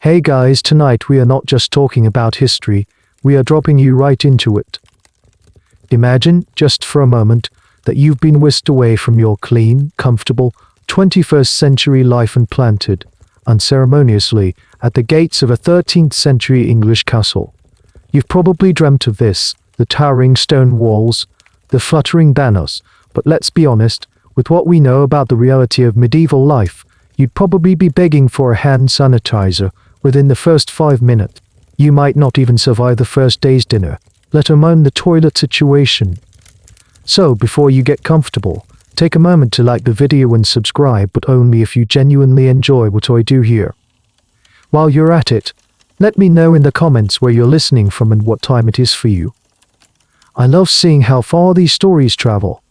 Hey guys, tonight we are not just talking about history, we are dropping you right into it. Imagine, just for a moment, that you've been whisked away from your clean, comfortable, 21st century life and planted, unceremoniously, at the gates of a 13th century English castle. You've probably dreamt of this, the towering stone walls, the fluttering banners, but let's be honest, with what we know about the reality of medieval life, you'd probably be begging for a hand sanitizer within the first 5 minutes. You might not even survive the first day's dinner, let alone the toilet situation. So, before you get comfortable, take a moment to like the video and subscribe, but only if you genuinely enjoy what I do here. While you're at it, let me know in the comments where you're listening from and what time it is for you. I love seeing how far these stories travel.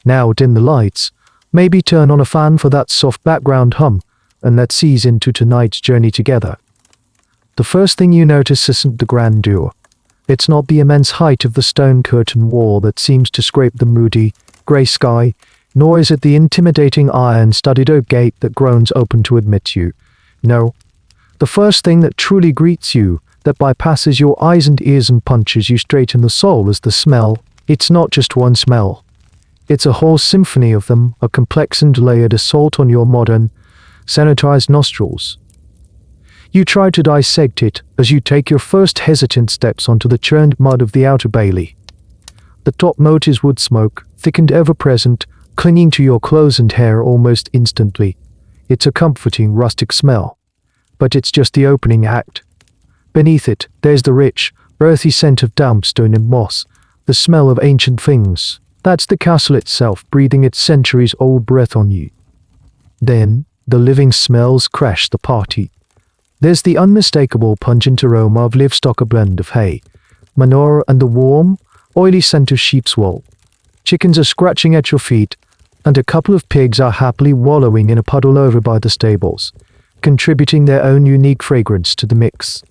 Now dim the lights, maybe turn on a fan for that soft background hum, and let's ease into tonight's journey together. The first thing you notice isn't the grandeur. It's not the immense height of the stone curtain wall that seems to scrape the moody, grey sky, nor is it the intimidating iron-studded oak gate that groans open to admit you. No. The first thing that truly greets you, that bypasses your eyes and ears and punches you straight in the soul, is the smell. It's not just one smell. It's a whole symphony of them, a complex and layered assault on your modern, sanitized nostrils. You try to dissect it as you take your first hesitant steps onto the churned mud of the outer bailey. The top note is wood smoke, thick and ever-present, clinging to your clothes and hair almost instantly. It's a comforting rustic smell. But it's just the opening act. Beneath it, there's the rich, earthy scent of damp stone and moss, the smell of ancient things. That's the castle itself breathing its centuries-old breath on you. Then, the living smells crash the party. There's the unmistakable pungent aroma of livestock, a blend of hay, manure and the warm, oily scent of sheep's wool. Chickens are scratching at your feet, and a couple of pigs are happily wallowing in a puddle over by the stables, contributing their own unique fragrance to the mix.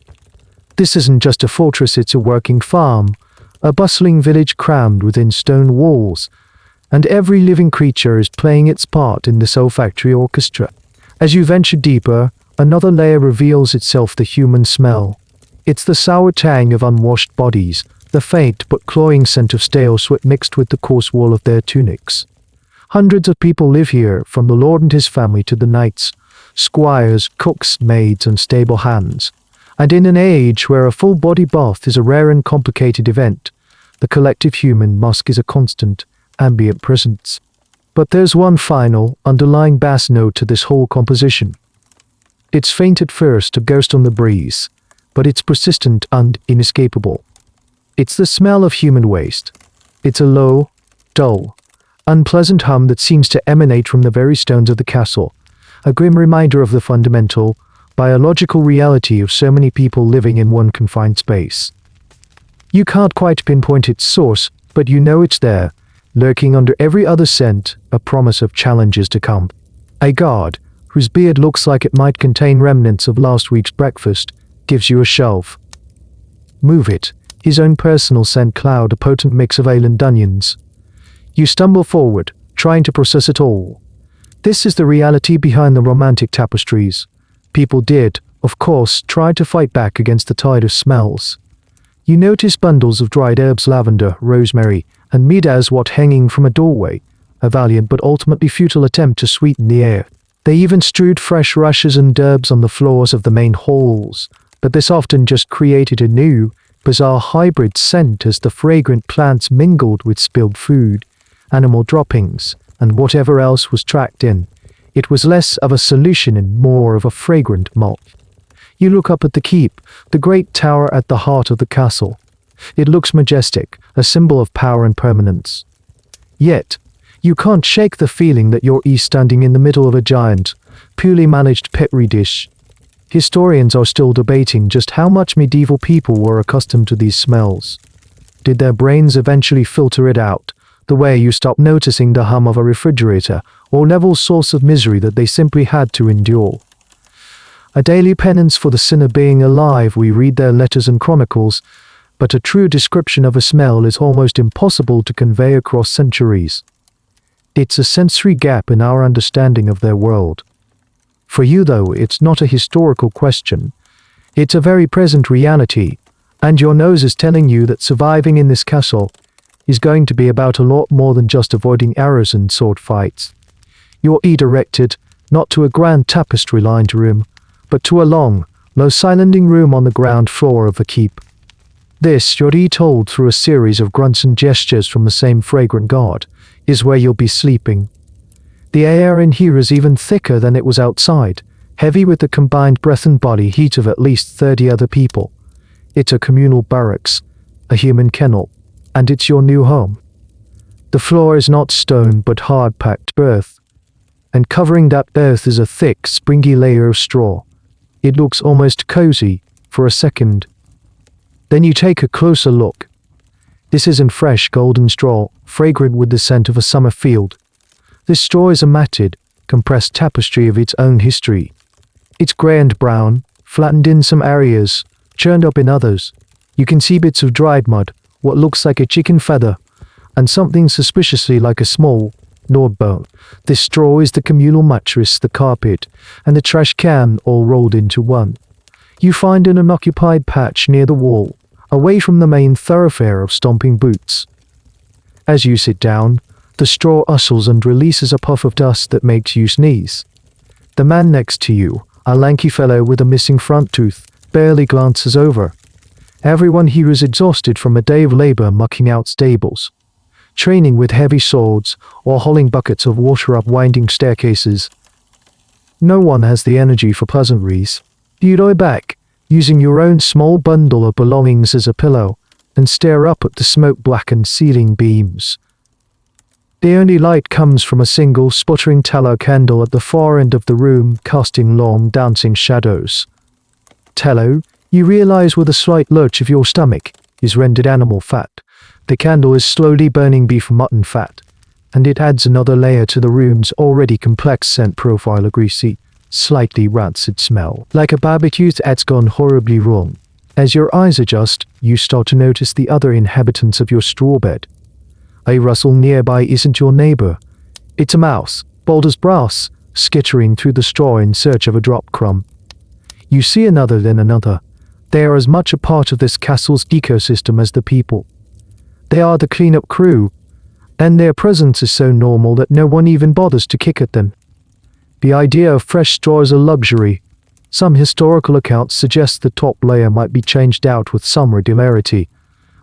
This isn't just a fortress, it's a working farm, a bustling village crammed within stone walls, and every living creature is playing its part in this olfactory orchestra. As you venture deeper, another layer reveals itself, the human smell. It's the sour tang of unwashed bodies, the faint but cloying scent of stale sweat mixed with the coarse wool of their tunics. Hundreds of people live here, from the lord and his family to the knights, squires, cooks, maids, and stable hands. And in an age where a full body bath is a rare and complicated event, the collective human musk is a constant, ambient presence. But there's one final, underlying bass note to this whole composition. It's faint at first, a ghost on the breeze, but it's persistent and inescapable. It's the smell of human waste. It's a low, dull, unpleasant hum that seems to emanate from the very stones of the castle, a grim reminder of the fundamental, biological reality of so many people living in one confined space. You can't quite pinpoint its source, but you know it's there, lurking under every other scent, a promise of challenges to come. A guard, whose beard looks like it might contain remnants of last week's breakfast, gives you a shove. Move it, his own personal scent cloud, a potent mix of ale and onions. You stumble forward, trying to process it all. This is the reality behind the romantic tapestries. People did, of course, try to fight back against the tide of smells. You notice bundles of dried herbs, lavender, rosemary, and midaswat hanging from a doorway, a valiant but ultimately futile attempt to sweeten the air. They even strewed fresh rushes and herbs on the floors of the main halls, but this often just created a new, bizarre hybrid scent as the fragrant plants mingled with spilled food, animal droppings, and whatever else was tracked in. It was less of a solution and more of a fragrant moth. You look up at the keep, the great tower at the heart of the castle. It looks majestic, a symbol of power and permanence. Yet, you can't shake the feeling that you're standing in the middle of a giant, poorly managed petri dish. Historians are still debating just how much medieval people were accustomed to these smells. Did their brains eventually filter it out, the way you stop noticing the hum of a refrigerator or level source of misery that they simply had to endure? A daily penance for the sinner being alive, we read their letters and chronicles, but a true description of a smell is almost impossible to convey across centuries. It's a sensory gap in our understanding of their world. For you, though, it's not a historical question. It's a very present reality, and your nose is telling you that surviving in this castle is going to be about a lot more than just avoiding arrows and sword fights. You're redirected, not to a grand tapestry-lined room, but to a long, low-ceilinged room on the ground floor of the keep. This, you're retold through a series of grunts and gestures from the same fragrant guard, is where you'll be sleeping. The air in here is even thicker than it was outside, heavy with the combined breath and body heat of at least 30 other people. It's a communal barracks, a human kennel, and it's your new home. The floor is not stone but hard-packed earth, and covering that earth is a thick, springy layer of straw. It looks almost cozy for a second. Then you take a closer look. This isn't fresh golden straw, fragrant with the scent of a summer field. This straw is a matted, compressed tapestry of its own history. It's grey and brown, flattened in some areas, churned up in others. You can see bits of dried mud, what looks like a chicken feather, and something suspiciously like a small gnawed bone. This straw is the communal mattress, the carpet, and the trash can all rolled into one. You find an unoccupied patch near the wall, away from the main thoroughfare of stomping boots. As you sit down, the straw rustles and releases a puff of dust that makes you sneeze. The man next to you, a lanky fellow with a missing front tooth, barely glances over. Everyone here is exhausted from a day of labor mucking out stables, training with heavy swords, or hauling buckets of water up winding staircases. No one has the energy for pleasantries. You lie back, using your own small bundle of belongings as a pillow, and stare up at the smoke-blackened ceiling beams. The only light comes from a single sputtering tallow candle at the far end of the room, casting long, dancing shadows. Tallow, you realize with a slight lurch of your stomach, is rendered animal fat. The candle is slowly burning beef mutton fat, and it adds another layer to the room's already complex scent profile, a greasy, slightly rancid smell, like a barbecue that's gone horribly wrong. As your eyes adjust, you start to notice the other inhabitants of your straw bed. A rustle nearby isn't your neighbor. It's a mouse, bold as brass, skittering through the straw in search of a drop crumb. You see another, then another. They are as much a part of this castle's ecosystem as the people. They are the cleanup crew, and their presence is so normal that no one even bothers to kick at them. The idea of fresh straw is a luxury. Some historical accounts suggest the top layer might be changed out with some regularity,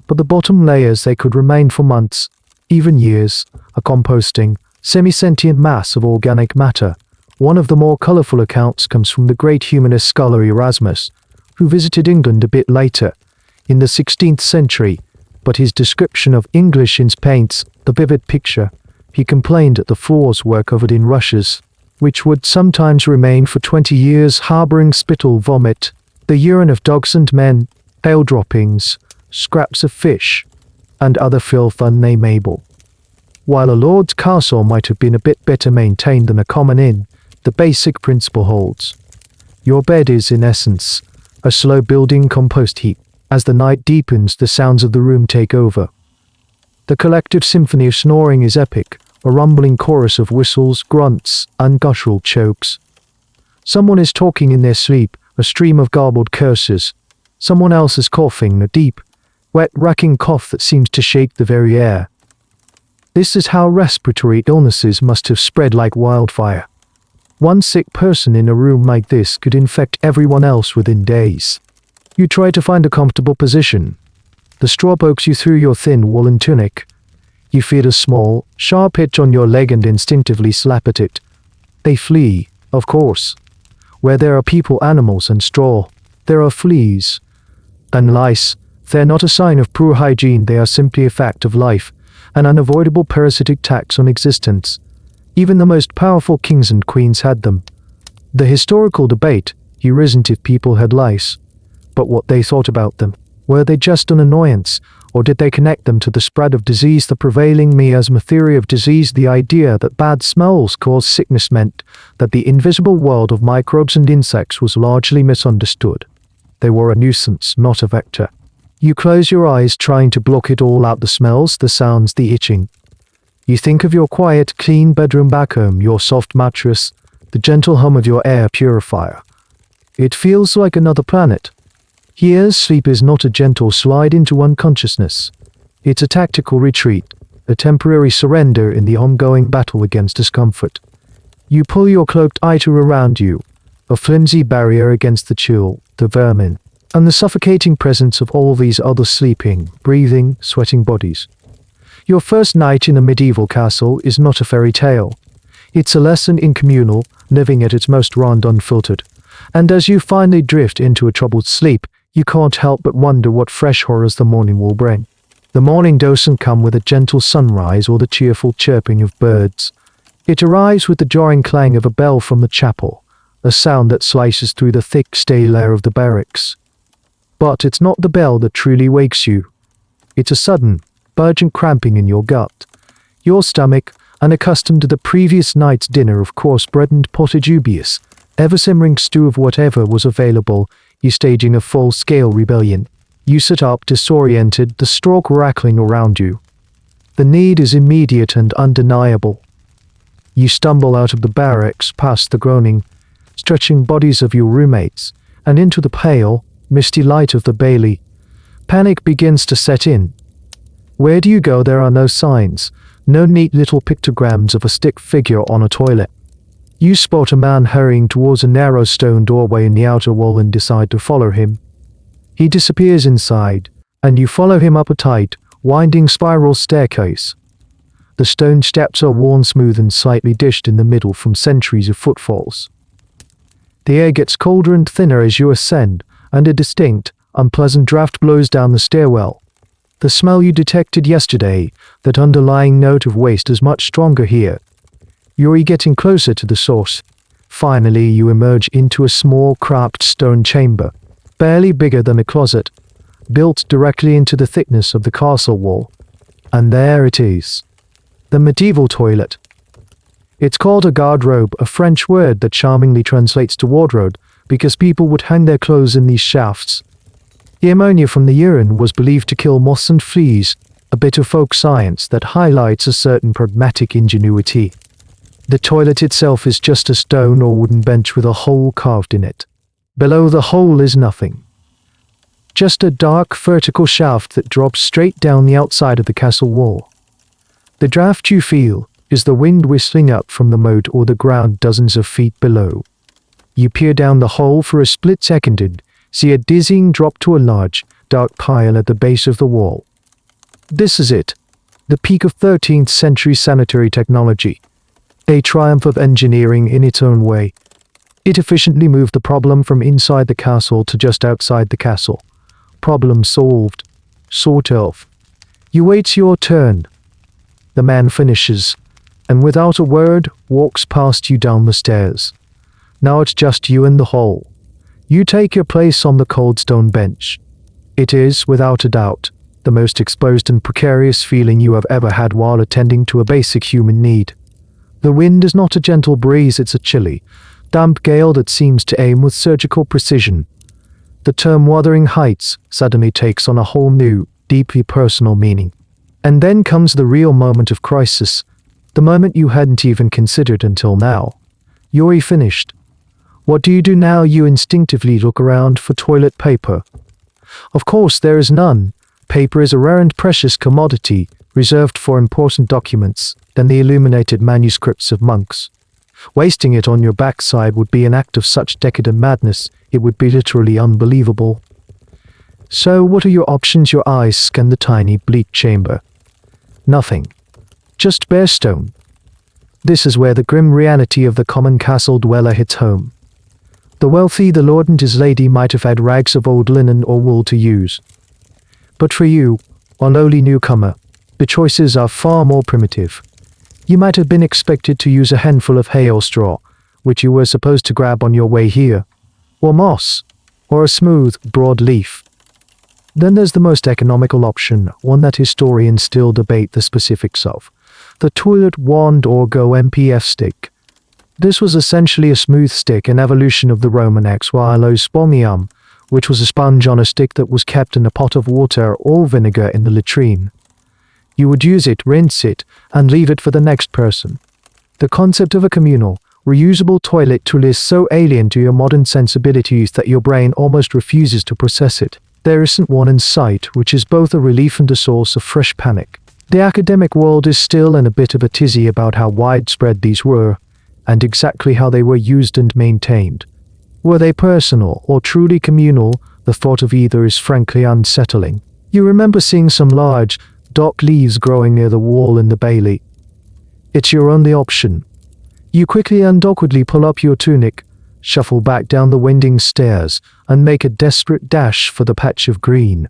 but the bottom layers, they could remain for months, even years, a composting, semi-sentient mass of organic matter. One of the more colourful accounts comes from the great humanist scholar Erasmus, who visited England a bit later, in the 16th century, but his description of English paints the vivid picture. He complained that the floors were covered in rushes, which would sometimes remain for 20 years, harbouring spittle, vomit, the urine of dogs and men, ale droppings, scraps of fish, and other filth unnameable. While a lord's castle might have been a bit better maintained than a common inn, the basic principle holds. Your bed is, in essence, a slow-building compost heap. As the night deepens, the sounds of the room take over. The collective symphony of snoring is epic, a rumbling chorus of whistles, grunts, and guttural chokes. Someone is talking in their sleep, a stream of garbled curses. Someone else is coughing, a deep, wet, racking cough that seems to shake the very air. This is how respiratory illnesses must have spread like wildfire. One sick person in a room like this could infect everyone else within days. You try to find a comfortable position. The straw pokes you through your thin woolen tunic. You feel a small, sharp itch on your leg and instinctively slap at it. They flee, of course. Where there are people, animals, and straw, there are fleas. And lice, they're not a sign of poor hygiene, they are simply a fact of life, an unavoidable parasitic tax on existence. Even the most powerful kings and queens had them. The historical debate here isn't if people had lice, but what they thought about them. Were they just an annoyance, or did they connect them to the spread of disease? The prevailing miasma theory of disease, the idea that bad smells cause sickness, meant that the invisible world of microbes and insects was largely misunderstood. They were a nuisance, not a vector. You close your eyes, trying to block it all out, the smells, the sounds, the itching. You think of your quiet, clean bedroom back home, your soft mattress, the gentle hum of your air purifier. It feels like another planet. Here, sleep is not a gentle slide into unconsciousness. It's a tactical retreat, a temporary surrender in the ongoing battle against discomfort. You pull your cloaked iter around you, a flimsy barrier against the chill, the vermin, and the suffocating presence of all these other sleeping, breathing, sweating bodies. Your first night in a medieval castle is not a fairy tale. It's a lesson in communal, living at its most raw and unfiltered. And as you finally drift into a troubled sleep, you can't help but wonder what fresh horrors the morning will bring. The morning doesn't come with a gentle sunrise or the cheerful chirping of birds. It arrives with the jarring clang of a bell from the chapel, a sound that slices through the thick, stale air of the barracks. But it's not the bell that truly wakes you. It's a sudden, urgent cramping in your gut. Your stomach, unaccustomed to the previous night's dinner of coarse bread and potted dubious, ever-simmering stew of whatever was available, you staging a full-scale rebellion. You sit up disoriented, the straw rattling around you. The need is immediate and undeniable. You stumble out of the barracks, past the groaning, stretching bodies of your roommates, and into the pale, misty light of the Bailey. Panic begins to set in. Where do you go? There are no signs, no neat little pictograms of a stick figure on a toilet. You spot a man hurrying towards a narrow stone doorway in the outer wall and decide to follow him. He disappears inside, and you follow him up a tight, winding spiral staircase. The stone steps are worn smooth and slightly dished in the middle from centuries of footfalls. The air gets colder and thinner as you ascend, and a distinct, unpleasant draft blows down the stairwell. The smell you detected yesterday, that underlying note of waste, is much stronger here. You're getting closer to the source. Finally, you emerge into a small, cramped stone chamber, barely bigger than a closet, built directly into the thickness of the castle wall. And there it is. The medieval toilet. It's called a garderobe, a French word that charmingly translates to wardrobe, because people would hang their clothes in these shafts. The ammonia from the urine was believed to kill moths and fleas, a bit of folk science that highlights a certain pragmatic ingenuity. The toilet itself is just a stone or wooden bench with a hole carved in it. Below the hole is nothing. Just a dark vertical shaft that drops straight down the outside of the castle wall. The draft you feel is the wind whistling up from the moat or the ground dozens of feet below. You peer down the hole for a split second and see a dizzying drop to a large, dark pile at the base of the wall. This is it, the peak of 13th century sanitary technology. A triumph of engineering in its own way. It efficiently moved the problem from inside the castle to just outside the castle. Problem solved. Sort of. You wait your turn. The man finishes, and without a word, walks past you down the stairs. Now it's just you in the hall. You take your place on the cold stone bench. It is, without a doubt, the most exposed and precarious feeling you have ever had while attending to a basic human need. The wind is not a gentle breeze, it's a chilly, damp gale that seems to aim with surgical precision. The term Wuthering Heights suddenly takes on a whole new, deeply personal meaning. And then comes the real moment of crisis, the moment you hadn't even considered until now. You're finished. What do you do now? You instinctively look around for toilet paper. Of course, there is none. Paper is a rare and precious commodity, reserved for important documents, than the illuminated manuscripts of monks. Wasting it on your backside would be an act of such decadent madness, it would be literally unbelievable. So what are your options? Your eyes scan the tiny, bleak chamber. Nothing. Just bare stone. This is where the grim reality of the common castle dweller hits home. The wealthy, the lord and his lady might have had rags of old linen or wool to use. But for you, a lowly newcomer, the choices are far more primitive. You might have been expected to use a handful of hay or straw, which you were supposed to grab on your way here, or moss, or a smooth, broad leaf. Then there's the most economical option, one that historians still debate the specifics of, the toilet wand or go MPF stick. This was essentially a smooth stick, an evolution of the Roman exualospomium, which was a sponge on a stick that was kept in a pot of water or vinegar in the latrine. You would use it, rinse it, and leave it for the next person. The concept of a communal, reusable toilet tool is so alien to your modern sensibilities that your brain almost refuses to process it. There isn't one in sight, which is both a relief and a source of fresh panic. The academic world is still in a bit of a tizzy about how widespread these were, and exactly how they were used and maintained. Were they personal or truly communal? The thought of either is frankly unsettling. You remember seeing some large, dark leaves growing near the wall in the Bailey. It's your only option. You quickly and awkwardly pull up your tunic, shuffle back down the winding stairs, and make a desperate dash for the patch of green.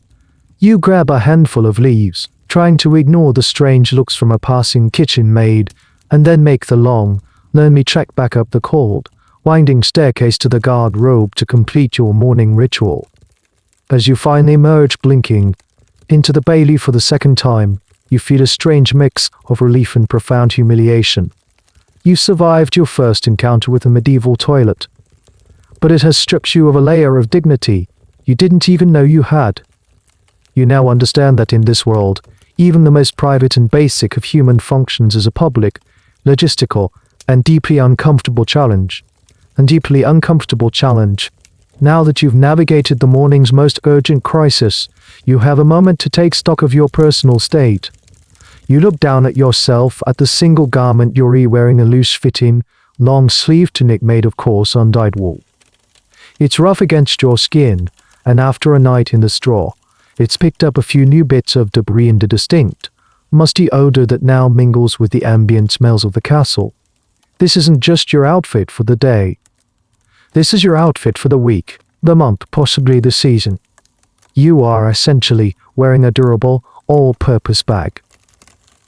You grab a handful of leaves, trying to ignore the strange looks from a passing kitchen maid, and then make the long, lonely trek back up the cold, winding staircase to the garderobe to complete your morning ritual. As you finally emerge blinking into the Bailey for the second time, you feel a strange mix of relief and profound humiliation. You survived your first encounter with a medieval toilet, but it has stripped you of a layer of dignity you didn't even know you had. You now understand that in this world, even the most private and basic of human functions is a public, logistical, and deeply uncomfortable challenge. Now that you've navigated the morning's most urgent crisis, you have a moment to take stock of your personal state. You look down at yourself, at the single garment you're wearing, a loose-fitting, long-sleeved tunic made of coarse, undyed wool. It's rough against your skin, and after a night in the straw, it's picked up a few new bits of debris and a distinct, musty odor that now mingles with the ambient smells of the castle. This isn't just your outfit for the day. This is your outfit for the week, the month, possibly the season. You are essentially wearing a durable, all-purpose bag.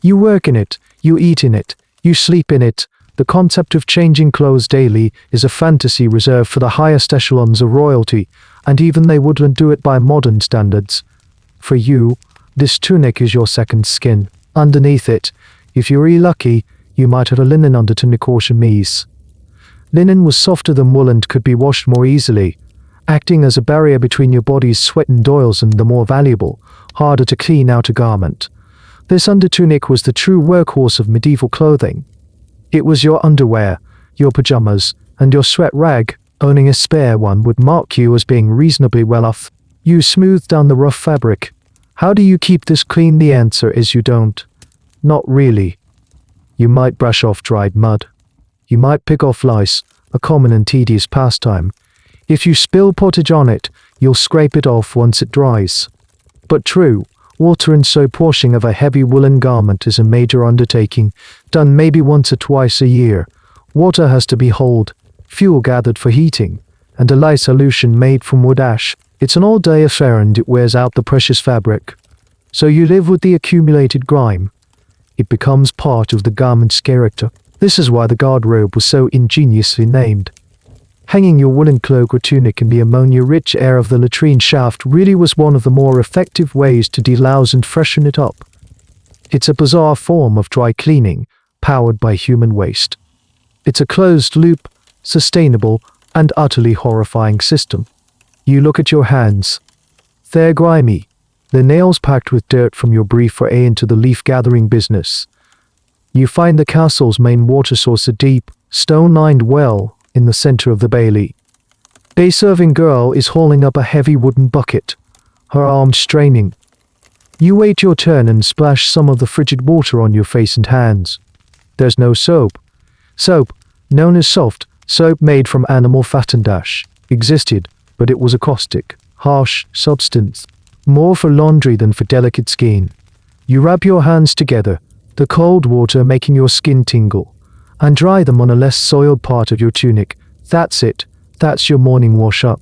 You work in it, you eat in it, you sleep in it. The concept of changing clothes daily is a fantasy reserved for the highest echelons of royalty, and even they wouldn't do it by modern standards. For you, this tunic is your second skin. Underneath it, if you're really lucky, you might have a linen under tunic or chemise. Linen was softer than wool and could be washed more easily, acting as a barrier between your body's sweat and oils and the more valuable, harder to clean outer garment. This undertunic was the true workhorse of medieval clothing. It was your underwear, your pajamas, and your sweat rag. Owning a spare one would mark you as being reasonably well off. You smooth down the rough fabric. How do you keep this clean? The answer is you don't. Not really. You might brush off dried mud. You might pick off lice, a common and tedious pastime. If you spill pottage on it, you'll scrape it off once it dries. But true, water and soap washing of a heavy woolen garment is a major undertaking, done maybe once or twice a year. Water has to be hauled, fuel gathered for heating, and a lye solution made from wood ash. It's an all-day affair and it wears out the precious fabric. So you live with the accumulated grime. It becomes part of the garment's character. This is why the garderobe was so ingeniously named. Hanging your woolen cloak or tunic in the ammonia-rich air of the latrine shaft really was one of the more effective ways to delouse and freshen it up. It's a bizarre form of dry cleaning, powered by human waste. It's a closed-loop, sustainable, and utterly horrifying system. You look at your hands. They're grimy, the nails packed with dirt from your brief foray into the leaf-gathering business. You find the castle's main water source, a deep, stone-lined well in the center of the Bailey. A serving girl is hauling up a heavy wooden bucket, her arms straining. You wait your turn and splash some of the frigid water on your face and hands. There's no soap. Soap, known as soft soap made from animal fat and ash, existed, but it was a caustic, harsh substance, more for laundry than for delicate skin. You rub your hands together, the cold water making your skin tingle, and dry them on a less soiled part of your tunic. That's it. That's your morning wash-up.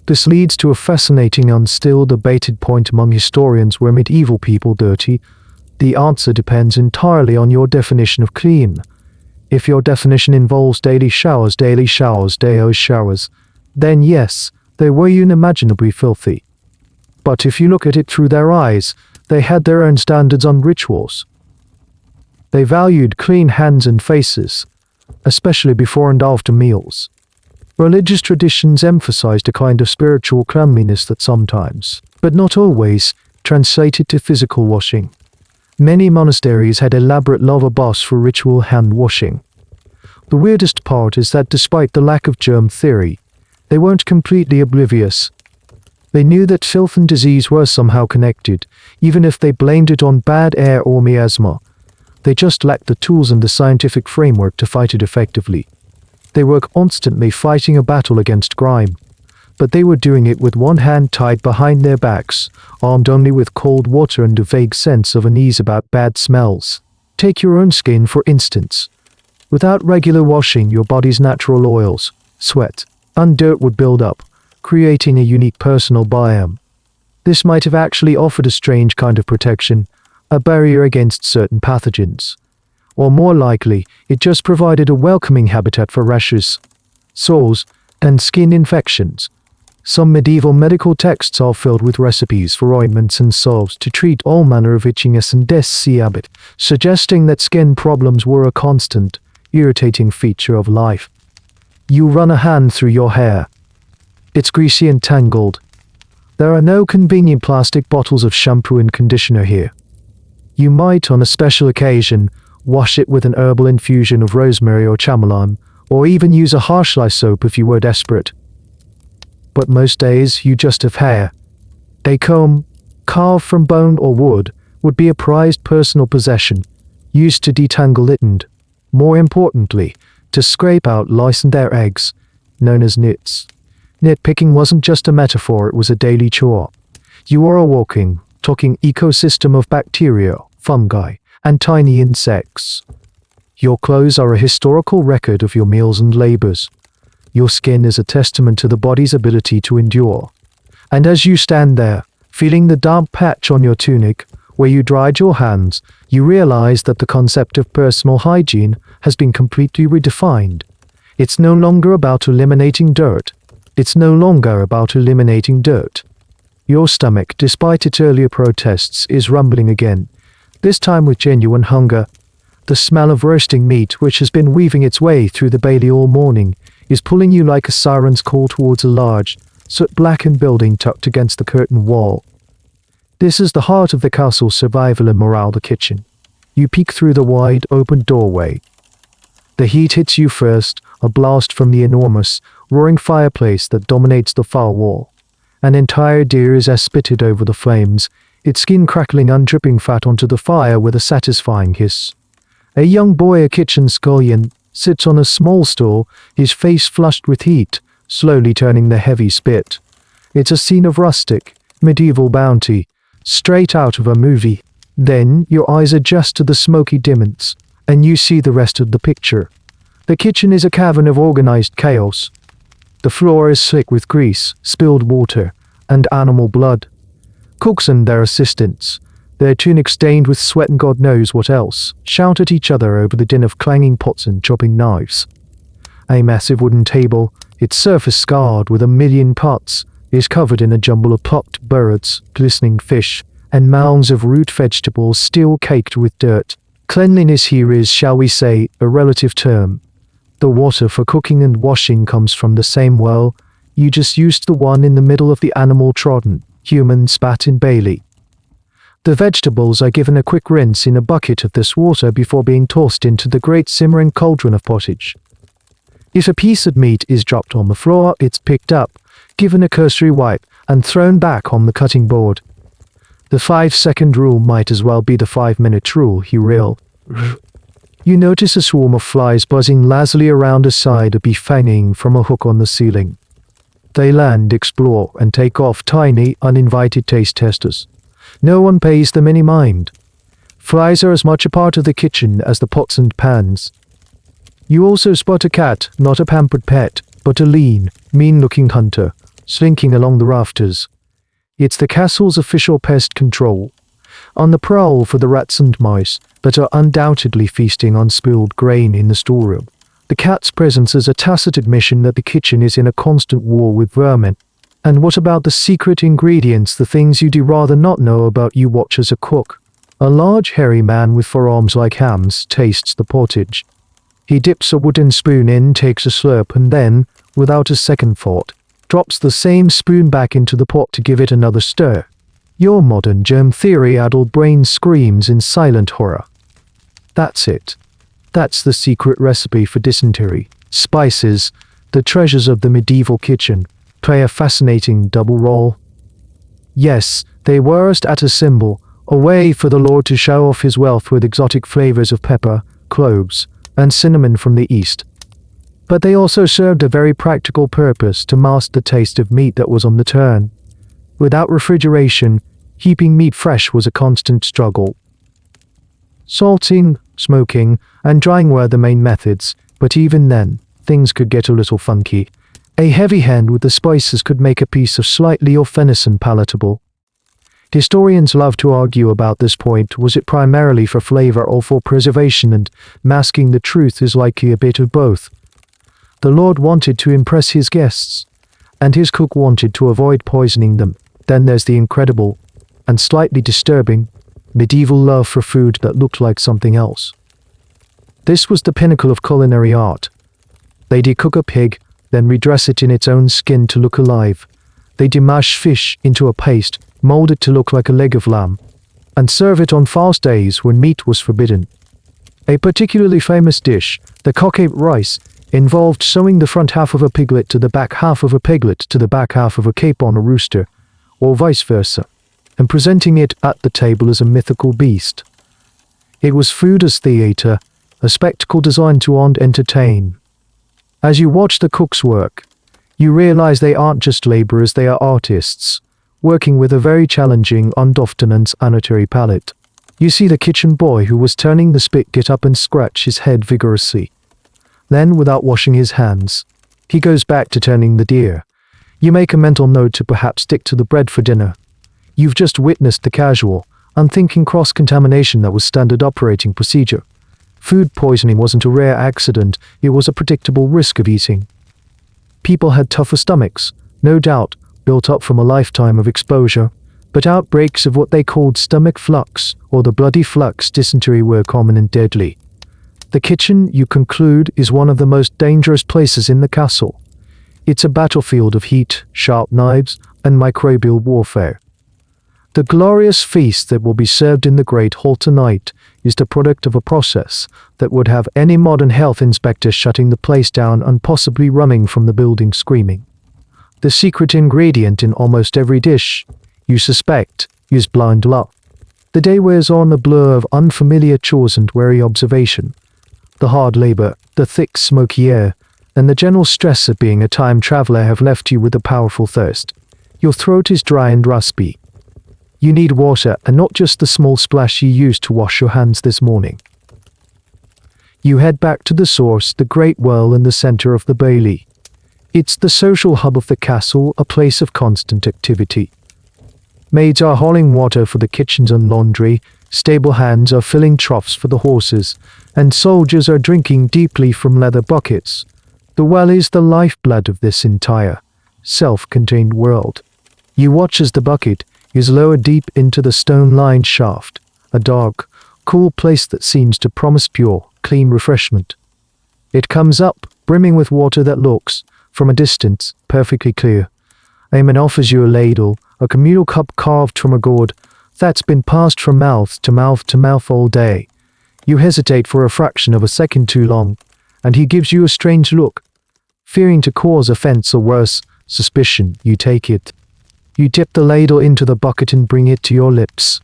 This leads to a fascinating and still debated point among historians: were medieval people dirty? The answer depends entirely on your definition of clean. If your definition involves daily showers, day showers, then yes, they were unimaginably filthy. But if you look at it through their eyes, they had their own standards on rituals. They valued clean hands and faces, especially before and after meals. Religious traditions emphasized a kind of spiritual cleanliness that sometimes, but not always, translated to physical washing. Many monasteries had elaborate lava baths for ritual hand washing. The weirdest part is that despite the lack of germ theory, they weren't completely oblivious. They knew that filth and disease were somehow connected, even if they blamed it on bad air or miasma. They just lacked the tools and the scientific framework to fight it effectively. They were constantly fighting a battle against grime, but they were doing it with one hand tied behind their backs, armed only with cold water and a vague sense of unease about bad smells. Take your own skin, for instance. Without regular washing, your body's natural oils, sweat, and dirt would build up, creating a unique personal biome. This might have actually offered a strange kind of protection, a barrier against certain pathogens. Or more likely, it just provided a welcoming habitat for rashes, sores, and skin infections. Some medieval medical texts are filled with recipes for ointments and salves to treat all manner of itchiness and discomfort, suggesting that skin problems were a constant, irritating feature of life. You run a hand through your hair. It's greasy and tangled. There are no convenient plastic bottles of shampoo and conditioner here. You might, on a special occasion, wash it with an herbal infusion of rosemary or chamomile, or even use a harsh-lye soap if you were desperate. But most days, you just have hair. A comb, carved from bone or wood, would be a prized personal possession, used to detangle it and, more importantly, to scrape out lice and their eggs, known as nits. Nitpicking wasn't just a metaphor, it was a daily chore. You are a walking, talking ecosystem of bacteria, fungi, and tiny insects. Your clothes are a historical record of your meals and labors. Your skin is a testament to the body's ability to endure. And as you stand there, feeling the damp patch on your tunic, where you dried your hands, you realize that the concept of personal hygiene has been completely redefined. It's no longer about eliminating dirt. It's no longer about eliminating dirt. Your stomach, despite its earlier protests, is rumbling again, this time with genuine hunger. The smell of roasting meat, which has been weaving its way through the bailey all morning, is pulling you like a siren's call towards a large, soot-blackened building tucked against the curtain wall. This is the heart of the castle's survival and morale, the kitchen. You peek through the wide, open doorway. The heat hits you first, a blast from the enormous, roaring fireplace that dominates the far wall. An entire deer is spitted over the flames, its skin crackling and dripping fat onto the fire with a satisfying hiss. A young boy, a kitchen scullion, sits on a small stool, his face flushed with heat, slowly turning the heavy spit. It's a scene of rustic, medieval bounty, straight out of a movie. Then your eyes adjust to the smoky dimmings, and you see the rest of the picture. The kitchen is a cavern of organized chaos. The floor is slick with grease, spilled water, and animal blood. Cooks and their assistants, their tunics stained with sweat and God knows what else, shout at each other over the din of clanging pots and chopping knives. A massive wooden table, its surface scarred with a million pots, is covered in a jumble of plucked birds, glistening fish, and mounds of root vegetables still caked with dirt. Cleanliness here is, shall we say, a relative term. The water for cooking and washing comes from the same well, you just used the one in the middle of the animal-trodden, human spat-in bailey. The vegetables are given a quick rinse in a bucket of this water before being tossed into the great simmering cauldron of pottage. If a piece of meat is dropped on the floor, it's picked up, given a cursory wipe, and thrown back on the cutting board. The 5-second rule might as well be the 5-minute rule, you reel. You notice a swarm of flies buzzing lazily around a side of beef hanging from a hook on the ceiling. They land, explore, and take off tiny, uninvited taste testers. No one pays them any mind. Flies are as much a part of the kitchen as the pots and pans. You also spot a cat, not a pampered pet, but a lean, mean-looking hunter, slinking along the rafters. It's the castle's official pest control, on the prowl for the rats and mice that are undoubtedly feasting on spilled grain in the storeroom. The cat's presence is a tacit admission that the kitchen is in a constant war with vermin. And what about the secret ingredients, the things you'd rather not know about you watch as a cook? A large hairy man with forearms like hams tastes the pottage. He dips a wooden spoon in, takes a slurp, and then, without a second thought, drops the same spoon back into the pot to give it another stir. Your modern germ theory-addled brain screams in silent horror. That's it. That's the secret recipe for dysentery. Spices, the treasures of the medieval kitchen, play a fascinating double role. Yes, they worked as a symbol, a way for the Lord to show off his wealth with exotic flavors of pepper, cloves, and cinnamon from the east. But they also served a very practical purpose to mask the taste of meat that was on the turn. Without refrigeration, keeping meat fresh was a constant struggle. Salting, smoking, and drying were the main methods, but even then, things could get a little funky. A heavy hand with the spices could make a piece of slightly off venison palatable. Historians love to argue about this point. Was it primarily for flavor or for preservation? And masking the truth is likely a bit of both. The Lord wanted to impress his guests, and his cook wanted to avoid poisoning them. Then there's the incredible, and slightly disturbing, medieval love for food that looked like something else. This was the pinnacle of culinary art. They'd decook a pig, then redress it in its own skin to look alive. They'd mash fish into a paste, mold it to look like a leg of lamb, and serve it on fast days when meat was forbidden. A particularly famous dish, the cockade rice, involved sewing the front half of a piglet to the back half of a piglet to the back half of a cape on a rooster, or vice versa, and presenting it at the table as a mythical beast. It was food as theater, a spectacle designed to entertain. As you watch the cooks work, you realize they aren't just laborers, they are artists, working with a very challenging and often unsanitary palate. You see the kitchen boy who was turning the spit get up and scratch his head vigorously. Then, without washing his hands, he goes back to turning the deer. You make a mental note to perhaps stick to the bread for dinner. You've just witnessed the casual, unthinking cross-contamination that was standard operating procedure. Food poisoning wasn't a rare accident, it was a predictable risk of eating. People had tougher stomachs, no doubt, built up from a lifetime of exposure, but outbreaks of what they called stomach flux, or the bloody flux dysentery, were common and deadly. The kitchen, you conclude, is one of the most dangerous places in the castle. It's a battlefield of heat, sharp knives, and microbial warfare. The glorious feast that will be served in the Great Hall tonight is the product of a process that would have any modern health inspector shutting the place down and possibly running from the building screaming. The secret ingredient in almost every dish, you suspect, is blind luck. The day wears on a blur of unfamiliar chores and wary observation. The hard labor, the thick smoky air, and the general stress of being a time traveler have left you with a powerful thirst. Your throat is dry and raspy. You need water, and not just the small splash you used to wash your hands this morning. You head back to the source, the great well in the center of the bailey. It's the social hub of the castle, a place of constant activity. Maids are hauling water for the kitchens and laundry, stable hands are filling troughs for the horses, and soldiers are drinking deeply from leather buckets. The well is the lifeblood of this entire, self-contained world. You watch as the bucket is lowered deep into the stone-lined shaft, a dark, cool place that seems to promise pure, clean refreshment. It comes up, brimming with water that looks, from a distance, perfectly clear. A man offers you a ladle, a communal cup carved from a gourd that's been passed from mouth to mouth to mouth all day. You hesitate for a fraction of a second too long, and he gives you a strange look. Fearing to cause offense or worse, suspicion, you take it. You dip the ladle into the bucket and bring it to your lips.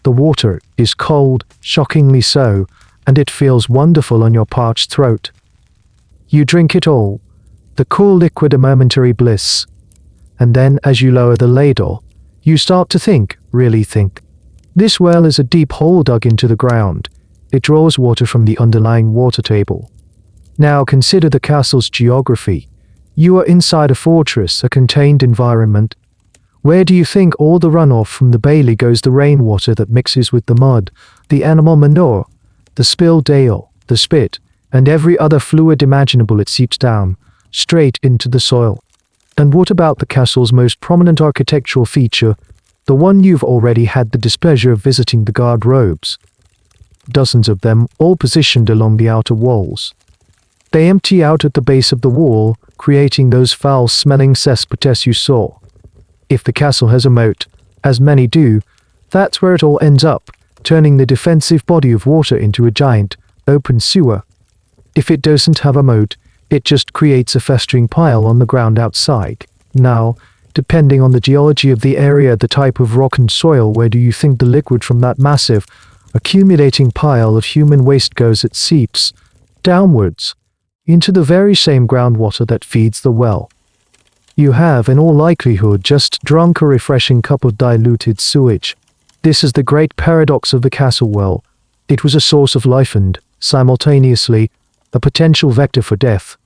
The water is cold, shockingly so, and it feels wonderful on your parched throat. You drink it all, the cool liquid a momentary bliss. And then, as you lower the ladle, you start to think, really think. This well is a deep hole dug into the ground. It draws water from the underlying water table. Now consider the castle's geography. You are inside a fortress, a contained environment. Where do you think all the runoff from the bailey goes? The rainwater that mixes with the mud, the animal manure, the spilled ale, the spit, and every other fluid imaginable. It seeps down, straight into the soil. And what about the castle's most prominent architectural feature, the one you've already had the displeasure of visiting, the garderobes? Dozens of them, all positioned along the outer walls. They empty out at the base of the wall, creating those foul-smelling cesspits you saw. If the castle has a moat, as many do, that's where it all ends up, turning the defensive body of water into a giant, open sewer. If it doesn't have a moat, it just creates a festering pile on the ground outside. Now, depending on the geology of the area, the type of rock and soil, where do you think the liquid from that massive, accumulating pile of human waste goes? It seeps downwards into the very same groundwater that feeds the well. You have, in all likelihood, just drunk a refreshing cup of diluted sewage. This is the great paradox of the castle well. It was a source of life and, simultaneously, a potential vector for death.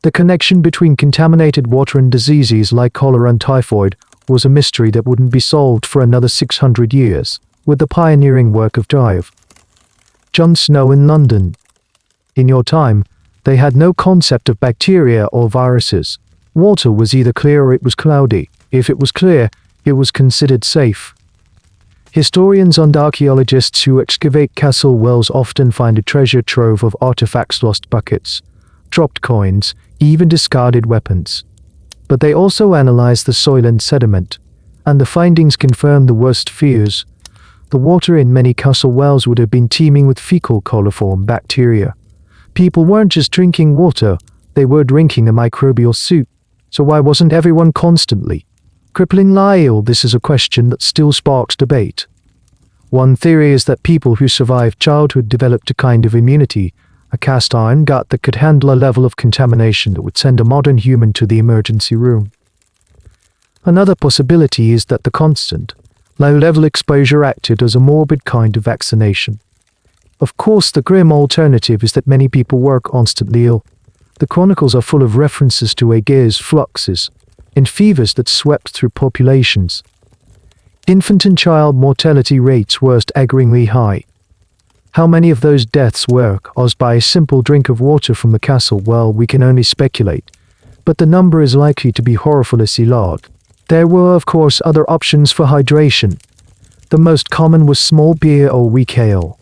The connection between contaminated water and diseases like cholera and typhoid was a mystery that wouldn't be solved for another 600 years, with the pioneering work of John Snow in London. In your time, they had no concept of bacteria or viruses. Water was either clear or it was cloudy. If it was clear, it was considered safe. Historians and archaeologists who excavate castle wells often find a treasure trove of artifacts, lost buckets, dropped coins, even discarded weapons. But they also analyze the soil and sediment, and the findings confirm the worst fears. The water in many castle wells would have been teeming with fecal coliform bacteria. People weren't just drinking water, they were drinking a microbial soup. So why wasn't everyone constantly cripplingly ill? This is a question that still sparks debate. One theory is that people who survived childhood developed a kind of immunity, a cast iron gut that could handle a level of contamination that would send a modern human to the emergency room. Another possibility is that the constant, low-level exposure acted as a morbid kind of vaccination. Of course, the grim alternative is that many people were constantly ill. The chronicles are full of references to agues, fluxes, and fevers that swept through populations. Infant and child mortality rates were staggeringly high. How many of those deaths were caused by a simple drink of water from the castle well, we can only speculate, but the number is likely to be horrificously large. There were, of course, other options for hydration. The most common was small beer or weak ale.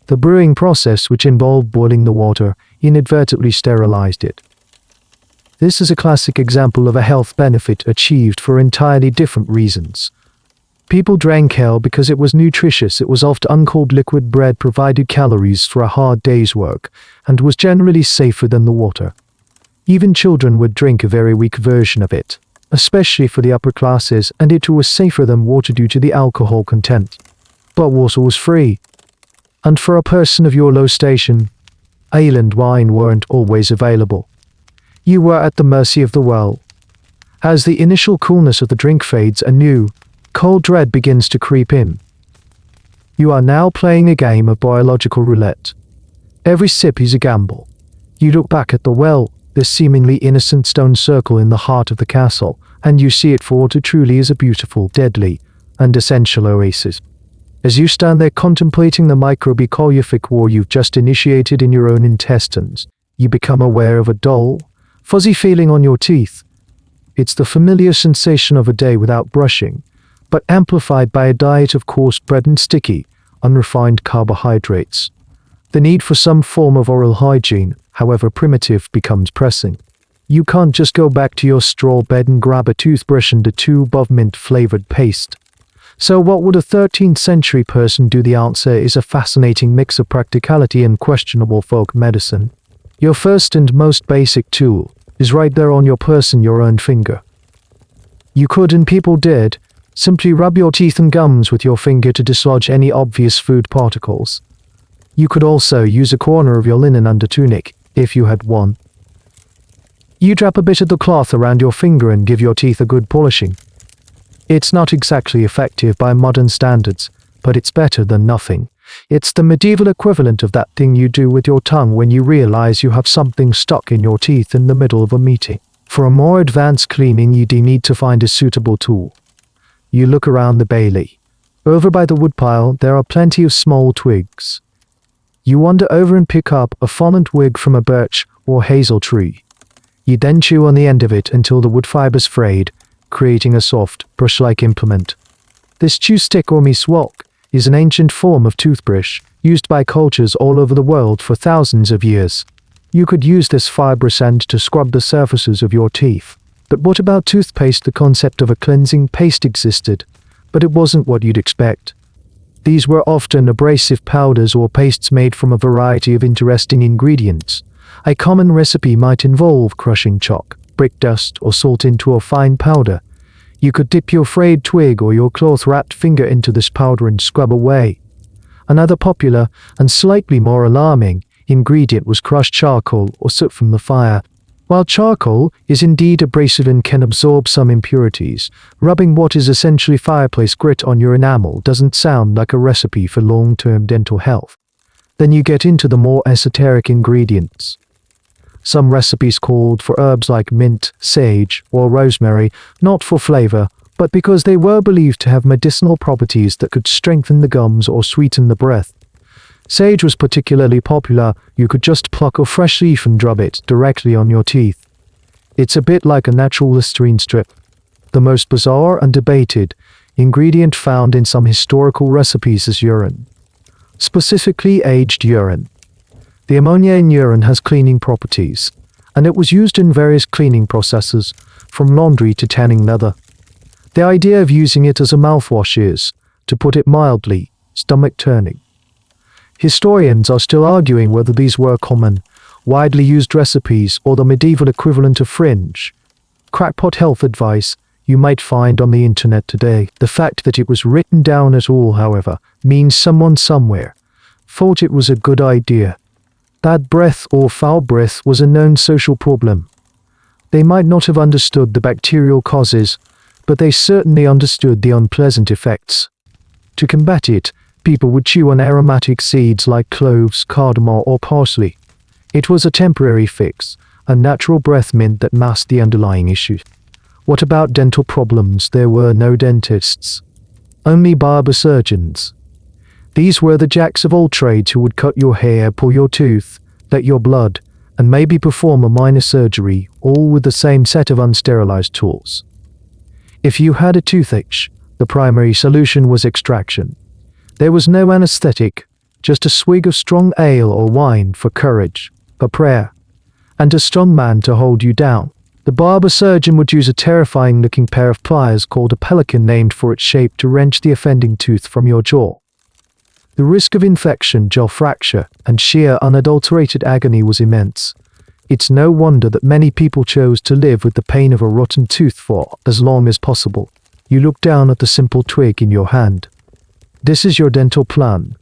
The brewing process, which involved boiling the water, inadvertently sterilized it. This is a classic example of a health benefit achieved for entirely different reasons. People drank ale because it was nutritious. It was often uncooled liquid bread, provided calories for a hard day's work, and was generally safer than the water. Even children would drink a very weak version of it, especially for the upper classes, and it was safer than water due to the alcohol content. But water was free. And for a person of your low station, ale and wine weren't always available. You were at the mercy of the well. As the initial coolness of the drink fades, a new, cold dread begins to creep in. You are now playing a game of biological roulette. Every sip is a gamble. You look back at the well, this seemingly innocent stone circle in the heart of the castle, and you see it for what it truly is: a beautiful, deadly, and essential oasis. As you stand there contemplating the microbiologic war you've just initiated in your own intestines, you become aware of a dull, fuzzy feeling on your teeth. It's the familiar sensation of a day without brushing, but amplified by a diet of coarse bread and sticky, unrefined carbohydrates. The need for some form of oral hygiene, however primitive, becomes pressing. You can't just go back to your straw bed and grab a toothbrush and a tube of mint-flavored paste. So what would a 13th century person do? The answer is a fascinating mix of practicality and questionable folk medicine. Your first and most basic tool is right there on your person, your own finger. You could, and people did, simply rub your teeth and gums with your finger to dislodge any obvious food particles. You could also use a corner of your linen under tunic, if you had one. You wrap a bit of the cloth around your finger and give your teeth a good polishing. It's not exactly effective by modern standards, but it's better than nothing. It's the medieval equivalent of that thing you do with your tongue when you realize you have something stuck in your teeth in the middle of a meeting. For a more advanced cleaning, you do need to find a suitable tool. You look around the bailey. Over by the woodpile, there are plenty of small twigs. You wander over and pick up a fallen twig from a birch or hazel tree. You then chew on the end of it until the wood fibers frayed, creating a soft, brush-like implement. This chew stick or miswak is an ancient form of toothbrush used by cultures all over the world for thousands of years. You could use this fibrous end to scrub the surfaces of your teeth. But what about toothpaste? The concept of a cleansing paste existed, but it wasn't what you'd expect. These were often abrasive powders or pastes made from a variety of interesting ingredients. A common recipe might involve crushing chalk, brick dust, or salt into a fine powder. You could dip your frayed twig or your cloth-wrapped finger into this powder and scrub away. Another popular, and slightly more alarming, ingredient was crushed charcoal or soot from the fire. While charcoal is indeed abrasive and can absorb some impurities, rubbing what is essentially fireplace grit on your enamel doesn't sound like a recipe for long-term dental health. Then you get into the more esoteric ingredients. Some recipes called for herbs like mint, sage, or rosemary, not for flavor, but because they were believed to have medicinal properties that could strengthen the gums or sweeten the breath. Sage was particularly popular. You could just pluck a fresh leaf and rub it directly on your teeth. It's a bit like a natural Listerine strip. The most bizarre and debated ingredient found in some historical recipes is urine. Specifically aged urine. The ammonia in urine has cleaning properties, and it was used in various cleaning processes, from laundry to tanning leather. The idea of using it as a mouthwash is, to put it mildly, stomach-turning. Historians are still arguing whether these were common, widely used recipes or the medieval equivalent of fringe, crackpot health advice you might find on the internet today. The fact that it was written down at all, however, means someone somewhere thought it was a good idea. Bad breath or foul breath was a known social problem. They might not have understood the bacterial causes, but they certainly understood the unpleasant effects. To combat it, people would chew on aromatic seeds like cloves, cardamom, or parsley. It was a temporary fix, a natural breath mint that masked the underlying issue. What about dental problems? There were no dentists. Only barber surgeons. These were the jacks of all trades who would cut your hair, pull your tooth, let your blood, and maybe perform a minor surgery, all with the same set of unsterilized tools. If you had a toothache, the primary solution was extraction. There was no anesthetic, just a swig of strong ale or wine for courage, for prayer, and a strong man to hold you down. The barber surgeon would use a terrifying-looking pair of pliers called a pelican named for its shape to wrench the offending tooth from your jaw. The risk of infection, jaw fracture, and sheer unadulterated agony was immense. It's no wonder that many people chose to live with the pain of a rotten tooth for as long as possible. You look down at the simple twig in your hand. This is your dental plan.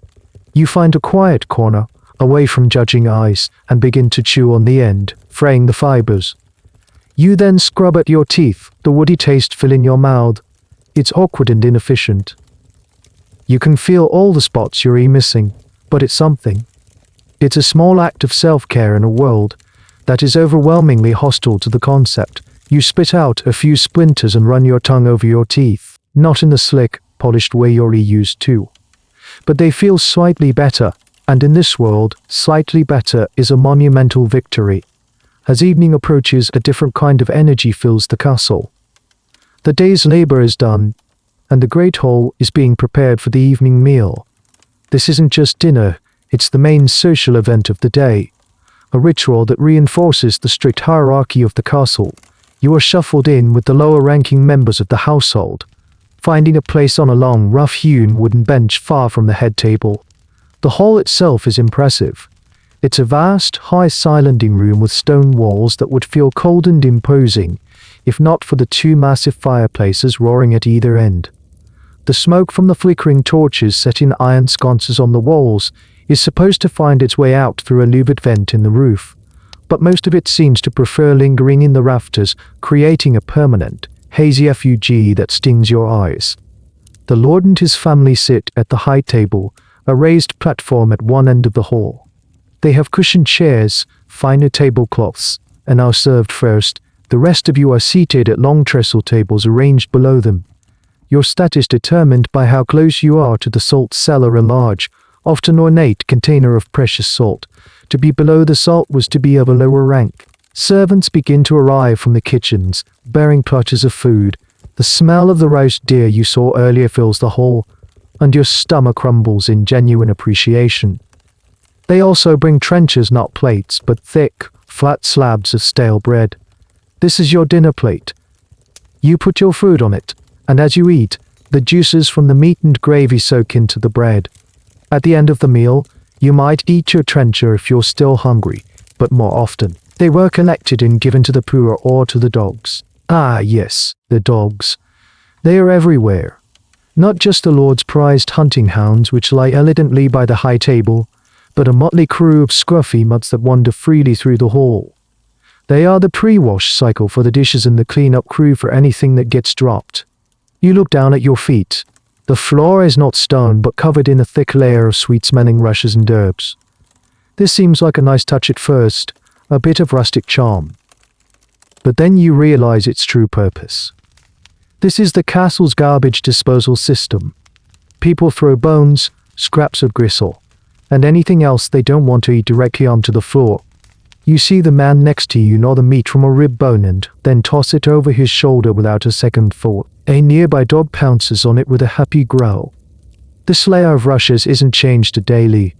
You find a quiet corner, away from judging eyes, and begin to chew on the end, fraying the fibers. You then scrub at your teeth, the woody taste filling your mouth. It's awkward and inefficient. You can feel all the spots you're missing, but it's something. It's a small act of self-care in a world that is overwhelmingly hostile to the concept. You spit out a few splinters and run your tongue over your teeth, not in the slick, polished way you're used to. But they feel slightly better, and in this world, slightly better is a monumental victory. As evening approaches, a different kind of energy fills the castle. The day's labor is done, and the great hall is being prepared for the evening meal. This isn't just dinner, it's the main social event of the day, a ritual that reinforces the strict hierarchy of the castle. You are shuffled in with the lower-ranking members of the household, finding a place on a long, rough-hewn wooden bench far from the head table. The hall itself is impressive. It's a vast, high-ceilinging room with stone walls that would feel cold and imposing, if not for the two massive fireplaces roaring at either end. The smoke from the flickering torches set in iron sconces on the walls is supposed to find its way out through a louvered vent in the roof, but most of it seems to prefer lingering in the rafters, creating a permanent, hazy effigy that stings your eyes. The lord and his family sit at the high table, a raised platform at one end of the hall. They have cushioned chairs, finer tablecloths, and are served first. The rest of you are seated at long trestle tables arranged below them. Your status determined by how close you are to the salt cellar, a large, often ornate container of precious salt. To be below the salt was to be of a lower rank. Servants begin to arrive from the kitchens, bearing platters of food. The smell of the roast deer you saw earlier fills the hall, and your stomach crumbles in genuine appreciation. They also bring trenchers, not plates, but thick, flat slabs of stale bread. This is your dinner plate. You put your food on it, and as you eat, The juices from the meat and gravy soak into the bread. At the end of the meal, you might eat your trencher if you're still hungry, but more often, they were collected and given to the poor or to the dogs. Ah, yes, the dogs. They are everywhere. Not just the Lord's prized hunting hounds which lie elegantly by the high table, but a motley crew of scruffy mutts that wander freely through the hall. They are the pre-wash cycle for the dishes and the clean-up crew for anything that gets dropped. You look down at your feet. The floor is not stone but covered in a thick layer of sweet-smelling rushes and herbs. This seems like a nice touch at first, a bit of rustic charm. But then you realize its true purpose. This is the castle's garbage disposal system. People throw bones, scraps of gristle, and anything else they don't want to eat directly onto the floor. You see the man next to you gnaw the meat from a rib bone and then toss it over his shoulder without a second thought. A nearby dog pounces on it with a happy growl. This layer of rushes isn't changed daily.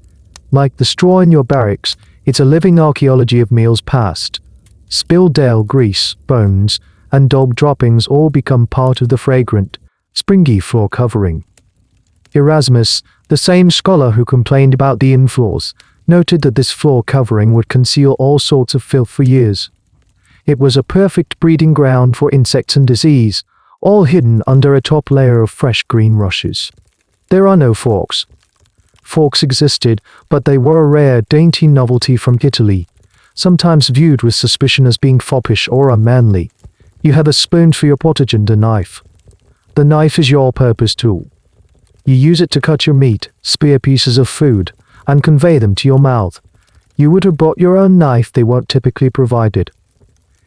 Like the straw in your barracks, it's a living archaeology of meals past. Spilled ale, grease, bones, and dog droppings all become part of the fragrant, springy floor covering. Erasmus, the same scholar who complained about the inn floors, noted that this floor covering would conceal all sorts of filth for years. It was a perfect breeding ground for insects and disease, all hidden under a top layer of fresh green rushes. There are no forks. Forks existed, but they were a rare, dainty novelty from Italy, sometimes viewed with suspicion as being foppish or unmanly. You have a spoon for your pottage and a knife. The knife is your all-purpose tool. You use it to cut your meat, spear pieces of food, and convey them to your mouth. You would have brought your own knife, they weren't typically provided.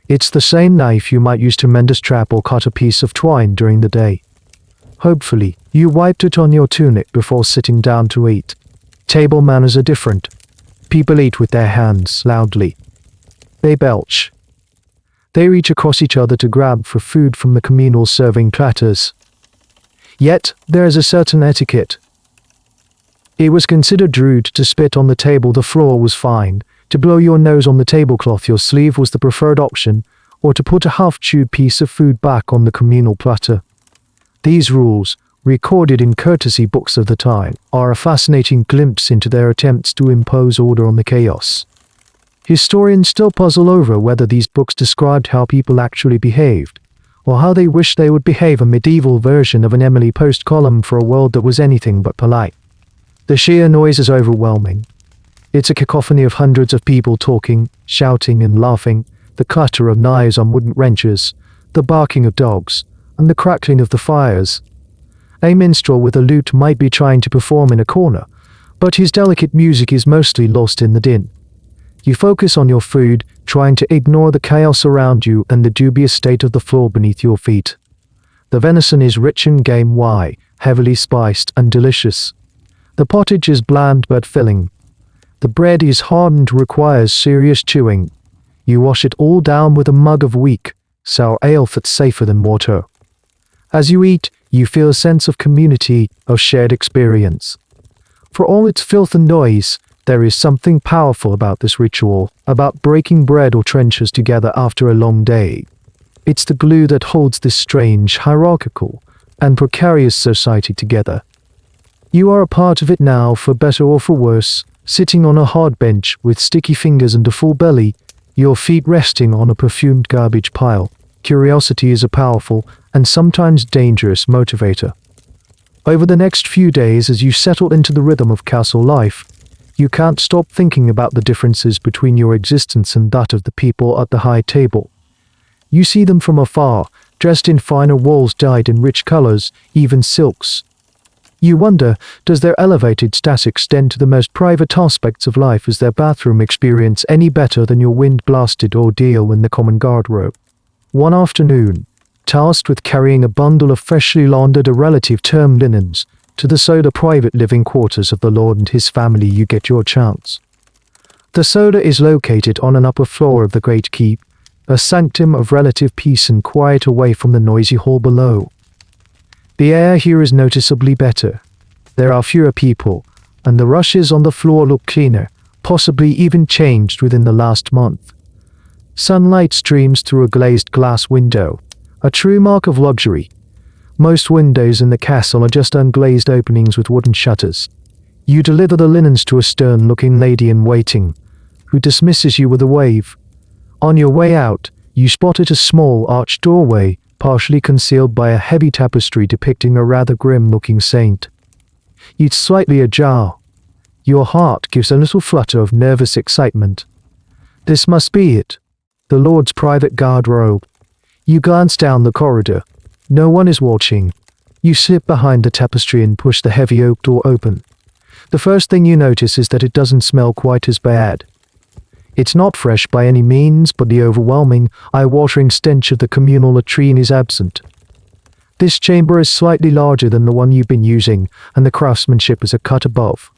It's the same knife you might use to mend a strap or cut a piece of twine during the day. Hopefully, you wiped it on your tunic before sitting down to eat. Table manners are different. People eat with their hands, loudly. They belch. They reach across each other to grab for food from the communal serving platters. Yet, there is a certain etiquette. It was considered rude to spit on the table, the floor was fine. To blow your nose on the tablecloth, your sleeve was the preferred option, or to put a half-chewed piece of food back on the communal platter. These rules, recorded in courtesy books of the time, are a fascinating glimpse into their attempts to impose order on the chaos. Historians still puzzle over whether these books described how people actually behaved, or how they wished they would behave, a medieval version of an Emily Post column for a world that was anything but polite. The sheer noise is overwhelming. It's a cacophony of hundreds of people talking, shouting and laughing, the clatter of knives on wooden wrenches, the barking of dogs, and the crackling of the fires. A minstrel with a lute might be trying to perform in a corner, but his delicate music is mostly lost in the din. You focus on your food, trying to ignore the chaos around you and the dubious state of the floor beneath your feet. The venison is rich in game Y, heavily spiced and delicious. The pottage is bland but filling. The bread is hard and requires serious chewing. You wash it all down with a mug of weak, sour ale that's safer than water. As you eat, you feel a sense of community, of shared experience. For all its filth and noise, there is something powerful about this ritual, about breaking bread or trenchers together after a long day. It's the glue that holds this strange, hierarchical, and precarious society together. You are a part of it now, for better or for worse, sitting on a hard bench with sticky fingers and a full belly, your feet resting on a perfumed garbage pile. Curiosity is a powerful and sometimes dangerous motivator. Over the next few days, as you settle into the rhythm of castle life, you can't stop thinking about the differences between your existence and that of the people at the high table. You see them from afar, dressed in finer wools dyed in rich colors, even silks. You wonder, does their elevated status extend to the most private aspects of life? Is their bathroom experience any better than your wind-blasted ordeal in the common garderobe? One afternoon, tasked with carrying a bundle of freshly laundered relative term linens to the soda private living quarters of the Lord and his family, you get your chance. The soda is located on an upper floor of the Great Keep, a sanctum of relative peace and quiet away from the noisy hall below. The air here is noticeably better. There are fewer people, and the rushes on the floor look cleaner, possibly even changed within the last month. Sunlight streams through a glazed glass window, a true mark of luxury. Most windows in the castle are just unglazed openings with wooden shutters. You deliver the linens to a stern-looking lady-in-waiting, who dismisses you with a wave. On your way out, you spotted a small arched doorway, partially concealed by a heavy tapestry depicting a rather grim-looking saint. It's slightly ajar. Your heart gives a little flutter of nervous excitement. This must be it. The Lord's private garderobe. You glance down the corridor. No one is watching. You slip behind the tapestry and push the heavy oak door open. The first thing you notice is that it doesn't smell quite as bad. It's not fresh by any means, but the overwhelming, eye-watering stench of the communal latrine is absent. This chamber is slightly larger than the one you've been using, and the craftsmanship is a cut above.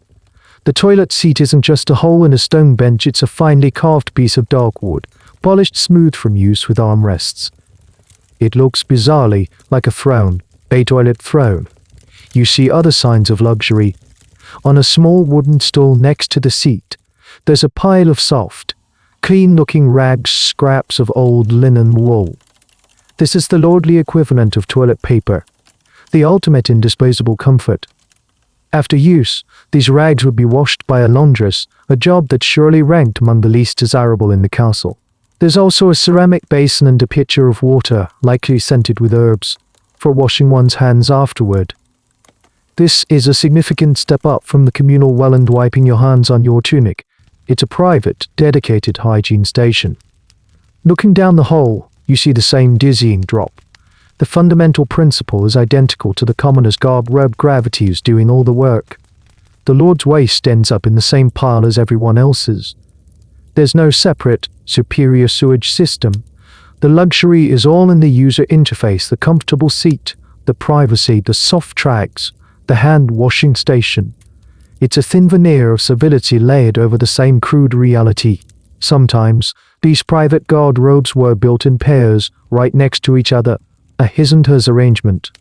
The toilet seat isn't just a hole in a stone bench, it's a finely carved piece of dark wood, polished smooth from use with armrests. It looks bizarrely like a throne, a toilet throne. You see other signs of luxury. On a small wooden stool next to the seat, there's a pile of soft, clean-looking rags, scraps of old linen wool. This is the lordly equivalent of toilet paper, the ultimate in disposable comfort. After use, these rags would be washed by a laundress, a job that surely ranked among the least desirable in the castle. There's also a ceramic basin and a pitcher of water, likely scented with herbs, for washing one's hands afterward. This is a significant step up from the communal well and wiping your hands on your tunic. It's a private, dedicated hygiene station. Looking down the hall, you see the same dizzying drop. The fundamental principle is identical to the commoner's garderobe. Gravity is doing all the work. The Lord's waste ends up in the same pile as everyone else's. There's no separate, superior sewage system. The luxury is all in the user interface, the comfortable seat, the privacy, the soft tracks, the hand-washing station. It's a thin veneer of civility layered over the same crude reality. Sometimes, these private garderobes were built in pairs, right next to each other, a his and hers arrangement.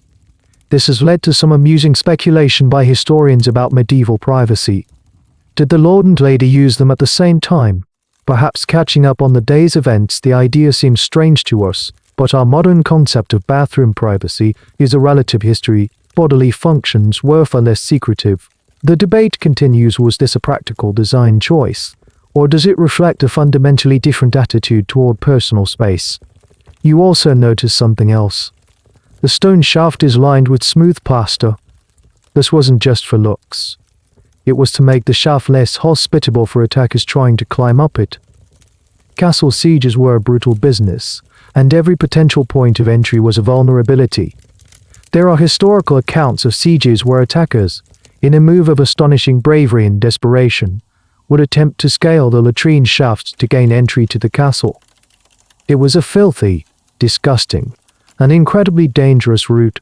This has led to some amusing speculation by historians about medieval privacy. Did the Lord and Lady use them at the same time? Perhaps catching up on the day's events, the idea seems strange to us, but our modern concept of bathroom privacy is a relative history. Bodily functions were far less secretive. The debate continues, was this a practical design choice, or does it reflect a fundamentally different attitude toward personal space? You also notice something else. The stone shaft is lined with smooth plaster. This wasn't just for looks. It was to make the shaft less hospitable for attackers trying to climb up it. Castle sieges were a brutal business, and every potential point of entry was a vulnerability. There are historical accounts of sieges where attackers, in a move of astonishing bravery and desperation, would attempt to scale the latrine shafts to gain entry to the castle. It was a filthy, disgusting, and incredibly dangerous route,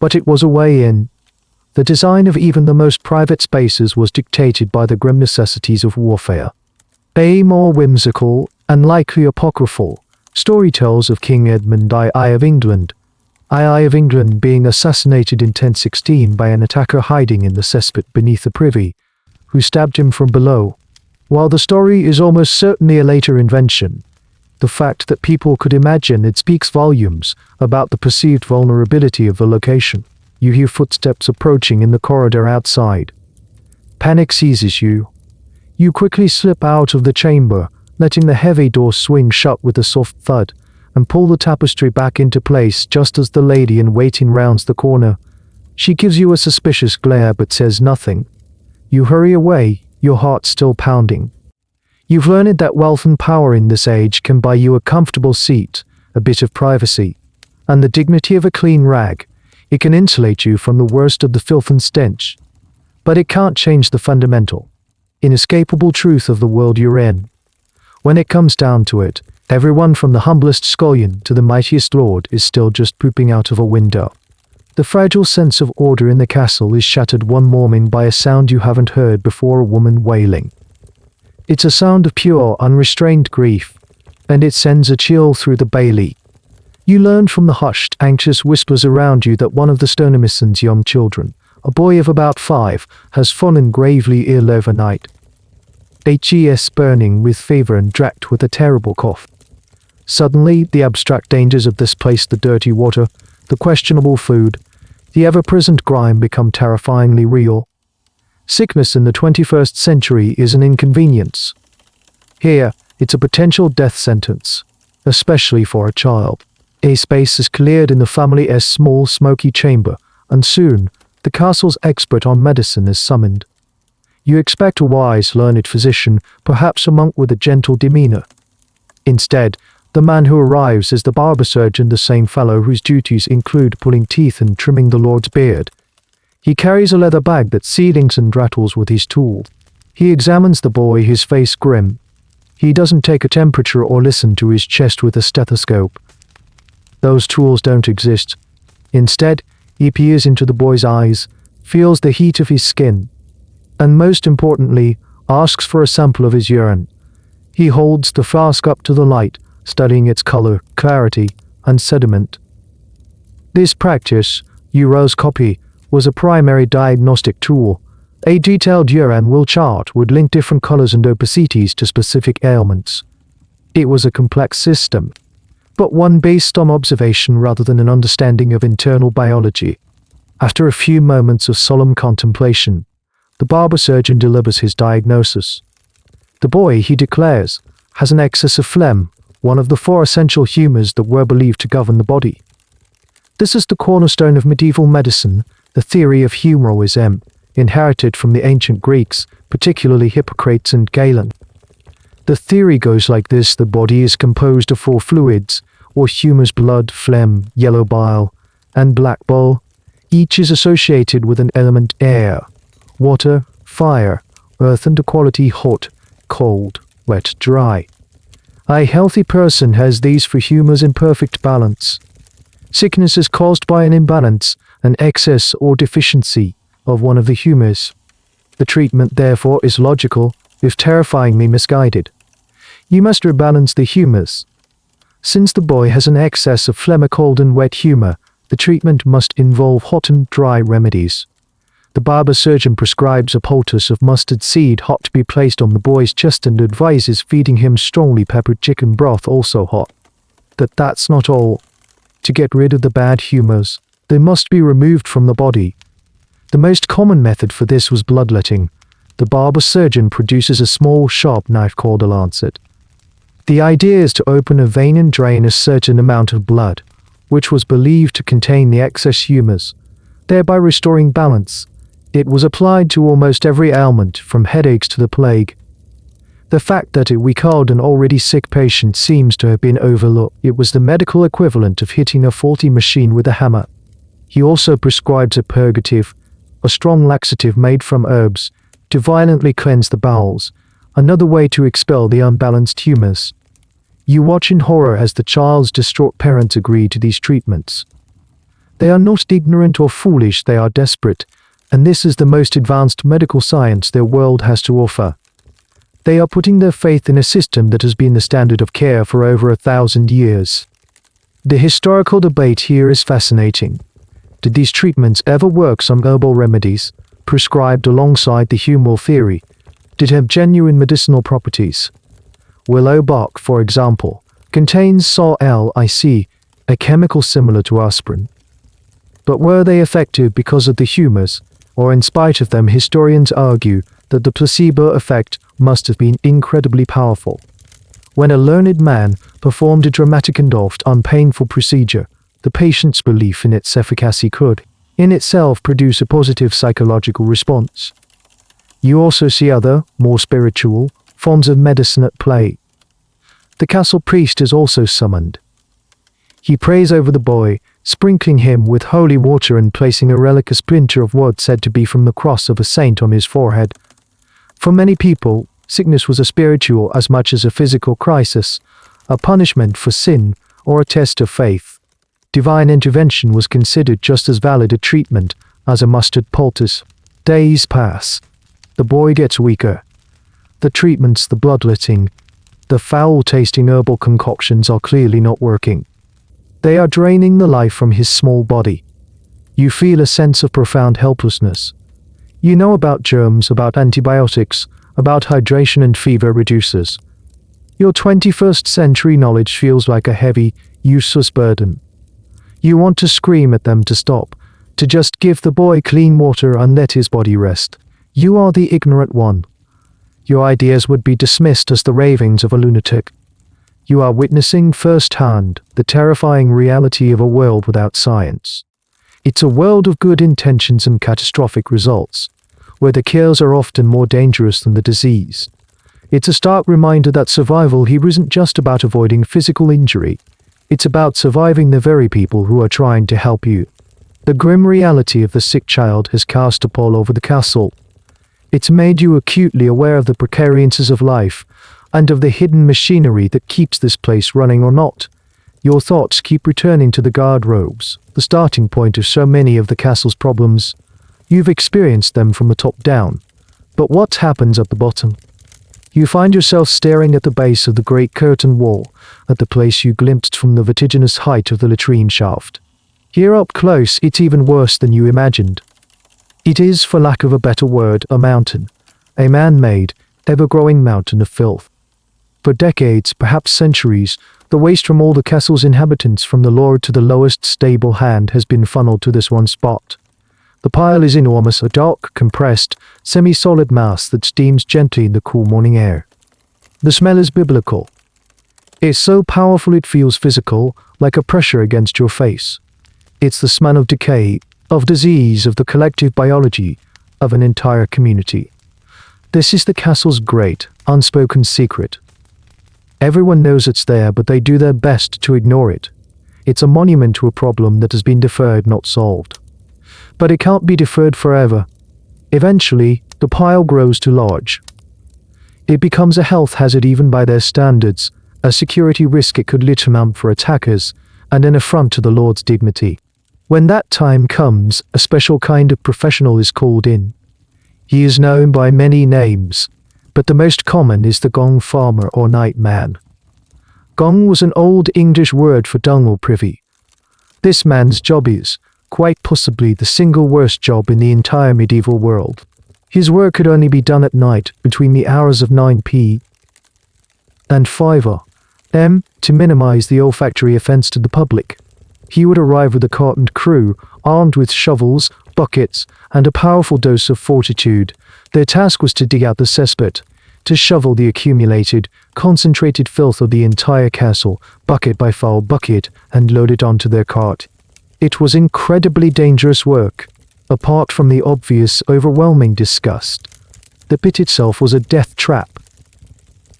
but it was a way in. The design of even the most private spaces was dictated by the grim necessities of warfare. A more whimsical, and likely apocryphal, story tells of King Edmund I of England. I of England being assassinated in 1016 by an attacker hiding in the cesspit beneath the privy, who stabbed him from below. While the story is almost certainly a later invention, the fact that people could imagine it speaks volumes about the perceived vulnerability of the location. You hear footsteps approaching in the corridor outside. Panic seizes you. You quickly slip out of the chamber, letting the heavy door swing shut with a soft thud, and pull the tapestry back into place just as the lady-in-waiting rounds the corner. She gives you a suspicious glare but says nothing. You hurry away, your heart still pounding. You've learned that wealth and power in this age can buy you a comfortable seat, a bit of privacy, and the dignity of a clean rag. It can insulate you from the worst of the filth and stench. But it can't change the fundamental, inescapable truth of the world you're in. When it comes down to it, everyone from the humblest scullion to the mightiest lord is still just pooping out of a window. The fragile sense of order in the castle is shattered one morning by a sound you haven't heard before, a woman wailing. It's a sound of pure, unrestrained grief, and it sends a chill through the bailey. You learn from the hushed, anxious whispers around you that one of the Stonemison's young children, a boy of about 5, has fallen gravely ill overnight. HES burning with fever and racked with a terrible cough. Suddenly, the abstract dangers of this place, the dirty water, the questionable food, The ever-present grime become terrifyingly real. Sickness in the 21st century is an inconvenience. Here, it's a potential death sentence, especially for a child. A space is cleared in the family's small smoky chamber, and soon, the castle's expert on medicine is summoned. You expect a wise, learned physician, perhaps a monk with a gentle demeanor. Instead, the man who arrives is the barber surgeon, the same fellow whose duties include pulling teeth and trimming the Lord's beard. He carries a leather bag that sealings and rattles with his tool. He examines the boy, his face grim. He doesn't take a temperature or listen to his chest with a stethoscope. Those tools don't exist. Instead, he peers into the boy's eyes, feels the heat of his skin, and most importantly, asks for a sample of his urine. He holds the flask up to the light, studying its color, clarity, and sediment. This practice, uroscopy, was a primary diagnostic tool. A detailed urine will chart would link different colors and opacities to specific ailments. It was a complex system, but one based on observation rather than an understanding of internal biology. After a few moments of solemn contemplation, the barber surgeon delivers his diagnosis. The boy, he declares, has an excess of phlegm, one of the 4 essential humors that were believed to govern the body. This is the cornerstone of medieval medicine, the theory of humorism, inherited from the ancient Greeks, particularly Hippocrates and Galen. The theory goes like this: the body is composed of 4 fluids, or humors: blood, phlegm, yellow bile, and black bile. Each is associated with an element: air, water, fire, earth, and a quality: hot, cold, wet, dry. A healthy person has these 4 humors in perfect balance. Sickness is caused by an imbalance, an excess or deficiency of one of the humors. The treatment, therefore, is logical, if terrifyingly misguided. You must rebalance the humors. Since the boy has an excess of phlegm, cold and wet humor, the treatment must involve hot and dry remedies. The barber surgeon prescribes a poultice of mustard seed hot to be placed on the boy's chest and advises feeding him strongly peppered chicken broth, also hot. That's not all. To get rid of the bad humors, they must be removed from the body. The most common method for this was bloodletting. The barber surgeon produces a small sharp knife called a lancet. The idea is to open a vein and drain a certain amount of blood, which was believed to contain the excess humors, thereby restoring balance. It was applied to almost every ailment, from headaches to the plague. The fact that we called an already sick patient seems to have been overlooked. It was the medical equivalent of hitting a faulty machine with a hammer. He also prescribes a purgative, a strong laxative made from herbs, to violently cleanse the bowels, another way to expel the unbalanced humors. You watch in horror as the child's distraught parents agree to these treatments. They are not ignorant or foolish, they are desperate, and this is the most advanced medical science their world has to offer. They are putting their faith in a system that has been the standard of care for over 1,000 years. The historical debate here is fascinating. Did these treatments ever work? Some herbal remedies, prescribed alongside the humoral theory, did have genuine medicinal properties. Willow bark, for example, contains salic, a chemical similar to aspirin. But were they effective because of the humors, or in spite of them? Historians argue that the placebo effect must have been incredibly powerful. When a learned man performed a dramatic and oft unpainful procedure, the patient's belief in its efficacy could, in itself, produce a positive psychological response. You also see other, more spiritual, forms of medicine at play. The castle priest is also summoned. He prays over the boy, sprinkling him with holy water and placing a relic, a splinter of wood said to be from the cross of a saint, on his forehead. For many people, sickness was a spiritual as much as a physical crisis, a punishment for sin, or a test of faith. Divine intervention was considered just as valid a treatment as a mustard poultice. Days pass. The boy gets weaker. The treatments, the bloodletting, the foul-tasting herbal concoctions are clearly not working. They are draining the life from his small body. You feel a sense of profound helplessness. You know about germs, about antibiotics, about hydration and fever reducers. Your 21st century knowledge feels like a heavy, useless burden. You want to scream at them to stop, to just give the boy clean water and let his body rest. You are the ignorant one. Your ideas would be dismissed as the ravings of a lunatic. You are witnessing firsthand the terrifying reality of a world without science. It's a world of good intentions and catastrophic results, where the cures are often more dangerous than the disease. It's a stark reminder that survival here isn't just about avoiding physical injury. It's about surviving the very people who are trying to help you. The grim reality of the sick child has cast a pall over the castle. It's made you acutely aware of the precariances of life and of the hidden machinery that keeps this place running or not. Your thoughts keep returning to the garderobes, the starting point of so many of the castle's problems. You've experienced them from the top down. But what happens at the bottom? You find yourself staring at the base of the great curtain wall, at the place you glimpsed from the vertiginous height of the latrine shaft. Here up close, it's even worse than you imagined. It is, for lack of a better word, a mountain. A man-made, ever-growing mountain of filth. For decades, perhaps centuries, the waste from all the castle's inhabitants, from the lord to the lowest stable hand, has been funneled to this one spot. The pile is enormous, a dark, compressed, semi-solid mass that steams gently in the cool morning air. The smell is biblical. It's so powerful it feels physical, like a pressure against your face. It's the smell of decay, of disease, of the collective biology of an entire community. This is the castle's great, unspoken secret. Everyone knows it's there, but they do their best to ignore it. It's a monument to a problem that has been deferred, not solved. But it can't be deferred forever. Eventually, the pile grows too large. It becomes a health hazard even by their standards, a security risk it could literally amount for attackers, and an affront to the Lord's dignity. When that time comes, a special kind of professional is called in. He is known by many names, but the most common is the gong farmer or night man. Gong was an old English word for dung or privy. This man's job is, quite possibly, the single worst job in the entire medieval world. His work could only be done at night, between the hours of 9 p. and 5 a.m. to minimize the olfactory offense to the public. He would arrive with a cart and crew, armed with shovels, buckets, and a powerful dose of fortitude. Their task was to dig out the cesspit, to shovel the accumulated, concentrated filth of the entire castle, bucket by foul bucket, and load it onto their cart. It was incredibly dangerous work, apart from the obvious, overwhelming disgust. The pit itself was a death trap.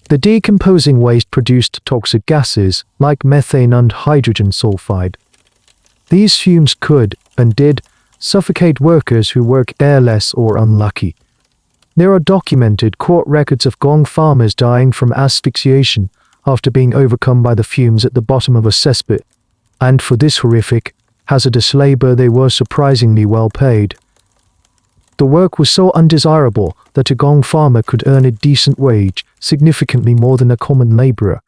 The decomposing waste produced toxic gases, like methane and hydrogen sulfide. These fumes could, and did, suffocate workers who work airless or unlucky. There are documented court records of gong farmers dying from asphyxiation after being overcome by the fumes at the bottom of a cesspit, and for this horrific, hazardous labor they were surprisingly well paid. The work was so undesirable that a gong farmer could earn a decent wage, significantly more than a common laborer.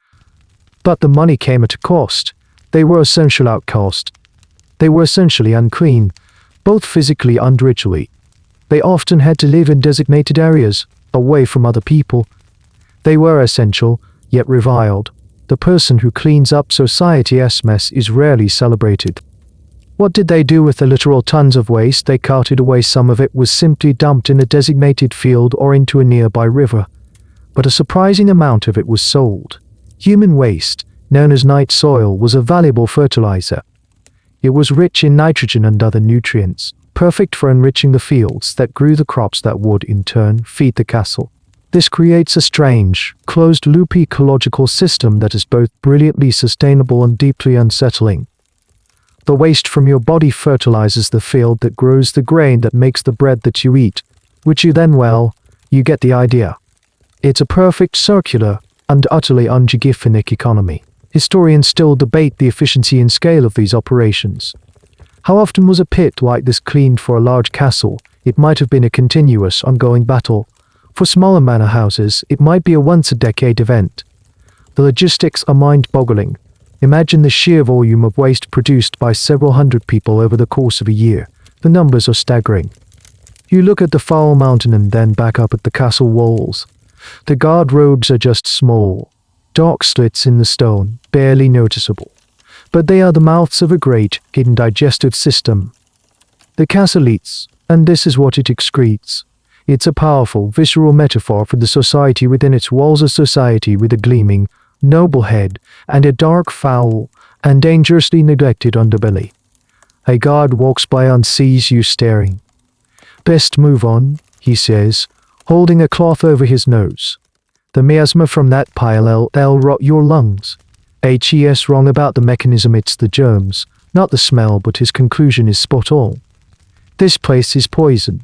But the money came at a cost. They were essential outcasts. They were essentially unclean, both physically and ritually. They often had to live in designated areas, away from other people. They were essential, yet reviled. The person who cleans up society's mess is rarely celebrated. What did they do with the literal tons of waste they carted away? Some of it was simply dumped in a designated field or into a nearby river. But a surprising amount of it was sold. Human waste, known as night soil, was a valuable fertilizer. It was rich in nitrogen and other nutrients, perfect for enriching the fields that grew the crops that would, in turn, feed the castle. This creates a strange, closed-loop ecological system that is both brilliantly sustainable and deeply unsettling. The waste from your body fertilizes the field that grows the grain that makes the bread that you eat, which you then, well, you get the idea. It's a perfect circular and utterly unhygienic economy. Historians still debate the efficiency and scale of these operations. How often was a pit like this cleaned for a large castle? It might have been a continuous, ongoing battle. For smaller manor houses, it might be a once-a-decade event. The logistics are mind-boggling. Imagine the sheer volume of waste produced by several hundred people over the course of a year. The numbers are staggering. You look at the foul mountain and then back up at the castle walls. The garderobes are just small, dark slits in the stone, barely noticeable. But they are the mouths of a great, hidden digestive system. The castle eats, and this is what it excretes. It's a powerful, visceral metaphor for the society within its walls, a society with a gleaming, noble head and a dark, foul, and dangerously neglected underbelly. A guard walks by and sees you staring. Best move on, he says, holding a cloth over his nose. The miasma from that pile will rot your lungs. HES wrong about the mechanism, it's the germs, not the smell, but his conclusion is spot on. This place is poison.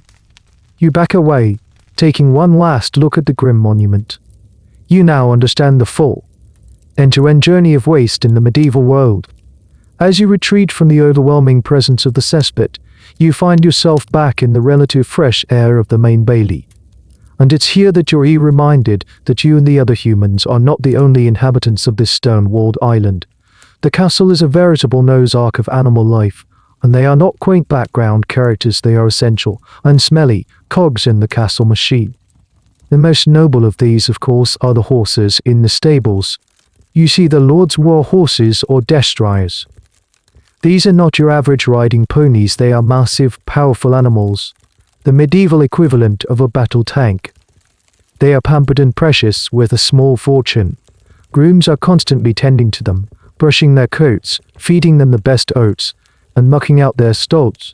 You back away, taking one last look at the grim monument. You now understand the full, end-to-end journey of waste in the medieval world. As you retreat from the overwhelming presence of the cesspit, you find yourself back in the relative fresh air of the main bailey. And it's here that you're reminded that you and the other humans are not the only inhabitants of this stone-walled island. The castle is a veritable Noah's Ark of animal life, and they are not quaint background characters, they are essential and smelly cogs in the castle machine. The most noble of these, of course, are the horses in the stables. You see the Lord's war horses or destriers. These are not your average riding ponies, they are massive, powerful animals, the medieval equivalent of a battle tank. They are pampered and precious, worth a small fortune. Grooms are constantly tending to them, brushing their coats, feeding them the best oats, and mucking out their stalls.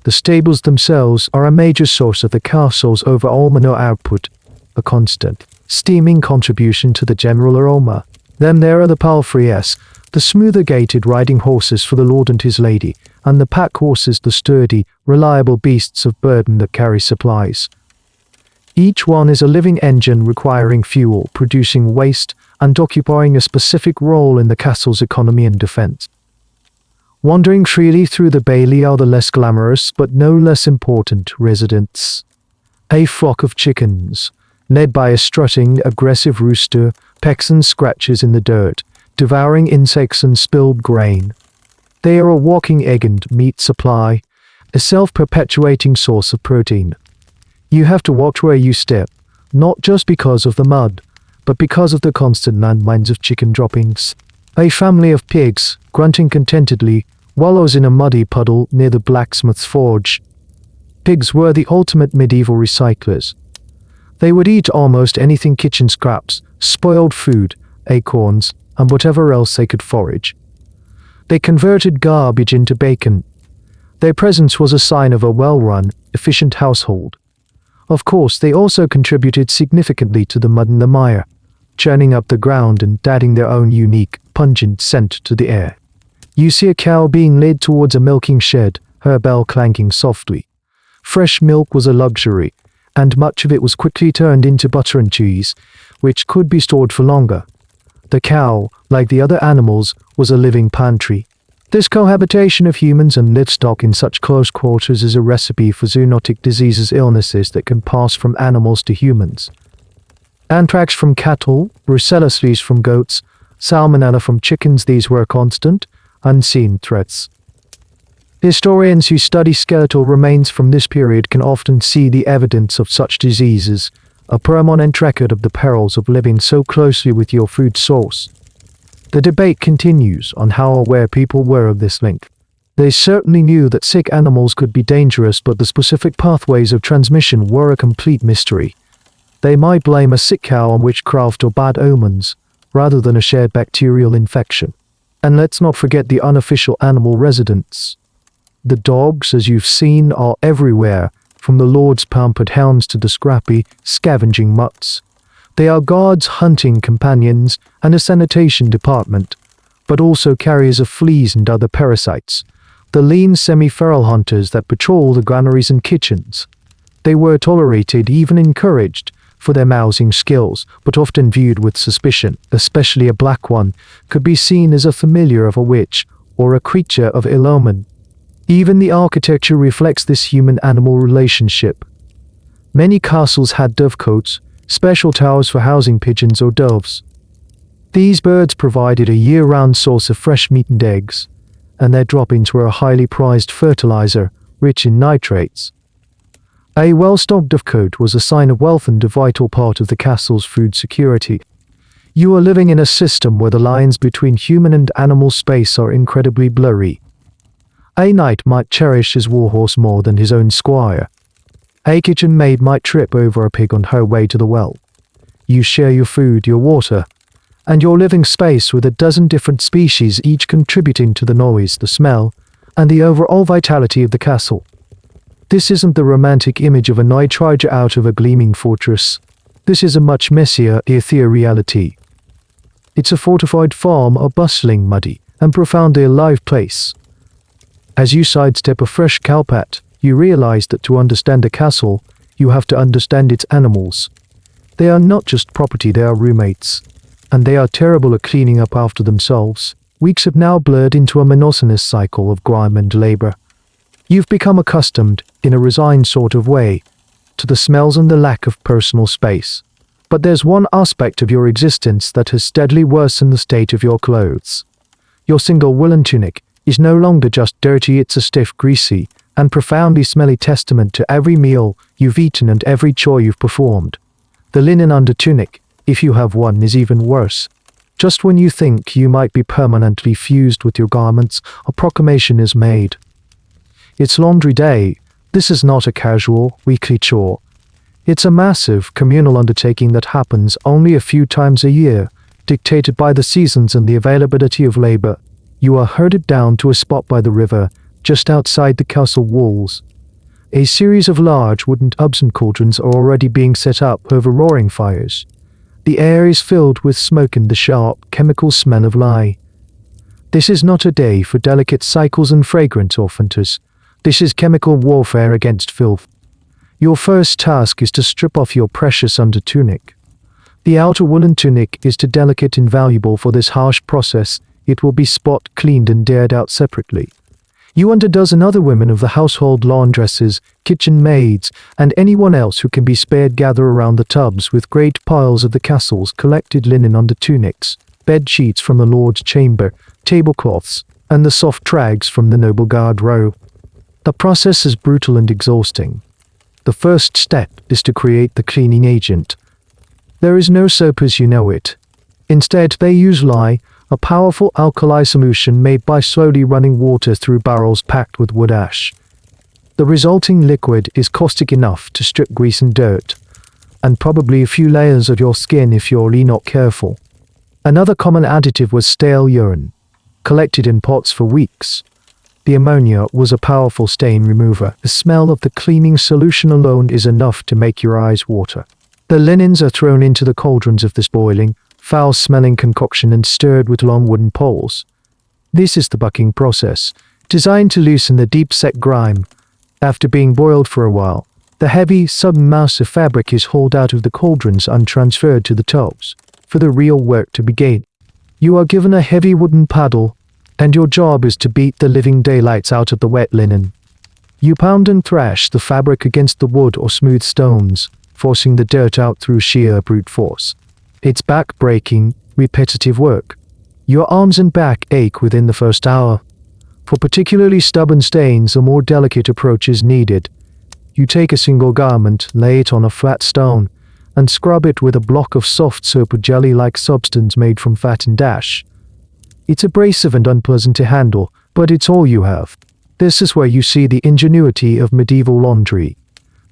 The stables themselves are a major source of the castle's overall manure output, a constant, steaming contribution to the general aroma. Then there are the palfreys, the smoother-gaited riding horses for the lord and his lady, and the pack horses, the sturdy, reliable beasts of burden that carry supplies. Each one is a living engine requiring fuel, producing waste, and occupying a specific role in the castle's economy and defense. Wandering freely through the bailey are the less glamorous but no less important residents. A flock of chickens, led by a strutting, aggressive rooster, pecks and scratches in the dirt, devouring insects and spilled grain. They are a walking egg and meat supply, a self-perpetuating source of protein. You have to watch where you step, not just because of the mud, but because of the constant landmines of chicken droppings. A family of pigs, grunting contentedly, wallows in a muddy puddle near the blacksmith's forge. Pigs were the ultimate medieval recyclers. They would eat almost anything: kitchen scraps, spoiled food, acorns, and whatever else they could forage. They converted garbage into bacon. Their presence was a sign of a well-run, efficient household. Of course, they also contributed significantly to the mud and the mire, churning up the ground and adding their own unique, pungent scent to the air. You see a cow being led towards a milking shed, her bell clanking softly. Fresh milk was a luxury, and much of it was quickly turned into butter and cheese, which could be stored for longer. The cow, like the other animals, was a living pantry. This cohabitation of humans and livestock in such close quarters is a recipe for zoonotic diseases, illnesses that can pass from animals to humans. Anthrax from cattle, brucellosis from goats, salmonella from chickens, these were constant, unseen threats. Historians who study skeletal remains from this period can often see the evidence of such diseases, a permanent record of the perils of living so closely with your food source. The debate continues on how aware people were of this link. They certainly knew that sick animals could be dangerous, but the specific pathways of transmission were a complete mystery. They might blame a sick cow on witchcraft or bad omens, rather than a shared bacterial infection. And let's not forget the unofficial animal residents. The dogs, as you've seen, are everywhere, from the Lord's pampered hounds to the scrappy, scavenging mutts. They are guards, hunting companions, and a sanitation department, but also carriers of fleas and other parasites, the lean semi-feral hunters that patrol the granaries and kitchens. They were tolerated, even encouraged, for their mousing skills, but often viewed with suspicion. Especially a black one could be seen as a familiar of a witch or a creature of ill omen. Even the architecture reflects this human-animal relationship. Many castles had dovecotes, special towers for housing pigeons or doves. These birds provided a year-round source of fresh meat and eggs, and their droppings were a highly prized fertilizer, rich in nitrates. A well-stocked dovecote was a sign of wealth and a vital part of the castle's food security. You are living in a system where the lines between human and animal space are incredibly blurry. A knight might cherish his warhorse more than his own squire. A kitchen maid might trip over a pig on her way to the well. You share your food, your water, and your living space with a dozen different species, each contributing to the noise, the smell, and the overall vitality of the castle. This isn't the romantic image of a knight charger out of a gleaming fortress. This is a much messier, earthier reality. It's a fortified farm, a bustling, muddy, and profoundly alive place. As you sidestep a fresh cowpat, you realize that to understand a castle, you have to understand its animals. They are not just property, they are roommates. And they are terrible at cleaning up after themselves. Weeks have now blurred into a monotonous cycle of grime and labor. You've become accustomed, in a resigned sort of way, to the smells and the lack of personal space. But there's one aspect of your existence that has steadily worsened the state of your clothes. Your single woolen tunic is no longer just dirty, it's a stiff, greasy, and profoundly smelly testament to every meal you've eaten and every chore you've performed. The linen under tunic, if you have one, is even worse. Just when you think you might be permanently fused with your garments, a proclamation is made. It's laundry day. This is not a casual, weekly chore. It's a massive, communal undertaking that happens only a few times a year, dictated by the seasons and the availability of labor. You are herded down to a spot by the river, just outside the castle walls. A series of large wooden tubs and cauldrons are already being set up over roaring fires. The air is filled with smoke and the sharp, chemical smell of lye. This is not a day for delicate cycles and fragrance or fantasies. This is chemical warfare against filth. Your first task is to strip off your precious under tunic. The outer woolen tunic is too delicate and valuable for this harsh process. It will be spot cleaned and aired out separately. You and a dozen other women of the household, laundresses, kitchen maids, and anyone else who can be spared gather around the tubs with great piles of the castle's collected linen under tunics, bed sheets from the lord's chamber, tablecloths, and the soft rags from the noble garderobe. The process is brutal and exhausting. The first step is to create the cleaning agent. There is no soap as you know it. Instead, they use lye, a powerful alkali solution made by slowly running water through barrels packed with wood ash. The resulting liquid is caustic enough to strip grease and dirt, and probably a few layers of your skin if you're really not careful. Another common additive was stale urine, collected in pots for weeks. The ammonia was a powerful stain remover. The smell of the cleaning solution alone is enough to make your eyes water. The linens are thrown into the cauldrons of this boiling, foul-smelling concoction and stirred with long wooden poles. This is the bucking process, designed to loosen the deep-set grime. After being boiled for a while, the heavy, submersive fabric is hauled out of the cauldrons and transferred to the tubs, for the real work to begin. You are given a heavy wooden paddle, and your job is to beat the living daylights out of the wet linen. You pound and thrash the fabric against the wood or smooth stones, forcing the dirt out through sheer brute force. It's back-breaking, repetitive work. Your arms and back ache within the first hour. For particularly stubborn stains, a more delicate approach is needed. You take a single garment, lay it on a flat stone, and scrub it with a block of soft soap or jelly-like substance made from fat and ash. It's abrasive and unpleasant to handle, but it's all you have. This is where you see the ingenuity of medieval laundry.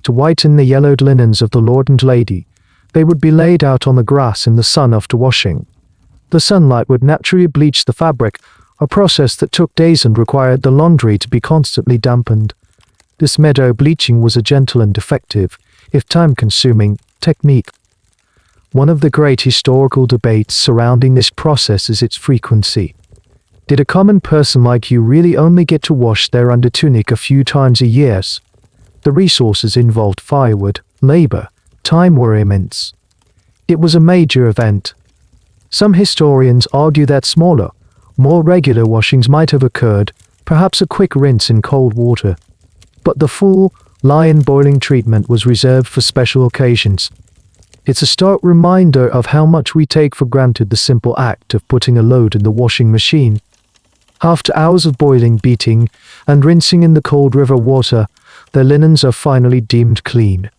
To whiten the yellowed linens of the lord and lady, they would be laid out on the grass in the sun after washing. The sunlight would naturally bleach the fabric, a process that took days and required the laundry to be constantly dampened. This meadow bleaching was a gentle and effective, if time-consuming, technique. One of the great historical debates surrounding this process is its frequency. Did a common person like you really only get to wash their undertunic a few times a year? The resources involved firewood, labor, time were immense. It was a major event. Some historians argue that smaller, more regular washings might have occurred, perhaps a quick rinse in cold water. But the full, lion boiling treatment was reserved for special occasions. It's a stark reminder of how much we take for granted the simple act of putting a load in the washing machine. After hours of boiling, beating, and rinsing in the cold river water, their linens are finally deemed clean.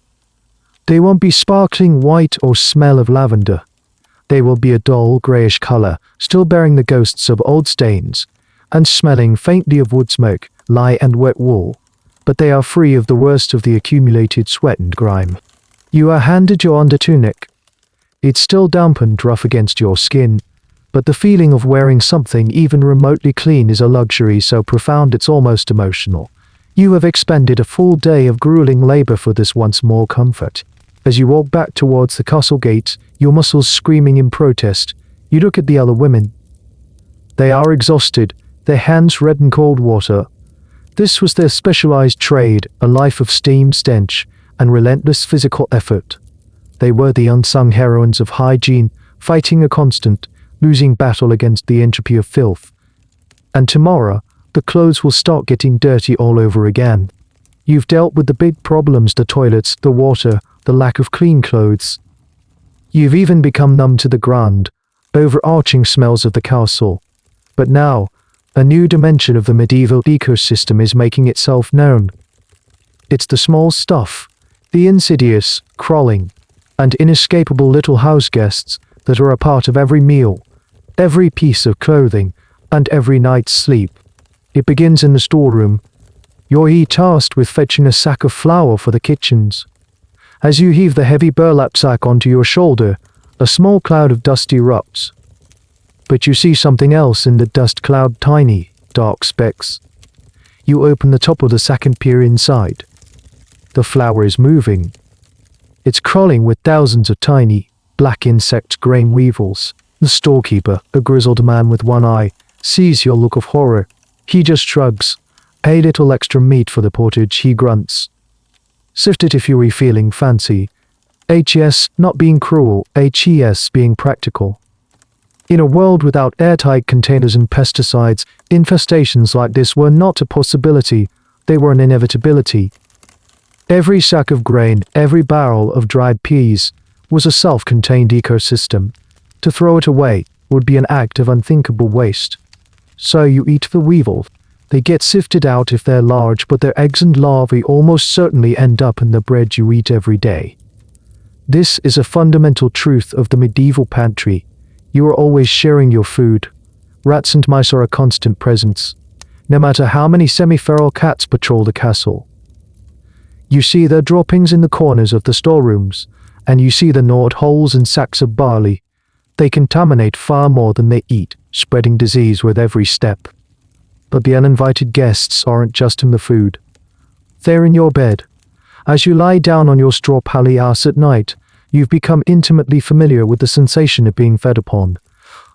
They won't be sparkling white or smell of lavender. They will be a dull greyish colour, still bearing the ghosts of old stains, and smelling faintly of wood smoke, lye and wet wool. But they are free of the worst of the accumulated sweat and grime. You are handed your undertunic. It's still damp and rough against your skin, but the feeling of wearing something even remotely clean is a luxury so profound it's almost emotional. You have expended a full day of grueling labor for this once more comfort. As you walk back towards the castle gate, your muscles screaming in protest, you look at the other women. They are exhausted, their hands red in cold water. This was their specialized trade, a life of steam stench and relentless physical effort. They were the unsung heroines of hygiene, fighting a constant, losing battle against the entropy of filth. And tomorrow, the clothes will start getting dirty all over again. You've dealt with the big problems, the toilets, the water, the lack of clean clothes. You've even become numb to the grand, overarching smells of the castle. But now, a new dimension of the medieval ecosystem is making itself known. It's the small stuff, the insidious, crawling, and inescapable little house guests that are a part of every meal, every piece of clothing, and every night's sleep. It begins in the storeroom. You're tasked with fetching a sack of flour for the kitchens. As you heave the heavy burlap sack onto your shoulder, a small cloud of dust erupts. But you see something else in the dust cloud, tiny, dark specks. You open the top of the sack and peer inside. The flour is moving. It's crawling with thousands of tiny, black insect grain weevils. The storekeeper, a grizzled man with one eye, sees your look of horror. He just shrugs. A little extra meat for the portage, he grunts. Sift it if you're feeling fancy. HES not being cruel, HES being practical. In a world without airtight containers and pesticides, infestations like this were not a possibility, they were an inevitability. Every sack of grain, every barrel of dried peas, was a self-contained ecosystem. To throw it away would be an act of unthinkable waste. So you eat the weevil. They get sifted out if they're large, but their eggs and larvae almost certainly end up in the bread you eat every day. This is a fundamental truth of the medieval pantry. You are always sharing your food. Rats and mice are a constant presence, no matter how many semi-feral cats patrol the castle. You see their droppings in the corners of the storerooms, and you see the gnawed holes in sacks of barley. They contaminate far more than they eat, spreading disease with every step. But the uninvited guests aren't just in the food. They're in your bed. As you lie down on your straw palliasse at night, you've become intimately familiar with the sensation of being fed upon.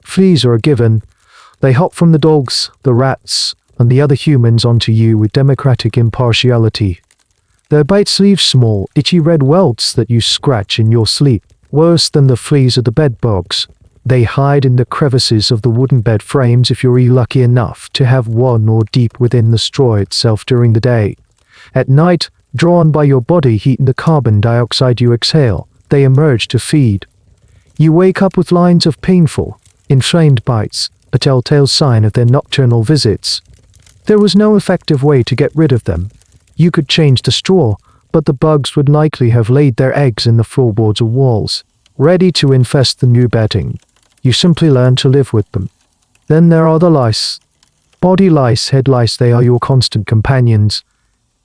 Fleas are a given. They hop from the dogs, the rats, and the other humans onto you with democratic impartiality. Their bites leave small, itchy red welts that you scratch in your sleep. Worse than the fleas are the bedbugs. They hide in the crevices of the wooden bed frames if you're lucky enough to have one, or deep within the straw itself during the day. At night, drawn by your body heat and the carbon dioxide you exhale, they emerge to feed. You wake up with lines of painful, inflamed bites, a telltale sign of their nocturnal visits. There was no effective way to get rid of them. You could change the straw, but the bugs would likely have laid their eggs in the floorboards or walls, ready to infest the new bedding. You simply learn to live with them. Then there are the lice. Body lice, head lice, they are your constant companions.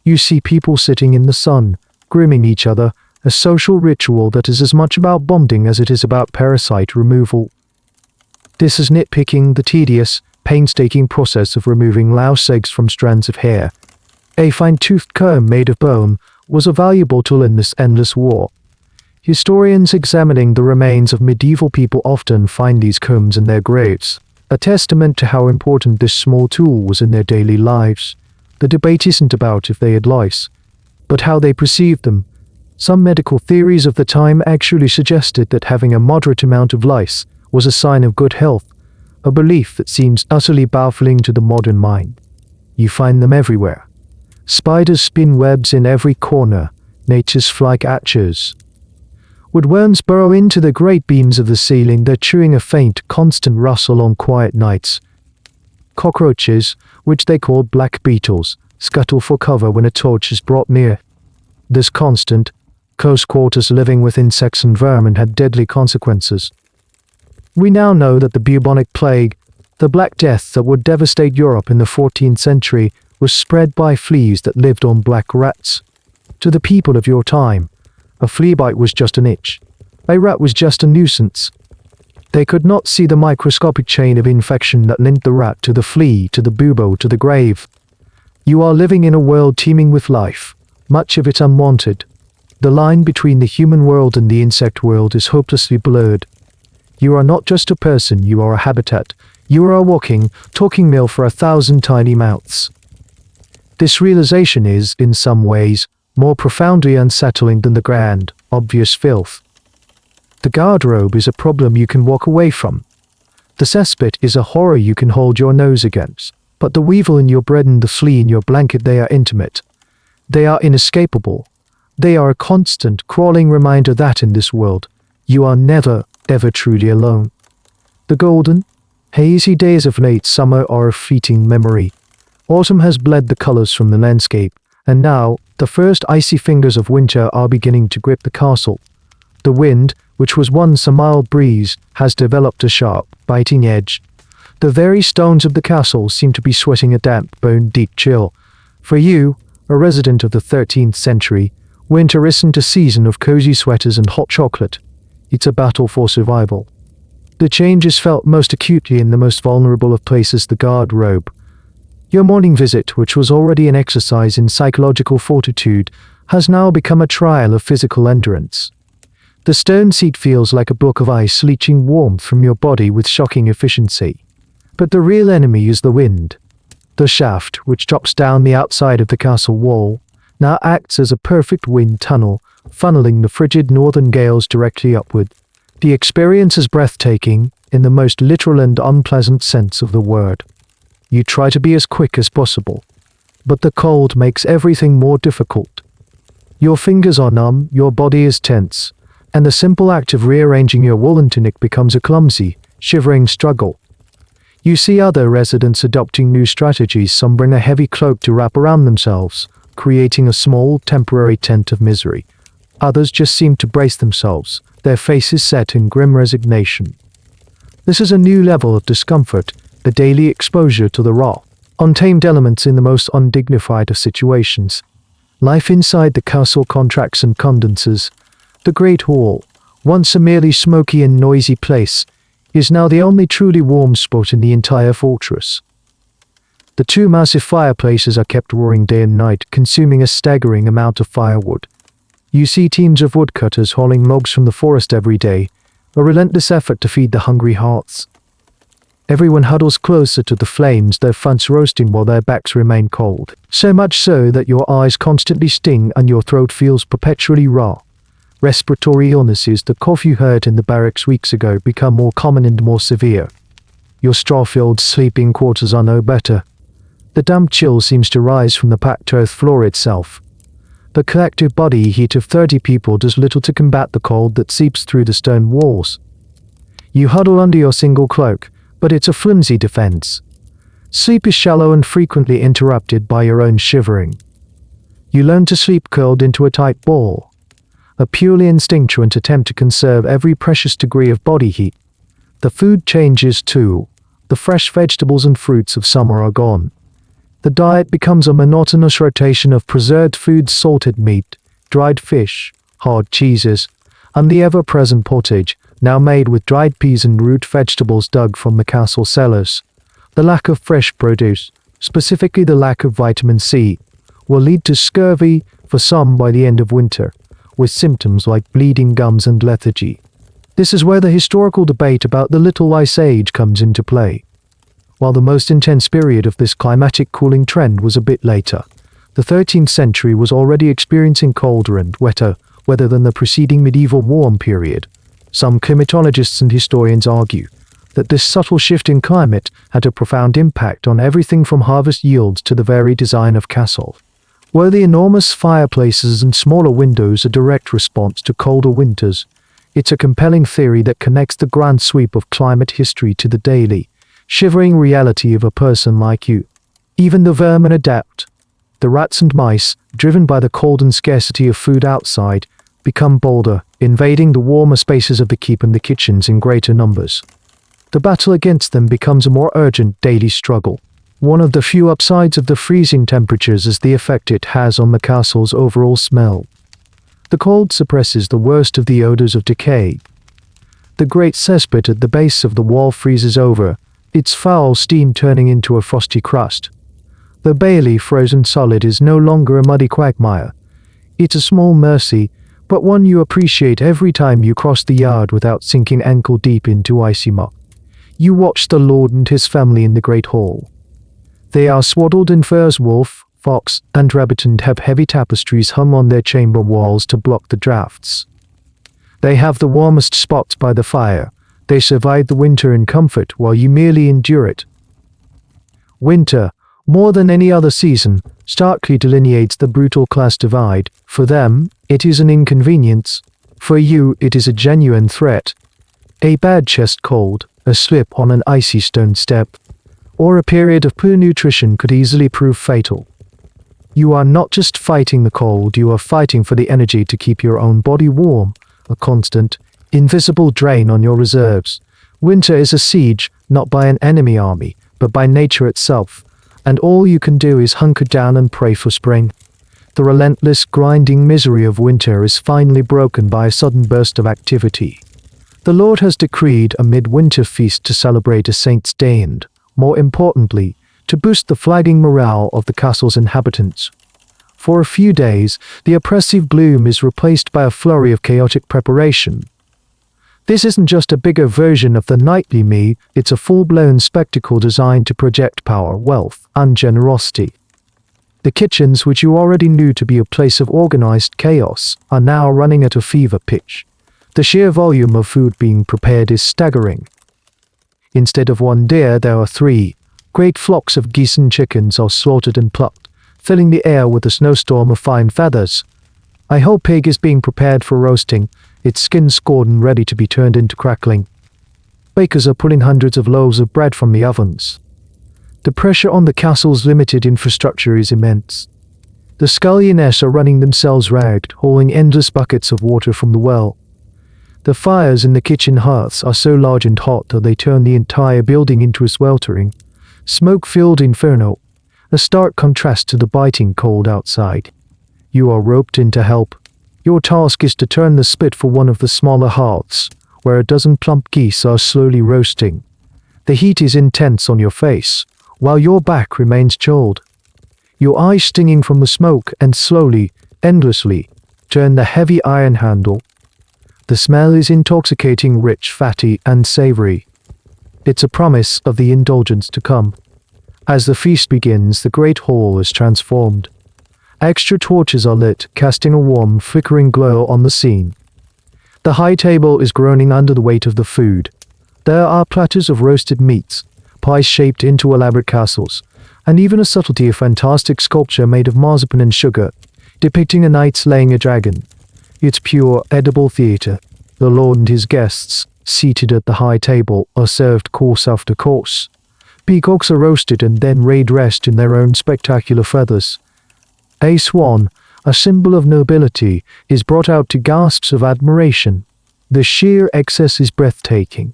You see people sitting in the sun, grooming each other, a social ritual that is as much about bonding as it is about parasite removal. This is nitpicking, the tedious, painstaking process of removing louse eggs from strands of hair. A fine-toothed comb made of bone was a valuable tool in this endless war. Historians examining the remains of medieval people often find these combs in their graves, a testament to how important this small tool was in their daily lives. The debate isn't about if they had lice, but how they perceived them. Some medical theories of the time actually suggested that having a moderate amount of lice was a sign of good health, a belief that seems utterly baffling to the modern mind. You find them everywhere. Spiders spin webs in every corner, nature's flycatchers. Woodworms burrow into the great beams of the ceiling, they're chewing a faint, constant rustle on quiet nights. Cockroaches, which they call black beetles, scuttle for cover when a torch is brought near. This constant, close quarters living with insects and vermin had deadly consequences. We now know that the bubonic plague, the Black Death that would devastate Europe in the 14th century, was spread by fleas that lived on black rats. To the people of your time, a flea bite was just an itch. A rat was just a nuisance. They could not see the microscopic chain of infection that linked the rat to the flea, to the bubo, to the grave. You are living in a world teeming with life, much of it unwanted. The line between the human world and the insect world is hopelessly blurred. You are not just a person, you are a habitat. You are a walking, talking mill for 1,000 tiny mouths. This realization is, in some ways, more profoundly unsettling than the grand, obvious filth. The garderobe is a problem you can walk away from. The cesspit is a horror you can hold your nose against. But the weevil in your bread and the flea in your blanket, they are intimate. They are inescapable. They are a constant, crawling reminder that in this world, you are never, ever truly alone. The golden, hazy days of late summer are a fleeting memory. Autumn has bled the colors from the landscape, and now, the first icy fingers of winter are beginning to grip the castle. The wind, which was once a mild breeze, has developed a sharp, biting edge. The very stones of the castle seem to be sweating a damp, bone-deep chill. For you, a resident of the 13th century, winter isn't a season of cozy sweaters and hot chocolate. It's a battle for survival. The change is felt most acutely in the most vulnerable of places, the garderobe. Your morning visit, which was already an exercise in psychological fortitude, has now become a trial of physical endurance. The stone seat feels like a block of ice leaching warmth from your body with shocking efficiency. But the real enemy is the wind. The shaft, which drops down the outside of the castle wall, now acts as a perfect wind tunnel, funneling the frigid northern gales directly upward. The experience is breathtaking, in the most literal and unpleasant sense of the word. You try to be as quick as possible, but the cold makes everything more difficult. Your fingers are numb, your body is tense, and the simple act of rearranging your woolen tunic becomes a clumsy, shivering struggle. You see other residents adopting new strategies. Some bring a heavy cloak to wrap around themselves, creating a small, temporary tent of misery. Others just seem to brace themselves, their faces set in grim resignation. This is a new level of discomfort, a daily exposure to the raw, untamed elements in the most undignified of situations. Life inside the castle contracts and condenses. The great hall, once a merely smoky and noisy place, is now the only truly warm spot in the entire fortress. The two massive fireplaces are kept roaring day and night, consuming a staggering amount of firewood. You see teams of woodcutters hauling logs from the forest every day, a relentless effort to feed the hungry hearts. Everyone huddles closer to the flames, their fronts roasting while their backs remain cold, so much so that your eyes constantly sting and your throat feels perpetually raw. Respiratory illnesses, the cough you heard in the barracks weeks ago, become more common and more severe. Your straw-filled sleeping quarters are no better. The damp chill seems to rise from the packed earth floor itself. The collective body heat of 30 people does little to combat the cold that seeps through the stone walls. You huddle under your single cloak, but it's a flimsy defense. Sleep is shallow and frequently interrupted by your own shivering. You learn to sleep curled into a tight ball, a purely instinctual attempt to conserve every precious degree of body heat. The food changes too. The fresh vegetables and fruits of summer are gone. The diet becomes a monotonous rotation of preserved foods, salted meat, dried fish, hard cheeses, and the ever-present pottage, now made with dried peas and root vegetables dug from the castle cellars. The lack of fresh produce, specifically the lack of vitamin C, will lead to scurvy for some by the end of winter, with symptoms like bleeding gums and lethargy. This is where the historical debate about the Little Ice Age comes into play. While the most intense period of this climatic cooling trend was a bit later, the 13th century was already experiencing colder and wetter weather than the preceding medieval warm period. Some climatologists and historians argue that this subtle shift in climate had a profound impact on everything from harvest yields to the very design of castle. Were the enormous fireplaces and smaller windows a direct response to colder winters? It's a compelling theory that connects the grand sweep of climate history to the daily, shivering reality of a person like you. Even the vermin adapt. The rats and mice, driven by the cold and scarcity of food outside, become bolder, invading the warmer spaces of the keep and the kitchens in greater numbers. the battle against them becomes a more urgent daily struggle. One of the few upsides of the freezing temperatures is the effect it has on the castle's overall smell. The cold suppresses the worst of the odors of decay. The great cesspit at the base of the wall freezes over, its foul steam turning into a frosty crust. The barely frozen solid is no longer a muddy quagmire. It's a small mercy, but one you appreciate every time you cross the yard without sinking ankle-deep into icy muck. You watch the lord and his family in the great hall. They are swaddled in furs. Wolf, fox, and rabbit, and have heavy tapestries hung on their chamber walls to block the drafts. They have the warmest spots by the fire. They survive the winter in comfort while you merely endure it. Winter, more than any other season, starkly delineates the brutal class divide. For them, it is an inconvenience. For you, it is a genuine threat. A bad chest cold, a slip on an icy stone step, or a period of poor nutrition could easily prove fatal. You are not just fighting the cold, you are fighting for the energy to keep your own body warm, a constant, invisible drain on your reserves. Winter is a siege, not by an enemy army, but by nature itself, and all you can do is hunker down and pray for spring. The relentless, grinding misery of winter is finally broken by a sudden burst of activity. The Lord has decreed a midwinter feast to celebrate a saint's day and, more importantly, to boost the flagging morale of the castle's inhabitants. For a few days, the oppressive gloom is replaced by a flurry of chaotic preparation. This isn't just a bigger version of the nightly me, it's a full-blown spectacle designed to project power, wealth, and generosity. The kitchens, which you already knew to be a place of organized chaos, are now running at a fever pitch. The sheer volume of food being prepared is staggering. Instead of one deer, there are 3. Great flocks of geese and chickens are slaughtered and plucked, filling the air with a snowstorm of fine feathers. A whole pig is being prepared for roasting, its skin scored and ready to be turned into crackling. Bakers are pulling hundreds of loaves of bread from the ovens. The pressure on the castle's limited infrastructure is immense. The scullioness are running themselves ragged, hauling endless buckets of water from the well. The fires in the kitchen hearths are so large and hot that they turn the entire building into a sweltering, smoke-filled inferno, a stark contrast to the biting cold outside. You are roped in to help. Your task is to turn the spit for one of the smaller hearths, where a dozen plump geese are slowly roasting. The heat is intense on your face, while your back remains chilled. Your eyes stinging from the smoke, and slowly, endlessly, turn the heavy iron handle. The smell is intoxicating, rich, fatty, and savory. It's a promise of the indulgence to come. As the feast begins, the great hall is transformed. Extra torches are lit, casting a warm, flickering glow on the scene. The high table is groaning under the weight of the food. There are platters of roasted meats, pies shaped into elaborate castles, and even a subtlety of fantastic sculpture made of marzipan and sugar, depicting a knight slaying a dragon. It's pure, edible theatre. The lord and his guests, seated at the high table, are served course after course. Peacocks are roasted and then laid dressed in their own spectacular feathers. A swan, a symbol of nobility, is brought out to gasps of admiration. The sheer excess is breathtaking.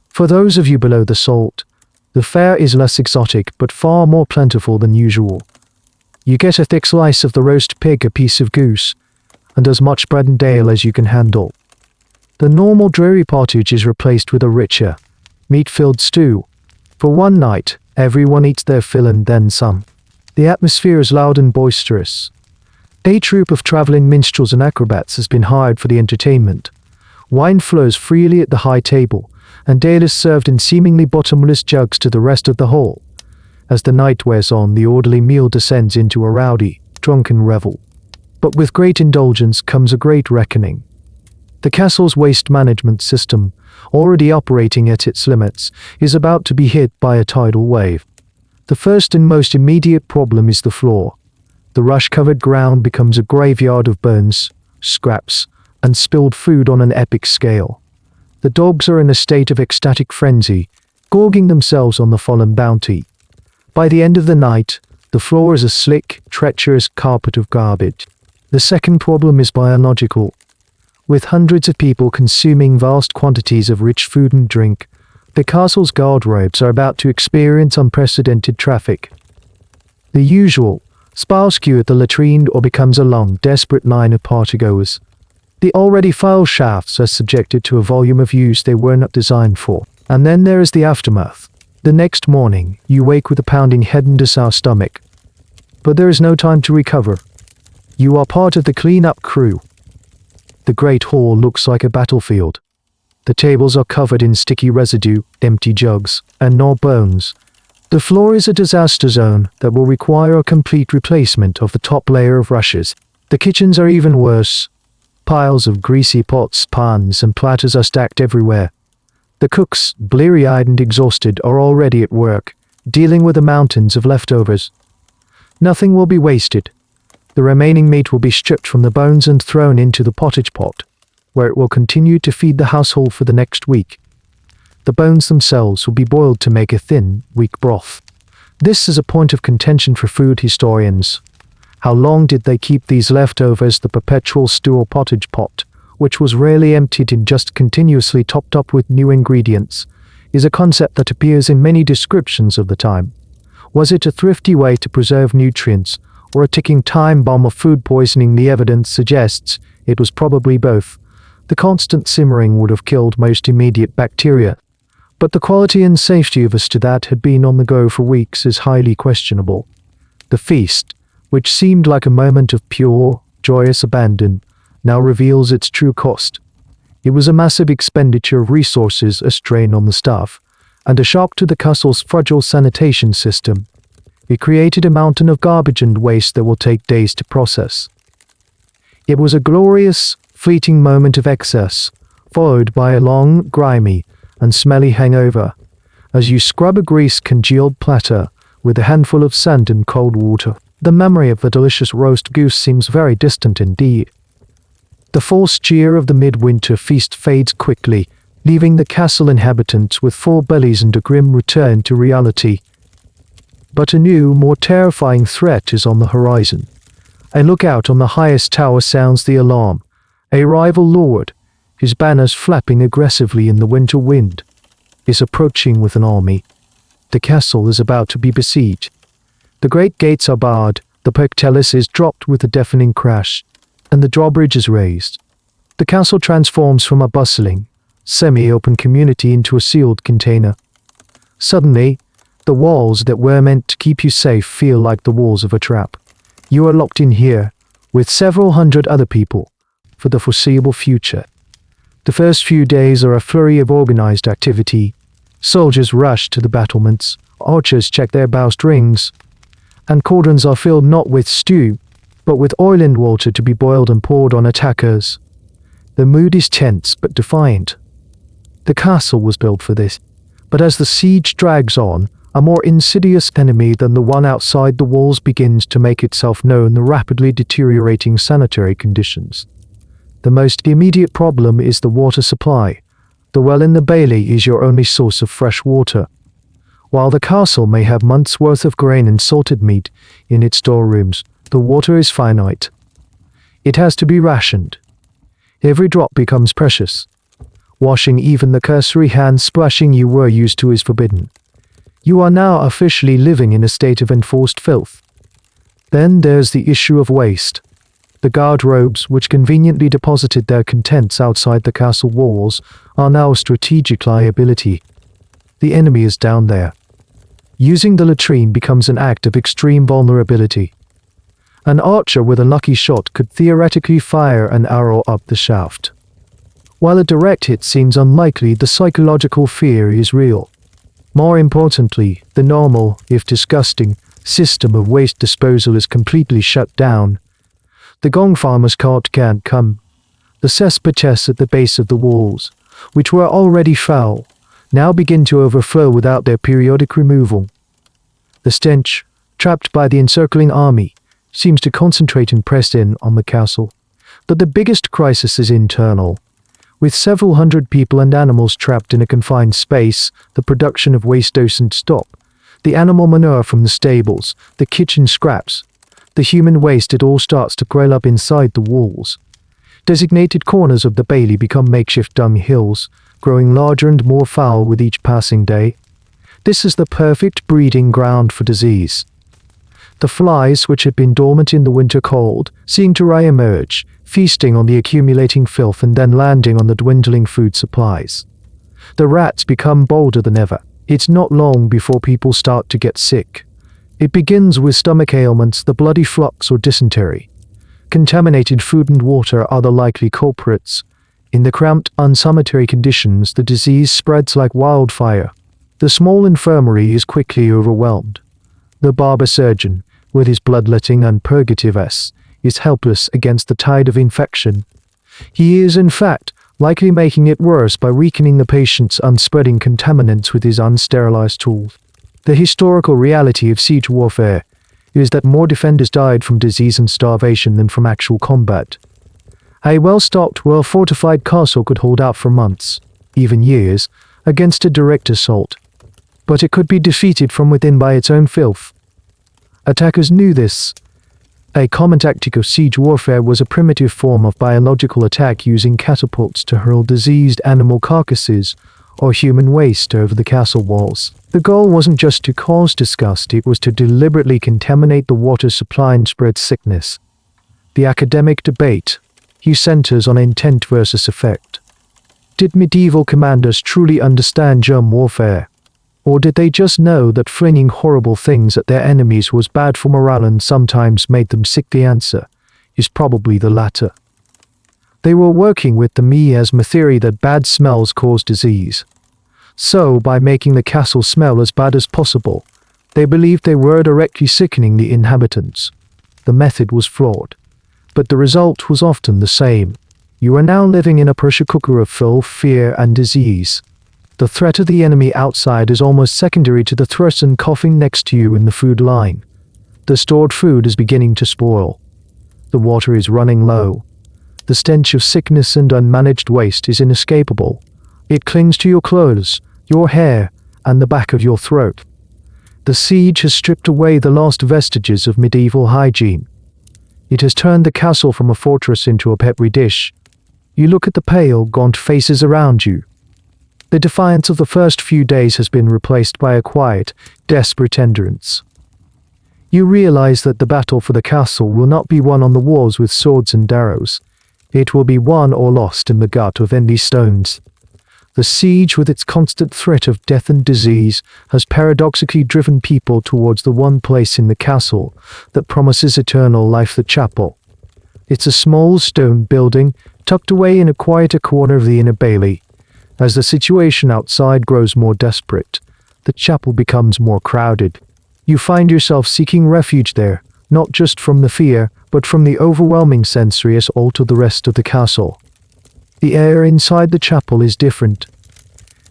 For those of you below the salt, the fare is less exotic but far more plentiful than usual. You get a thick slice of the roast pig, a piece of goose, and as much bread and ale as you can handle. The normal dreary pottage is replaced with a richer, meat-filled stew. For one night, everyone eats their fill and then some. The atmosphere is loud and boisterous. A troupe of traveling minstrels and acrobats has been hired for the entertainment. Wine flows freely at the high table, and ale is served in seemingly bottomless jugs to the rest of the hall. As the night wears on, the orderly meal descends into a rowdy, drunken revel. But with great indulgence comes a great reckoning. The castle's waste management system, already operating at its limits, is about to be hit by a tidal wave. The first and most immediate problem is the floor. The rush-covered ground becomes a graveyard of bones, scraps, and spilled food on an epic scale. The dogs are in a state of ecstatic frenzy, gorging themselves on the fallen bounty. By the end of the night, the floor is a slick, treacherous carpet of garbage. The second problem is biological. With hundreds of people consuming vast quantities of rich food and drink, The castle's garderobes are about to experience unprecedented traffic. The usual spiles queue at the latrine or becomes a long, desperate line of partygoers. The already foul shafts are subjected to a volume of use they were not designed for. And then there is the aftermath. The next morning, you wake with a pounding head and a sour stomach. But there is no time to recover. You are part of the clean-up crew. The great hall looks like a battlefield. The tables are covered in sticky residue, empty jugs, and gnawed bones. The floor is a disaster zone that will require a complete replacement of the top layer of rushes. The kitchens are even worse. Piles of greasy pots, pans, and platters are stacked everywhere. The cooks, bleary-eyed and exhausted, are already at work, dealing with the mountains of leftovers. Nothing will be wasted. The remaining meat will be stripped from the bones and thrown into the pottage pot, where it will continue to feed the household for the next week. The bones themselves will be boiled to make a thin, weak broth. This is a point of contention for food historians. How long did they keep these leftovers? The perpetual stew or pottage pot, which was rarely emptied and just continuously topped up with new ingredients, is a concept that appears in many descriptions of the time. Was it a thrifty way to preserve nutrients, or a ticking time bomb of food poisoning? The evidence suggests it was probably both. The constant simmering would have killed most immediate bacteria, but the quality and safety of a stew that had been on the go for weeks is highly questionable. The feast, which seemed like a moment of pure, joyous abandon, now reveals its true cost. It was a massive expenditure of resources, a strain on the staff, and a shock to the castle's fragile sanitation system. It created a mountain of garbage and waste that will take days to process. It was a glorious, fleeting moment of excess, followed by a long, grimy, and smelly hangover, as you scrub a grease-congealed platter with a handful of sand and cold water. The memory of the delicious roast goose seems very distant indeed. The false cheer of the midwinter feast fades quickly, leaving the castle inhabitants with full bellies and a grim return to reality. But a new, more terrifying threat is on the horizon. A lookout on the highest tower sounds the alarm. A rival lord, his banners flapping aggressively in the winter wind, is approaching with an army. The castle is about to be besieged. The great gates are barred, the portcullis is dropped with a deafening crash, and the drawbridge is raised. The castle transforms from a bustling, semi-open community into a sealed container. Suddenly, the walls that were meant to keep you safe feel like the walls of a trap. You are locked in here, with several hundred other people, for the foreseeable future. The first few days are a flurry of organized activity. Soldiers rush to the battlements, archers check their bowstrings, and cauldrons are filled not with stew, but with oil and water to be boiled and poured on attackers. The mood is tense but defiant. The castle was built for this, but as the siege drags on, a more insidious enemy than the one outside the walls begins to make itself known: the rapidly deteriorating sanitary conditions. The most immediate problem is the water supply. The well in the bailey is your only source of fresh water. While the castle may have months' worth of grain and salted meat in its storerooms, the water is finite. It has to be rationed. Every drop becomes precious. Washing even the cursory hand splashing you were used to is forbidden. You are now officially living in a state of enforced filth. Then there's the issue of waste. The garderobes, which conveniently deposited their contents outside the castle walls, are now a strategic liability. The enemy is down there. Using the latrine becomes an act of extreme vulnerability. An archer with a lucky shot could theoretically fire an arrow up the shaft. While a direct hit seems unlikely, the psychological fear is real. More importantly, the normal, if disgusting, system of waste disposal is completely shut down. The gong farmer's cart can't come. The cesspits at the base of the walls, which were already foul, now begin to overflow without their periodic removal. The stench, trapped by the encircling army, seems to concentrate and press in on the castle. But the biggest crisis is internal. With several hundred people and animals trapped in a confined space, the production of waste doesn't stop. The animal manure from the stables, the kitchen scraps, the human waste, it all starts to grill up inside the walls. Designated corners of the bailey become makeshift dung hills, growing larger and more foul with each passing day. This is the perfect breeding ground for disease. The flies, which had been dormant in the winter cold, seemed to re-emerge, feasting on the accumulating filth and then landing on the dwindling food supplies. The rats become bolder than ever. It's not long before people start to get sick. It begins with stomach ailments, the bloody flux or dysentery. Contaminated food and water are the likely culprits. In the cramped, unsanitary conditions, the disease spreads like wildfire. The small infirmary is quickly overwhelmed. The barber surgeon, with his bloodletting and purgative is helpless against the tide of infection. He is, in fact, likely making it worse by weakening the patient's unspreading contaminants with his unsterilized tools. The historical reality of siege warfare is that more defenders died from disease and starvation than from actual combat. A well-stocked, well-fortified castle could hold out for months, even years, against a direct assault. But it could be defeated from within by its own filth. Attackers knew this. A common tactic of siege warfare was a primitive form of biological attack using catapults to hurl diseased animal carcasses or human waste over the castle walls. The goal wasn't just to cause disgust, it was to deliberately contaminate the water supply and spread sickness. The academic debate here centers on intent versus effect. Did medieval commanders truly understand germ warfare? Or did they just know that flinging horrible things at their enemies was bad for morale and sometimes made them sick? The answer is probably the latter. They were working with the miasma theory that bad smells cause disease. So, by making the castle smell as bad as possible, they believed they were directly sickening the inhabitants. The method was flawed, but the result was often the same. You are now living in a pressure cooker of filth, fear, and disease. The threat of the enemy outside is almost secondary to the person coughing next to you in the food line. The stored food is beginning to spoil. The water is running low. The stench of sickness and unmanaged waste is inescapable. It clings to your clothes, your hair, and the back of your throat. The siege has stripped away the last vestiges of medieval hygiene. It has turned the castle from a fortress into a peppery dish. You look at the pale, gaunt faces around you. The defiance of the first few days has been replaced by a quiet, desperate endurance. You realize that the battle for the castle will not be won on the walls with swords and arrows. It will be won or lost in the gut of enemy stones. The siege, with its constant threat of death and disease, has paradoxically driven people towards the one place in the castle that promises eternal life, the chapel. It's a small stone building tucked away in a quieter corner of the inner bailey. As the situation outside grows more desperate, the chapel becomes more crowded. You find yourself seeking refuge there, not just from the fear, but from the overwhelming sensory assault of the rest of the castle. The air inside the chapel is different.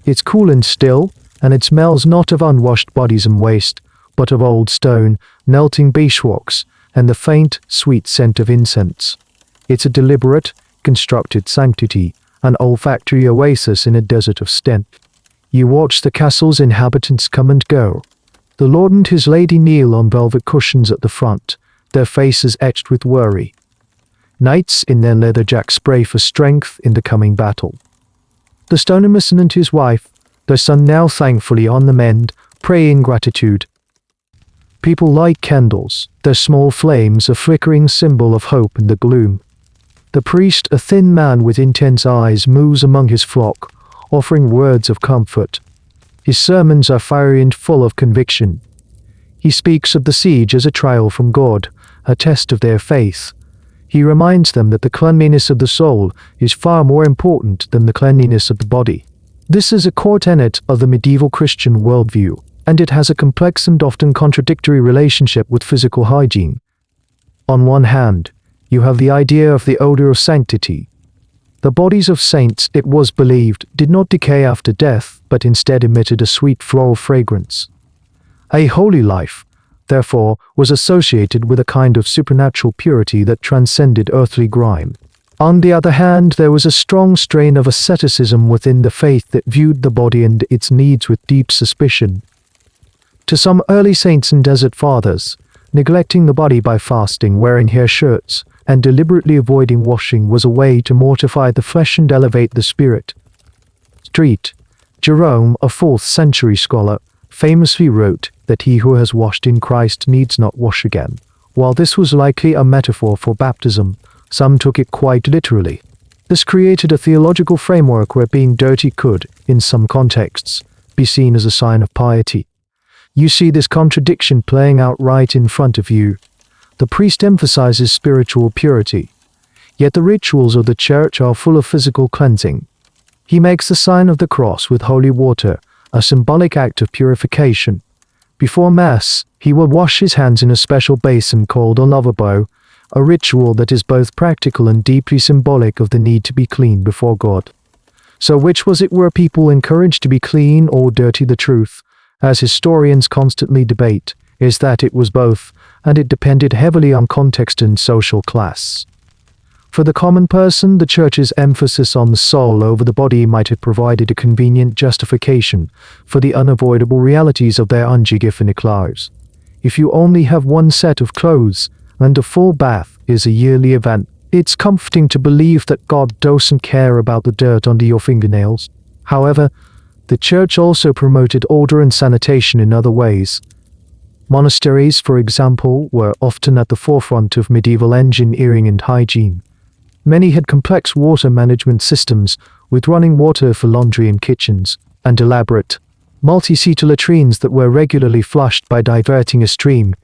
It's cool and still, and it smells not of unwashed bodies and waste, but of old stone, melting beeswax, and the faint, sweet scent of incense. It's a deliberate, constructed sanctity, an olfactory oasis in a desert of stench. You watch the castle's inhabitants come and go. The lord and his lady kneel on velvet cushions at the front, their faces etched with worry. Knights in their leather jacks pray for strength in the coming battle. The stonemason and his wife, their son now thankfully on the mend, pray in gratitude. People light candles, their small flames a flickering symbol of hope in the gloom. The priest, a thin man with intense eyes, moves among his flock, offering words of comfort. His sermons are fiery and full of conviction. He speaks of the siege as a trial from God, a test of their faith. He reminds them that the cleanliness of the soul is far more important than the cleanliness of the body. This is a core tenet of the medieval Christian worldview, and it has a complex and often contradictory relationship with physical hygiene. On one hand, you have the idea of the odor of sanctity. The bodies of saints, it was believed, did not decay after death, but instead emitted a sweet floral fragrance. A holy life, therefore, was associated with a kind of supernatural purity that transcended earthly grime. On the other hand, there was a strong strain of asceticism within the faith that viewed the body and its needs with deep suspicion. To some early saints and desert fathers, neglecting the body by fasting, wearing hair shirts, and deliberately avoiding washing was a way to mortify the flesh and elevate the spirit. street. Jerome, a 4th century scholar, famously wrote that he who has washed in Christ needs not wash again. While this was likely a metaphor for baptism, some took it quite literally. This created a theological framework where being dirty could, in some contexts, be seen as a sign of piety. You see this contradiction playing out right in front of you. The priest emphasizes spiritual purity, yet the rituals of the church are full of physical cleansing. He makes the sign of the cross with holy water, a symbolic act of purification. Before Mass, he will wash his hands in a special basin called a lavabo, a ritual that is both practical and deeply symbolic of the need to be clean before God. So which was it? Were people encouraged to be clean or dirty? The truth, as historians constantly debate, is that it was both, and it depended heavily on context and social class. For the common person, the church's emphasis on the soul over the body might have provided a convenient justification for the unavoidable realities of their unhygienic lives. If you only have one set of clothes, and a full bath is a yearly event, it's comforting to believe that God doesn't care about the dirt under your fingernails. However, the church also promoted order and sanitation in other ways. Monasteries, for example, were often at the forefront of medieval engineering and hygiene. Many had complex water management systems, with running water for laundry and kitchens, and elaborate, multi-seat latrines that were regularly flushed by diverting a stream.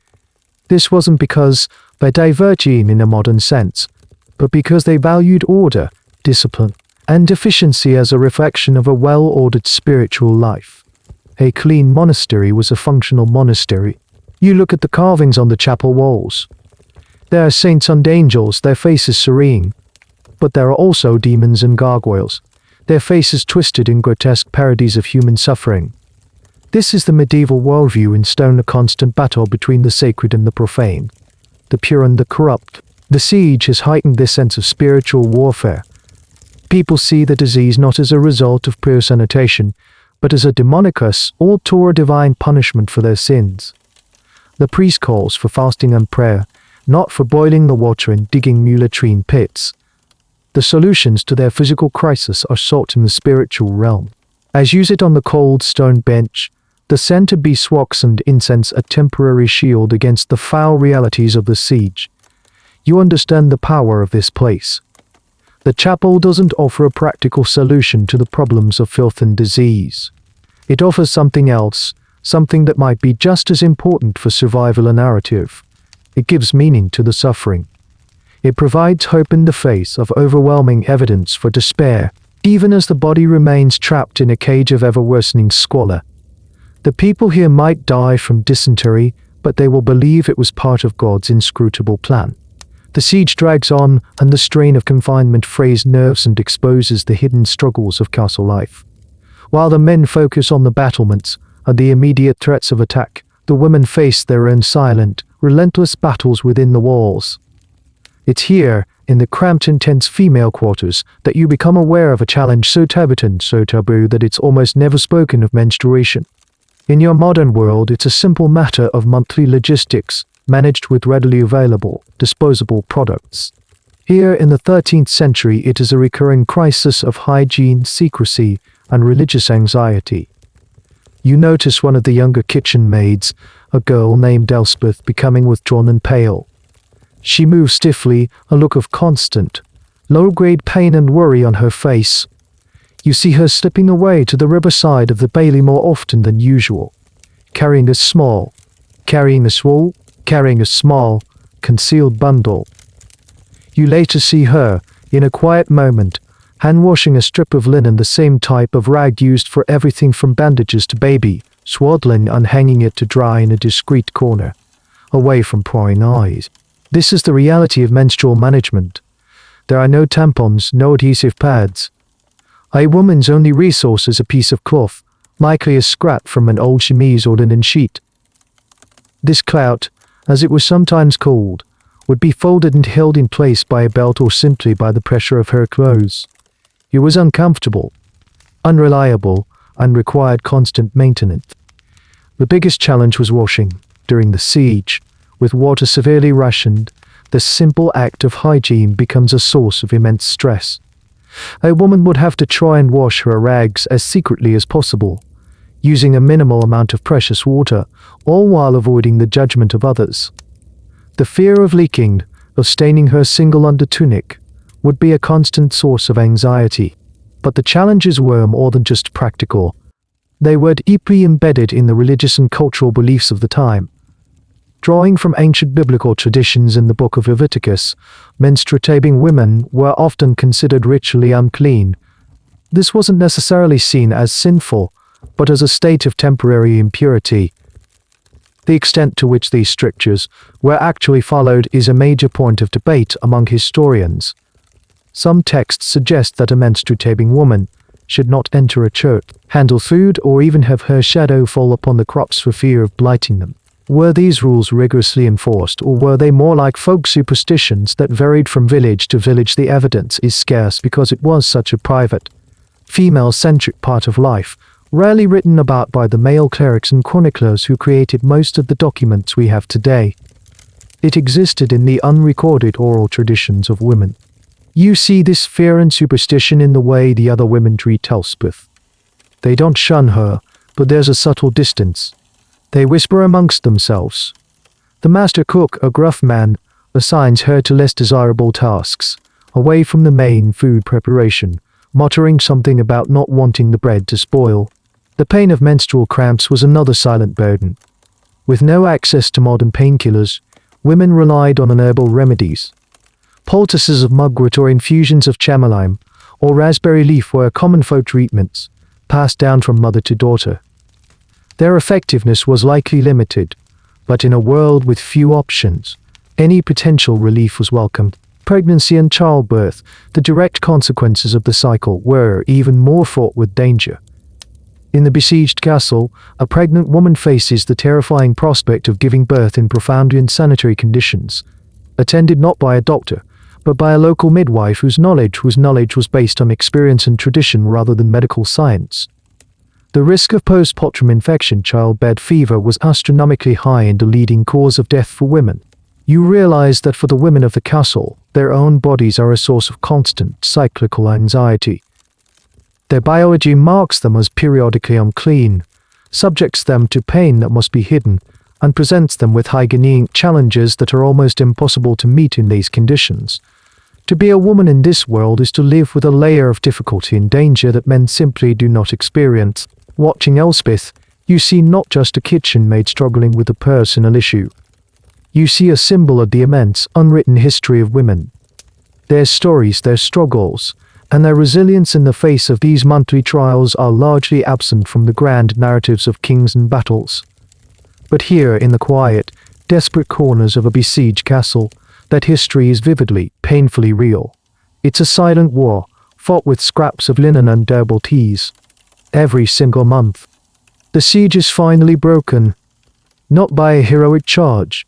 This wasn't because by diverting in a modern sense, but because they valued order, discipline, and efficiency as a reflection of a well-ordered spiritual life. A clean monastery was a functional monastery. You look at the carvings on the chapel walls. There are saints and angels, their faces serene. But there are also demons and gargoyles, their faces twisted in grotesque parodies of human suffering. This is the medieval worldview in stone, a constant battle between the sacred and the profane, the pure and the corrupt. The siege has heightened this sense of spiritual warfare. People see the disease not as a result of pure sanitation, but as a demonicus or toward divine punishment for their sins. The priest calls for fasting and prayer, not for boiling the water and digging new latrine pits. The solutions to their physical crisis are sought in the spiritual realm. As you sit on the cold stone bench, the scent of beeswax and incense a temporary shield against the foul realities of the siege. You understand the power of this place. The chapel doesn't offer a practical solution to the problems of filth and disease. It offers something else, something that might be just as important for survival and narrative. It gives meaning to the suffering. It provides hope in the face of overwhelming evidence for despair, even as the body remains trapped in a cage of ever-worsening squalor. The people here might die from dysentery, but they will believe it was part of God's inscrutable plan. The siege drags on, and the strain of confinement frays nerves and exposes the hidden struggles of castle life. While the men focus on the battlements and the immediate threats of attack, the women face their own silent, relentless battles within the walls. It's here, in the cramped, intense female quarters, that you become aware of a challenge so taboo, that it's almost never spoken of: menstruation. In your modern world, it's a simple matter of monthly logistics, managed with readily available, disposable products. Here in the 13th century, it is a recurring crisis of hygiene, secrecy, and religious anxiety. You notice one of the younger kitchen maids, a girl named Elspeth, becoming withdrawn and pale. She moves stiffly, a look of constant, low-grade pain and worry on her face. You see her slipping away to the riverside of the Bailey more often than usual, carrying a small, concealed bundle. You later see her, in a quiet moment, hand-washing a strip of linen, the same type of rag used for everything from bandages to baby swaddling, and hanging it to dry in a discreet corner, away from prying eyes. This is the reality of menstrual management. There are no tampons, no adhesive pads. A woman's only resource is a piece of cloth, likely a scrap from an old chemise or linen sheet. This clout, as it was sometimes called, would be folded and held in place by a belt or simply by the pressure of her clothes. It was uncomfortable, unreliable, and required constant maintenance. The biggest challenge was washing. During the siege, with water severely rationed, the simple act of hygiene becomes a source of immense stress. A woman would have to try and wash her rags as secretly as possible, using a minimal amount of precious water, all while avoiding the judgment of others. The fear of leaking, of staining her single undertunic, would be a constant source of anxiety. But the challenges were more than just practical. They were deeply embedded in the religious and cultural beliefs of the time. Drawing from ancient biblical traditions in the book of Leviticus, menstruating women were often considered ritually unclean. This wasn't necessarily seen as sinful, but as a state of temporary impurity. The extent to which these strictures were actually followed is a major point of debate among historians. Some texts suggest that a menstruating woman should not enter a church, handle food, or even have her shadow fall upon the crops for fear of blighting them. Were these rules rigorously enforced, or were they more like folk superstitions that varied from village to village? The evidence is scarce because it was such a private, female-centric part of life, rarely written about by the male clerics and chroniclers who created most of the documents we have today. It existed in the unrecorded oral traditions of women. You see this fear and superstition in the way the other women treat Elspeth. They don't shun her, but there's a subtle distance. They whisper amongst themselves. The master cook, a gruff man, assigns her to less desirable tasks, away from the main food preparation, muttering something about not wanting the bread to spoil. The pain of menstrual cramps was another silent burden. With no access to modern painkillers, women relied on herbal remedies. Poultices of mugwort or infusions of chamomile or raspberry leaf were common folk treatments, passed down from mother to daughter. Their effectiveness was likely limited, but in a world with few options, any potential relief was welcomed. Pregnancy and childbirth, the direct consequences of the cycle, were even more fraught with danger. In the besieged castle, a pregnant woman faces the terrifying prospect of giving birth in profoundly unsanitary conditions, attended not by a doctor, but by a local midwife whose knowledge was based on experience and tradition rather than medical science. The risk of postpartum infection, childbed fever, was astronomically high and a leading cause of death for women. You realize that for the women of the castle, their own bodies are a source of constant, cyclical anxiety. Their biology marks them as periodically unclean, subjects them to pain that must be hidden, and presents them with hygienic challenges that are almost impossible to meet in these conditions. To be a woman in this world is to live with a layer of difficulty and danger that men simply do not experience. Watching Elspeth, you see not just a kitchen maid struggling with a personal issue. You see a symbol of the immense, unwritten history of women. Their stories, their struggles, and their resilience in the face of these monthly trials are largely absent from the grand narratives of kings and battles. But here, in the quiet, desperate corners of a besieged castle, that history is vividly, painfully real. It's a silent war, fought with scraps of linen and durable teas. Every single month. The siege is finally broken, not by a heroic charge,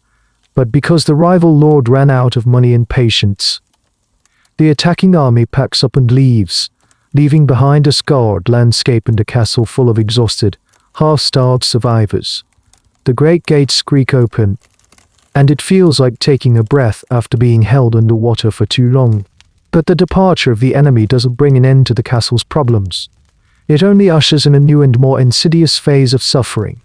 but because the rival lord ran out of money and patience. The attacking army packs up and leaves, leaving behind a scarred landscape and a castle full of exhausted, half-starved survivors. The great gates creak open, and it feels like taking a breath after being held underwater for too long. But the departure of the enemy doesn't bring an end to the castle's problems. It only ushers in a new and more insidious phase of suffering.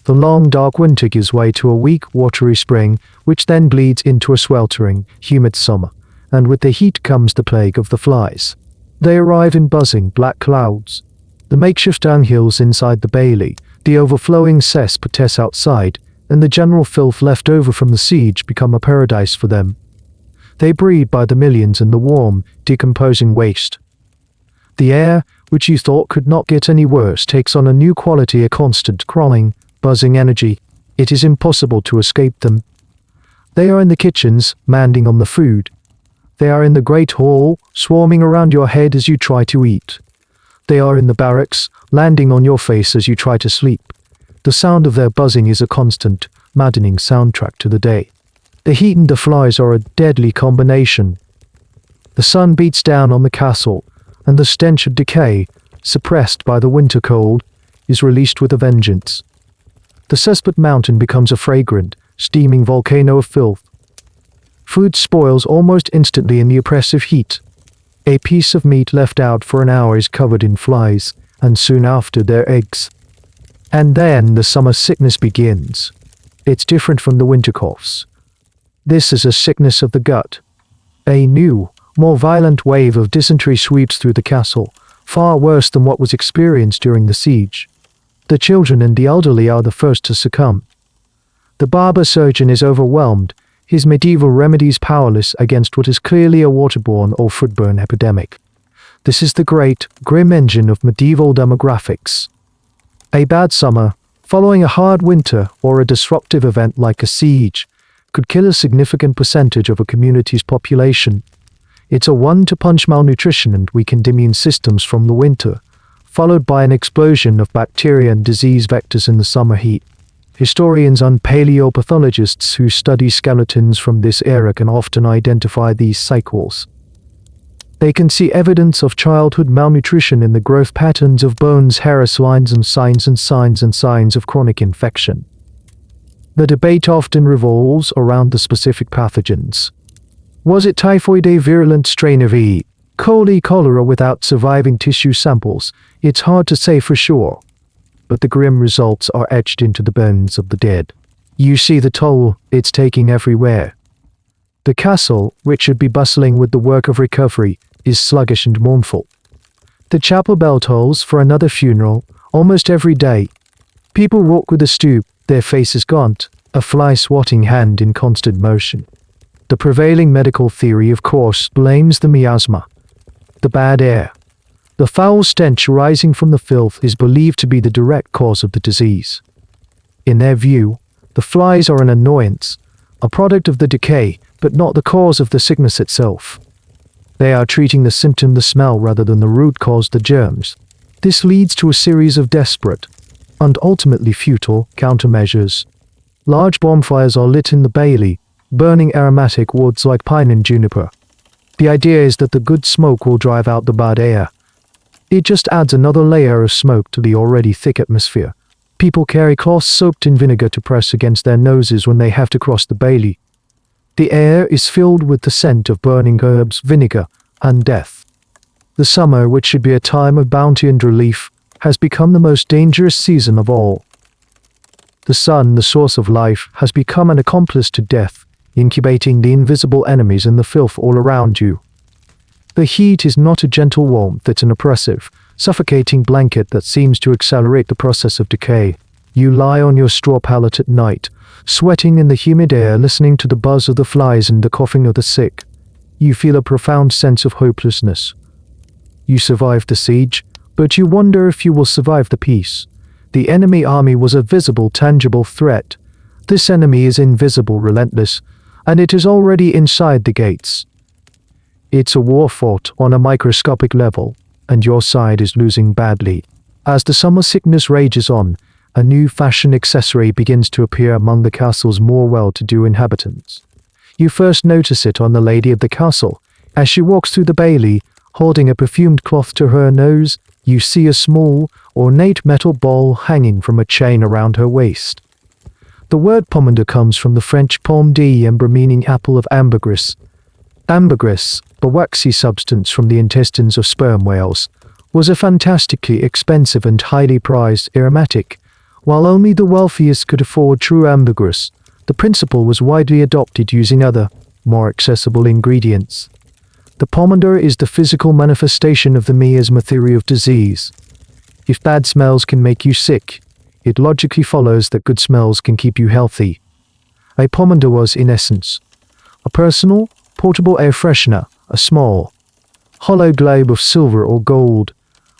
The long, dark winter gives way to a weak, watery spring, which then bleeds into a sweltering, humid summer, and with the heat comes the plague of the flies. They arrive in buzzing, black clouds. The makeshift dunghills inside the bailey, the overflowing cesspits outside, and the general filth left over from the siege become a paradise for them. They breed by the millions in the warm, decomposing waste. The air, which you thought could not get any worse, takes on a new quality, a constant, crawling, buzzing energy. It is impossible to escape them. They are in the kitchens, manding on the food. They are in the great hall, swarming around your head as you try to eat. They are in the barracks, landing on your face as you try to sleep. The sound of their buzzing is a constant, maddening soundtrack to the day. The heat and the flies are a deadly combination. The sun beats down on the castle, and the stench of decay, suppressed by the winter cold, is released with a vengeance. The cesspit mountain becomes a fragrant, steaming volcano of filth. Food spoils almost instantly in the oppressive heat. A piece of meat left out for an hour is covered in flies, and soon after their eggs. And then the summer sickness begins. It's different from the winter coughs. This is a sickness of the gut. A new, more violent wave of dysentery sweeps through the castle, far worse than what was experienced during the siege. The children and the elderly are the first to succumb. The barber surgeon is overwhelmed, his medieval remedies powerless against what is clearly a waterborne or foodborne epidemic. This is the great, grim engine of medieval demographics. A bad summer, following a hard winter or a disruptive event like a siege, could kill a significant percentage of a community's population. It's a one-to-punch malnutrition and weakened immune systems from the winter, followed by an explosion of bacteria and disease vectors in the summer heat. Historians and paleopathologists who study skeletons from this era can often identify these cycles. They can see evidence of childhood malnutrition in the growth patterns of bones, hair lines, and signs of chronic infection. The debate often revolves around the specific pathogens. Was it typhoid, a virulent strain of E. coli, cholera without surviving tissue samples? It's hard to say for sure, but the grim results are etched into the bones of the dead. You see the toll it's taking everywhere. The castle, which should be bustling with the work of recovery, is sluggish and mournful. The chapel bell tolls for another funeral almost every day. People walk with a stoop, their faces gaunt, a fly-swatting hand in constant motion. The prevailing medical theory, of course, blames the miasma, the bad air. The foul stench rising from the filth is believed to be the direct cause of the disease. In their view, the flies are an annoyance, a product of the decay, but not the cause of the sickness itself. They are treating the symptom, the smell, rather than the root cause, the germs. This leads to a series of desperate, and ultimately futile, countermeasures. Large bonfires are lit in the bailey, burning aromatic woods like pine and juniper. The idea is that the good smoke will drive out the bad air. It just adds another layer of smoke to the already thick atmosphere. People carry cloths soaked in vinegar to press against their noses when they have to cross the bailey. The air is filled with the scent of burning herbs, vinegar, and death. The summer, which should be a time of bounty and relief, has become the most dangerous season of all. The sun, the source of life, has become an accomplice to death, incubating the invisible enemies and the filth all around you. The heat is not a gentle warmth, it's an oppressive, suffocating blanket that seems to accelerate the process of decay. You lie on your straw pallet at night, sweating in the humid air, listening to the buzz of the flies and the coughing of the sick. You feel a profound sense of hopelessness. You survived the siege, but you wonder if you will survive the peace. The enemy army was a visible, tangible threat. This enemy is invisible, relentless, and it is already inside the gates. It's a war fought on a microscopic level, and your side is losing badly. As the summer sickness rages on, a new fashion accessory begins to appear among the castle's more well-to-do inhabitants. You first notice it on the lady of the castle. As she walks through the bailey, holding a perfumed cloth to her nose, you see a small, ornate metal ball hanging from a chain around her waist. The word pomander comes from the French pomme d'ambre, meaning apple of ambergris. Ambergris, the waxy substance from the intestines of sperm whales, was a fantastically expensive and highly prized aromatic. While only the wealthiest could afford true ambergris, the principle was widely adopted using other, more accessible ingredients. The pomander is the physical manifestation of the miasma theory of disease. If bad smells can make you sick, it logically follows that good smells can keep you healthy. A pomander was, in essence, a personal, portable air freshener, a small, hollow globe of silver or gold,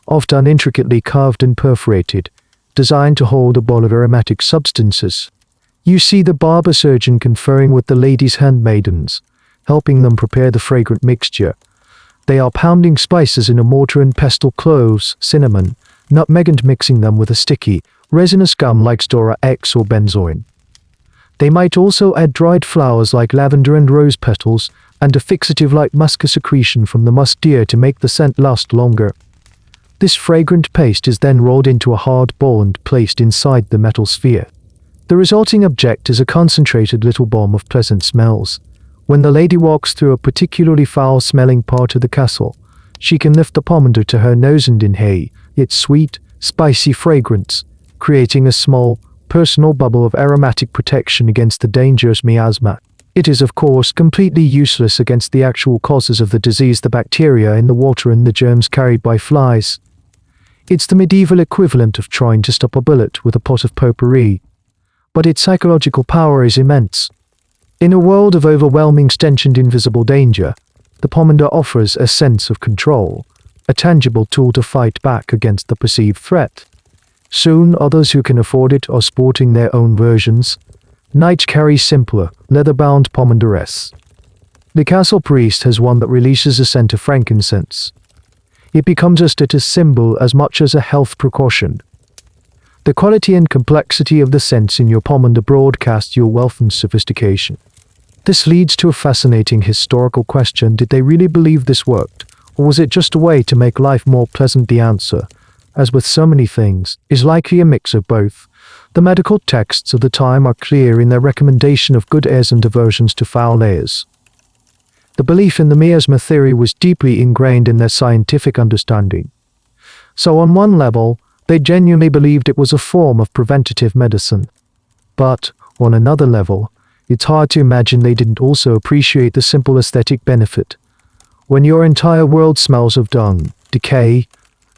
often intricately carved and perforated, designed to hold a ball of aromatic substances. You see the barber surgeon conferring with the ladies' handmaidens, helping them prepare the fragrant mixture. They are pounding spices in a mortar and pestle, cloves, cinnamon, nutmeg, and mixing them with a sticky, resinous gum like Stora X or benzoin. They might also add dried flowers like lavender and rose petals, and a fixative like musk secretion from the musk deer to make the scent last longer. This fragrant paste is then rolled into a hard ball and placed inside the metal sphere. The resulting object is a concentrated little bomb of pleasant smells. When the lady walks through a particularly foul-smelling part of the castle, She can lift the pomander to her nose and inhale its sweet, spicy fragrance, creating a small, personal bubble of aromatic protection against the dangerous miasma. It is, of course, completely useless against the actual causes of the disease, the bacteria in the water and the germs carried by flies. It's the medieval equivalent of trying to stop a bullet with a pot of potpourri. But its psychological power is immense. In a world of overwhelming stench and invisible danger, the pomander offers a sense of control, a tangible tool to fight back against the perceived threat. Soon, others who can afford it are sporting their own versions. Knights carry simpler, leather-bound pomanderettes. The castle priest has one that releases a scent of frankincense. It becomes a status symbol as much as a health precaution. The quality and complexity of the scents in your pomander broadcast your wealth and sophistication. This leads to a fascinating historical question: did they really believe this worked, or was it just a way to make life more pleasant? The answer, as with so many things, is likely a mix of both. The medical texts of the time are clear in their recommendation of good airs and aversions to foul airs. The belief in the miasma theory was deeply ingrained in their scientific understanding. So on one level, they genuinely believed it was a form of preventative medicine. But, on another level, it's hard to imagine they didn't also appreciate the simple aesthetic benefit. When your entire world smells of dung, decay,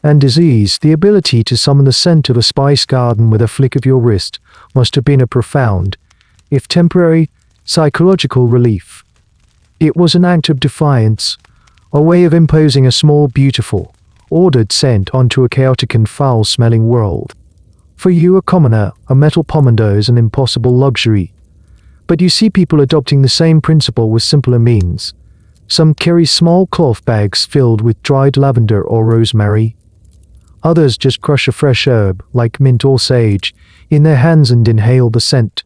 and disease, the ability to summon the scent of a spice garden with a flick of your wrist must have been a profound, if temporary, psychological relief. It was an act of defiance, a way of imposing a small, beautiful, ordered scent onto a chaotic and foul-smelling world. For you, a commoner, a metal pomander is an impossible luxury. But you see people adopting the same principle with simpler means. Some carry small cloth bags filled with dried lavender or rosemary. Others just crush a fresh herb, like mint or sage, in their hands and inhale the scent.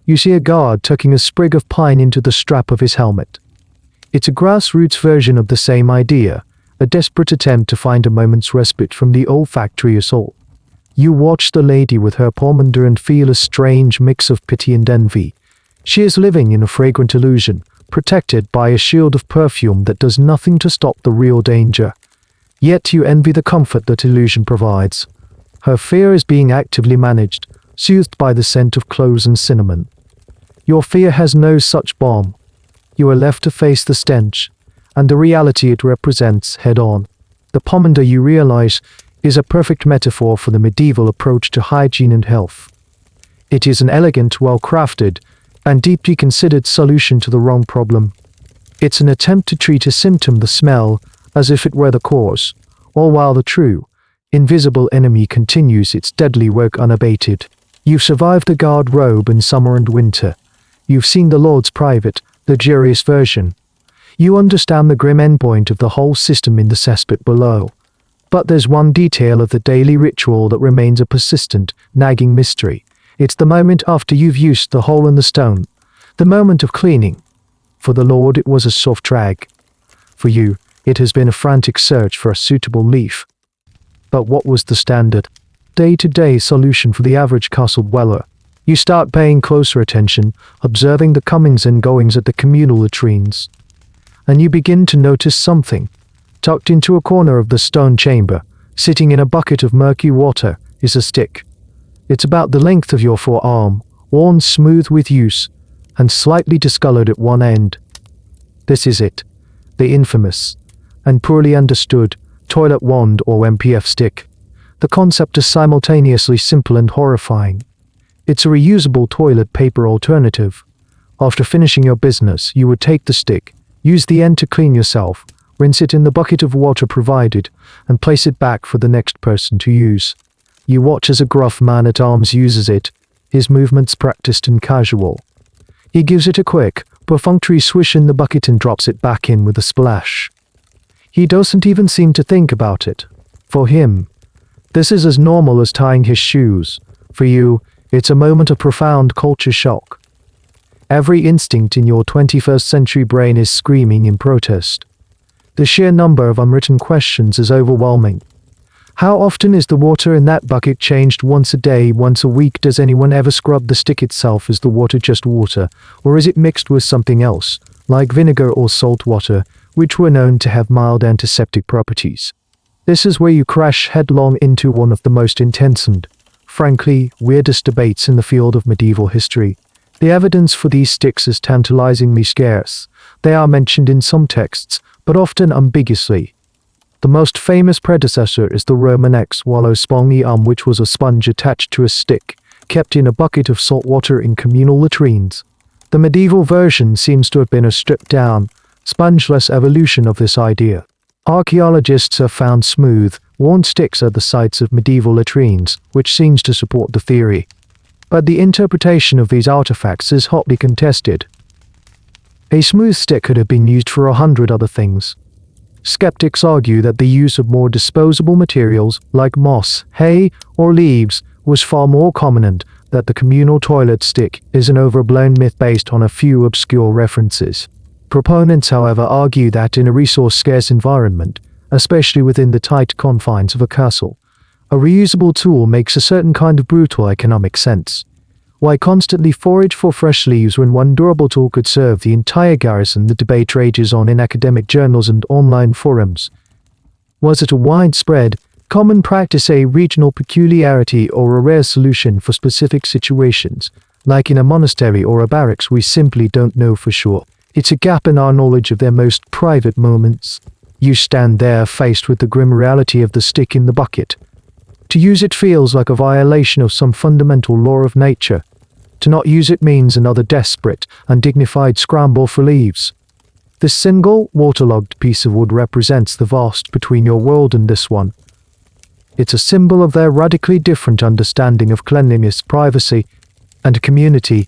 You see a guard tucking a sprig of pine into the strap of his helmet. It's a grassroots version of the same idea, a desperate attempt to find a moment's respite from the olfactory assault. You watch the lady with her pomander and feel a strange mix of pity and envy. She is living in a fragrant illusion, protected by a shield of perfume that does nothing to stop the real danger. Yet you envy the comfort that illusion provides. Her fear is being actively managed, soothed by the scent of cloves and cinnamon. Your fear has no such balm. You are left to face the stench, and the reality it represents head-on. The pomander, you realize, is a perfect metaphor for the medieval approach to hygiene and health. It is an elegant, well-crafted, and deeply considered solution to the wrong problem. It's an attempt to treat a symptom, the smell, as if it were the cause, all while the true, invisible enemy continues its deadly work unabated. You've survived the garderobe in summer and winter. You've seen the Lord's private, luxurious version. You understand the grim endpoint of the whole system in the cesspit below. But there's one detail of the daily ritual that remains a persistent, nagging mystery. It's the moment after you've used the hole in the stone, the moment of cleaning. For the Lord it was a soft drag. For you, it has been a frantic search for a suitable leaf. But what was the standard, day-to-day solution for the average castle dweller? You start paying closer attention, observing the comings and goings at the communal latrines. And you begin to notice something. Tucked into a corner of the stone chamber, sitting in a bucket of murky water, is a stick. It's about the length of your forearm, worn smooth with use, and slightly discolored at one end. This is it, the infamous, and poorly understood, toilet wand or MPF stick. The concept is simultaneously simple and horrifying. It's a reusable toilet paper alternative. After finishing your business, you would take the stick, use the end to clean yourself, rinse it in the bucket of water provided, and place it back for the next person to use. You watch as a gruff man-at-arms uses it, his movements practiced and casual. He gives it a quick, perfunctory swish in the bucket and drops it back in with a splash. He doesn't even seem to think about it. For him, this is as normal as tying his shoes. For you, it's a moment of profound culture shock. Every instinct in your 21st century brain is screaming in protest. The sheer number of unwritten questions is overwhelming. How often is the water in that bucket changed? Once a day, once a week? Does anyone ever scrub the stick itself? Is the water just water, or is it mixed with something else, like vinegar or salt water, which were known to have mild antiseptic properties. This is where you crash headlong into one of the most intense and, frankly, weirdest debates in the field of medieval history. The evidence for these sticks is tantalizingly scarce. They are mentioned in some texts, but often ambiguously. The most famous predecessor is the Roman ex wallow spongium, which was a sponge attached to a stick, kept in a bucket of salt water in communal latrines. The medieval version seems to have been a stripped-down, spongeless evolution of this idea. Archaeologists have found smooth, worn sticks at the sites of medieval latrines, which seems to support the theory. But the interpretation of these artifacts is hotly contested. A smooth stick could have been used for 100 other things. Skeptics argue that the use of more disposable materials, like moss, hay, or leaves, was far more common and that the communal toilet stick is an overblown myth based on a few obscure references. Proponents, however, argue that in a resource-scarce environment, especially within the tight confines of a castle, a reusable tool makes a certain kind of brutal economic sense. Why constantly forage for fresh leaves when one durable tool could serve the entire garrison? The debate rages on in academic journals and online forums. Was it a widespread, common practice, a regional peculiarity, or a rare solution for specific situations, like in a monastery or a barracks? We simply don't know for sure. It's a gap in our knowledge of their most private moments. You stand there faced with the grim reality of the stick in the bucket. To use it feels like a violation of some fundamental law of nature. To not use it means another desperate, undignified scramble for leaves. This single, waterlogged piece of wood represents the vast between your world and this one. It's a symbol of their radically different understanding of cleanliness, privacy, and community.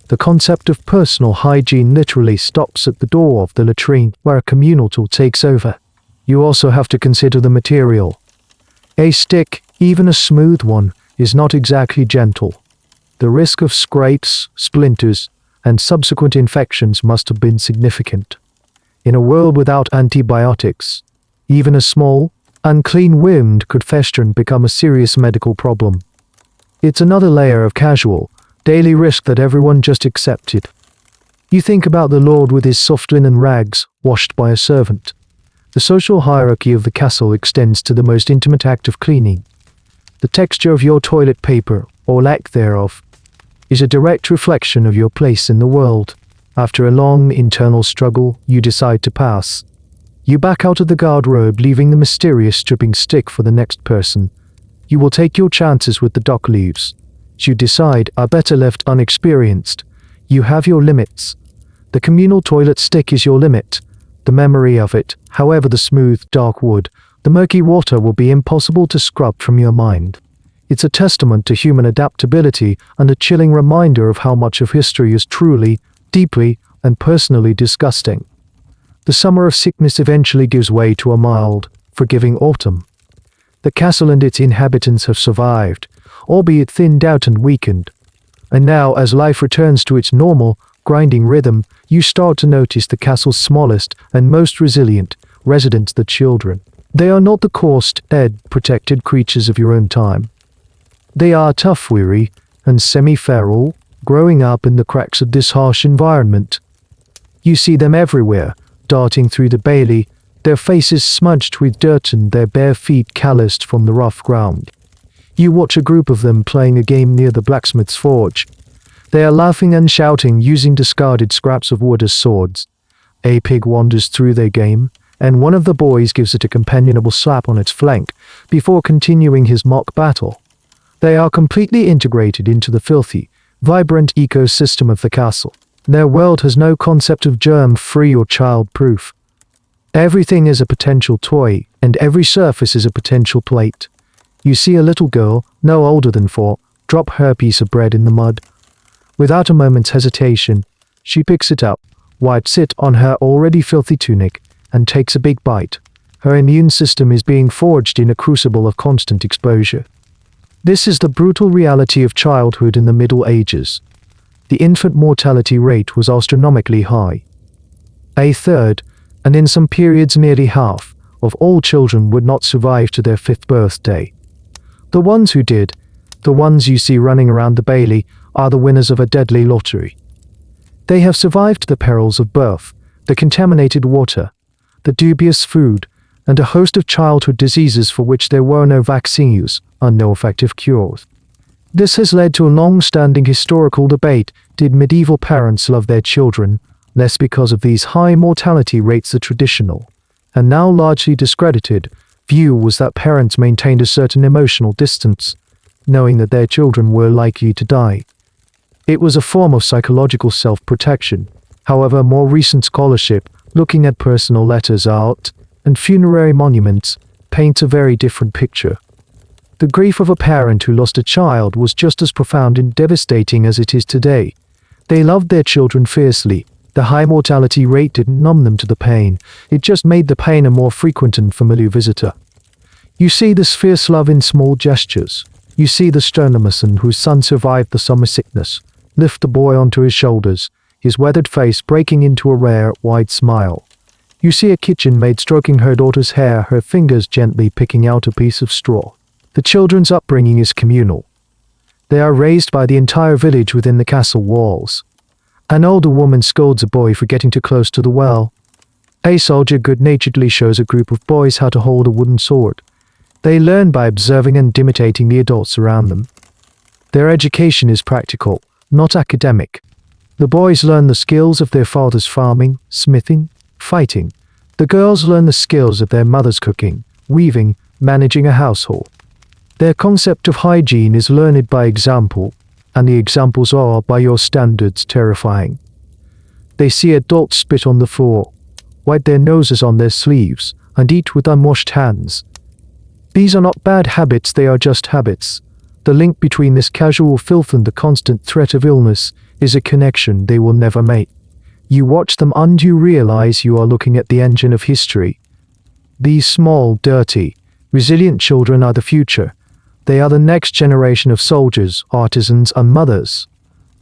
The concept of personal hygiene literally stops at the door of the latrine, where a communal tool takes over. You also have to consider the material. A stick, even a smooth one, is not exactly gentle. The risk of scrapes, splinters, and subsequent infections must have been significant. In a world without antibiotics, even a small, unclean wound could fester and become a serious medical problem. It's another layer of casual, daily risk that everyone just accepted. You think about the lord with his soft linen rags, washed by a servant. The social hierarchy of the castle extends to the most intimate act of cleaning. The texture of your toilet paper, or lack thereof, is a direct reflection of your place in the world. After a long internal struggle, you decide to pass. You back out of the garderobe, leaving the mysterious stripping stick for the next person. You will take your chances with the dock leaves. You decide are better left unexperienced. You have your limits. The communal toilet stick is your limit. The memory of it, however, the smooth, dark wood, the murky water will be impossible to scrub from your mind. It's a testament to human adaptability and a chilling reminder of how much of history is truly, deeply, and personally disgusting. The summer of sickness eventually gives way to a mild, forgiving autumn. The castle and its inhabitants have survived, albeit thinned out and weakened. And now, as life returns to its normal, grinding rhythm, you start to notice the castle's smallest and most resilient residents, the children. They are not the coarsed, dead, protected creatures of your own time. They are tough, weary, and semi-feral, growing up in the cracks of this harsh environment. You see them everywhere, darting through the bailey, their faces smudged with dirt and their bare feet calloused from the rough ground. You watch a group of them playing a game near the blacksmith's forge. They are laughing and shouting, using discarded scraps of wood as swords. A pig wanders through their game, and one of the boys gives it a companionable slap on its flank before continuing his mock battle. They are completely integrated into the filthy, vibrant ecosystem of the castle. Their world has no concept of germ-free or child-proof. Everything is a potential toy, and every surface is a potential plate. You see a little girl, no older than 4, drop her piece of bread in the mud. Without a moment's hesitation, she picks it up, wipes it on her already filthy tunic, and takes a big bite. Her immune system is being forged in a crucible of constant exposure. This is the brutal reality of childhood in the Middle Ages. The infant mortality rate was astronomically high. A third, and in some periods nearly half, of all children would not survive to their 5th birthday. The ones who did, the ones you see running around the bailey, are the winners of a deadly lottery. They have survived the perils of birth, the contaminated water, the dubious food, and a host of childhood diseases for which there were no vaccines and no effective cures. This has led to a long-standing historical debate: did medieval parents love their children less because of these high mortality rates? The traditional, and now largely discredited, view was that parents maintained a certain emotional distance, knowing that their children were likely to die. It was a form of psychological self-protection. However, more recent scholarship, looking at personal letters, art, and funerary monuments, paints a very different picture. The grief of a parent who lost a child was just as profound and devastating as it is today. They loved their children fiercely. The high mortality rate didn't numb them to the pain, it just made the pain a more frequent and familiar visitor. You see this fierce love in small gestures. You see the sternmerson whose son survived the summer sickness lift the boy onto his shoulders, his weathered face breaking into a rare, wide smile. You see a kitchen maid stroking her daughter's hair, her fingers gently picking out a piece of straw. The children's upbringing is communal. They are raised by the entire village within the castle walls. An older woman scolds a boy for getting too close to the well. A soldier good-naturedly shows a group of boys how to hold a wooden sword. They learn by observing and imitating the adults around them. Their education is practical, not academic. The boys learn the skills of their father's farming, smithing, fighting. The girls learn the skills of their mother's cooking, weaving, managing a household. Their concept of hygiene is learned by example, and the examples are, by your standards, terrifying. They see adults spit on the floor, wipe their noses on their sleeves, and eat with unwashed hands. These are not bad habits, they are just habits. The link between this casual filth and the constant threat of illness is a connection they will never make. You watch them and you realize you are looking at the engine of history. These small, dirty, resilient children are the future. They are the next generation of soldiers, artisans, and mothers.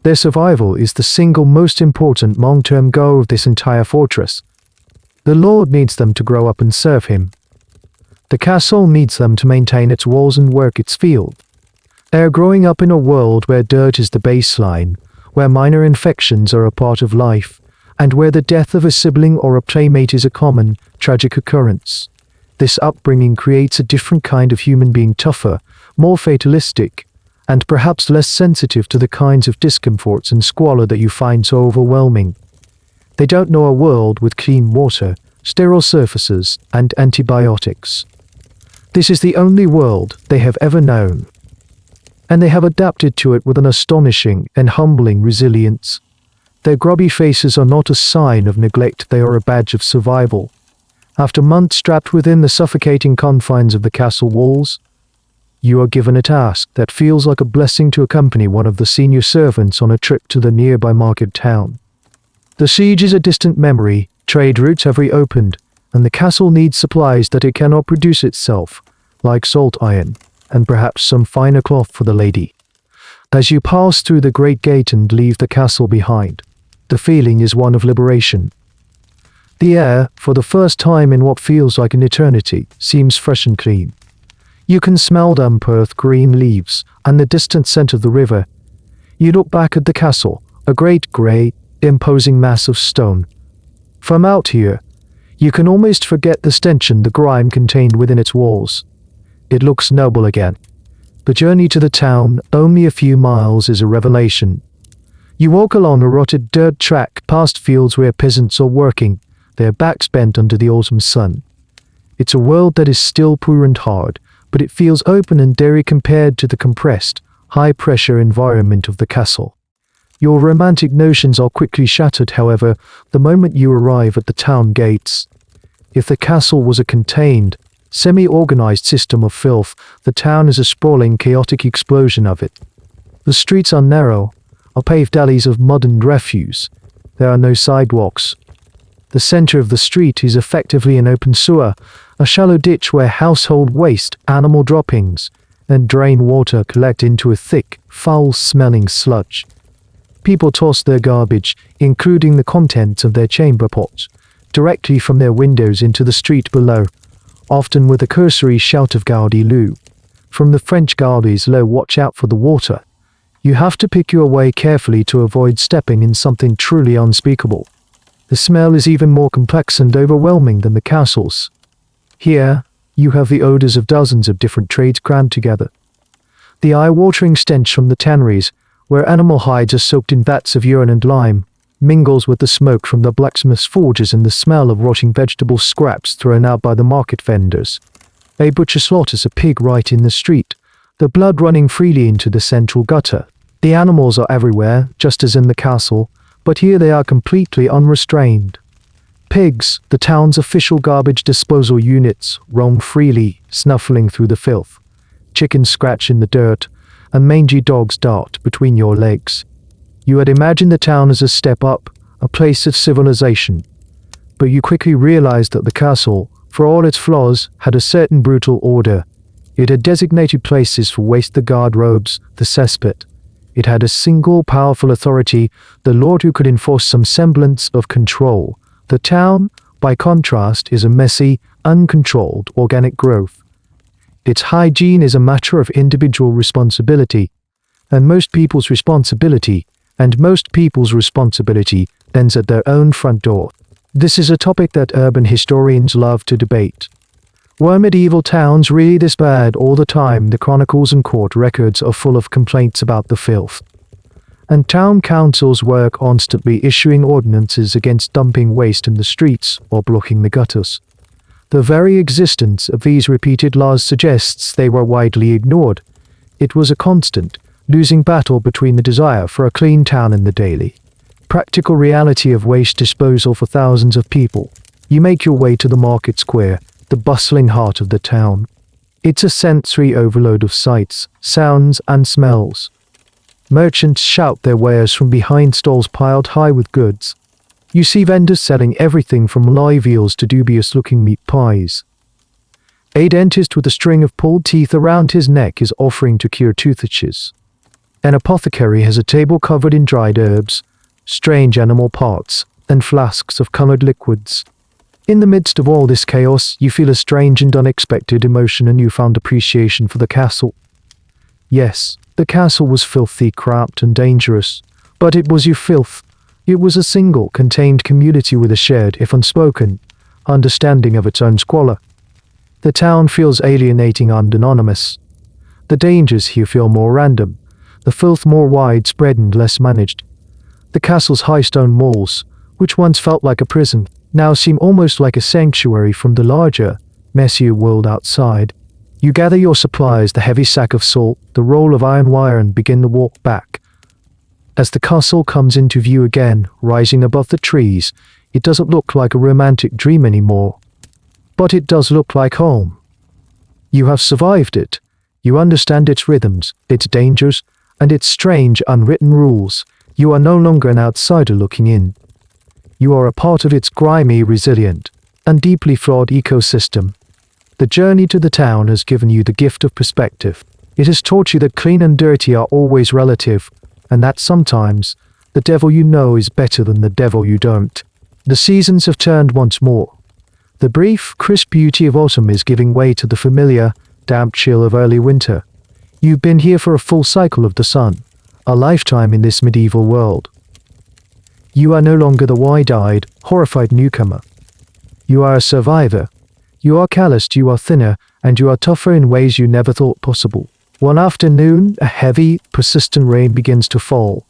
Their survival is the single most important long-term goal of this entire fortress. The Lord needs them to grow up and serve him. The castle needs them to maintain its walls and work its field. They are growing up in a world where dirt is the baseline, where minor infections are a part of life, and where the death of a sibling or a playmate is a common, tragic occurrence. This upbringing creates a different kind of human being, tougher, more fatalistic, and perhaps less sensitive to the kinds of discomforts and squalor that you find so overwhelming. They don't know a world with clean water, sterile surfaces, and antibiotics. This is the only world they have ever known. And they have adapted to it with an astonishing and humbling resilience. Their grubby faces are not a sign of neglect, they are a badge of survival. After months trapped within the suffocating confines of the castle walls, you are given a task that feels like a blessing: to accompany one of the senior servants on a trip to the nearby market town. The siege is a distant memory, trade routes have reopened, and the castle needs supplies that it cannot produce itself, like salt iron, and perhaps some finer cloth for the lady. As you pass through the great gate and leave the castle behind, the feeling is one of liberation. The air, for the first time in what feels like an eternity, seems fresh and clean. You can smell damp earth, green leaves, and the distant scent of the river. You look back at the castle, a great grey, imposing mass of stone. From out here, you can almost forget the stench and the grime contained within its walls. It looks noble again. The journey to the town, only a few miles, is a revelation. You walk along a rotted dirt track past fields where peasants are working, their backs bent under the autumn sun. It's a world that is still poor and hard, but it feels open and airy compared to the compressed, high-pressure environment of the castle. Your romantic notions are quickly shattered, however, the moment you arrive at the town gates. If the castle was a contained, semi-organized system of filth, the town is a sprawling, chaotic explosion of it. The streets are narrow, are paved alleys of mud and refuse. There are no sidewalks. The center of the street is effectively an open sewer, a shallow ditch where household waste, animal droppings, and drain water collect into a thick, foul-smelling sludge. People toss their garbage, including the contents of their chamber pots, directly from their windows into the street below, often with a cursory shout of "Gardez-le." From the French "Gardez-le," watch out for the water. You have to pick your way carefully to avoid stepping in something truly unspeakable. The The smell is even more complex and overwhelming than the castles. Here, you have the odors of dozens of different trades crammed together. The eye-watering stench from the tanneries, where animal hides are soaked in vats of urine and lime, mingles with the smoke from the blacksmith's forges and the smell of rotting vegetable scraps thrown out by the market vendors. A butcher slaughters a pig right in the street, the blood running freely into the central gutter. The animals are everywhere, just as in the castle, but here they are completely unrestrained. Pigs, the town's official garbage disposal units, roam freely, snuffling through the filth. Chickens scratch in the dirt, and mangy dogs dart between your legs. You had imagined the town as a step up, a place of civilization. But you quickly realized that the castle, for all its flaws, had a certain brutal order. It had designated places for waste, the garderobes, the cesspit. It had a single powerful authority, the lord who could enforce some semblance of control. The town, by contrast, is a messy, uncontrolled organic growth. Its hygiene is a matter of individual responsibility, and most people's responsibility ends at their own front door. This is a topic that urban historians love to debate. Were medieval towns really this bad all the time? The chronicles and court records are full of complaints about the filth. And town councils were constantly issuing ordinances against dumping waste in the streets or blocking the gutters. The very existence of these repeated laws suggests they were widely ignored. It was a constant, losing battle between the desire for a clean town and the daily, practical reality of waste disposal for thousands of people. You make your way to the market square, the bustling heart of the town. It's a sensory overload of sights, sounds, and smells. Merchants shout their wares from behind stalls piled high with goods. You see vendors selling everything from live eels to dubious-looking meat pies. A dentist with a string of pulled teeth around his neck is offering to cure toothaches. An apothecary has a table covered in dried herbs, strange animal parts, and flasks of colored liquids. In the midst of all this chaos, you feel a strange and unexpected emotion, a newfound appreciation for the castle. Yes, the castle was filthy, cramped, and dangerous, but it was your filth. It was a single, contained community with a shared, if unspoken, understanding of its own squalor. The town feels alienating and anonymous. The dangers here feel more random, the filth more widespread and less managed. The castle's high stone walls, which once felt like a prison, now seem almost like a sanctuary from the larger, messier world outside. You gather your supplies, the heavy sack of salt, the roll of iron wire, and begin the walk back. As the castle comes into view again, rising above the trees, it doesn't look like a romantic dream anymore. But it does look like home. You have survived it. You understand its rhythms, its dangers, and its strange unwritten rules. You are no longer an outsider looking in. You are a part of its grimy, resilient, and deeply flawed ecosystem. The journey to the town has given you the gift of perspective. It has taught you that clean and dirty are always relative, and that sometimes the devil you know is better than the devil you don't. The seasons have turned once more. The brief, crisp beauty of autumn is giving way to the familiar, damp chill of early winter. You've been here for a full cycle of the sun, a lifetime in this medieval world. You are no longer the wide-eyed, horrified newcomer. You are a survivor. You are calloused, you are thinner, and you are tougher in ways you never thought possible. One afternoon, a heavy, persistent rain begins to fall.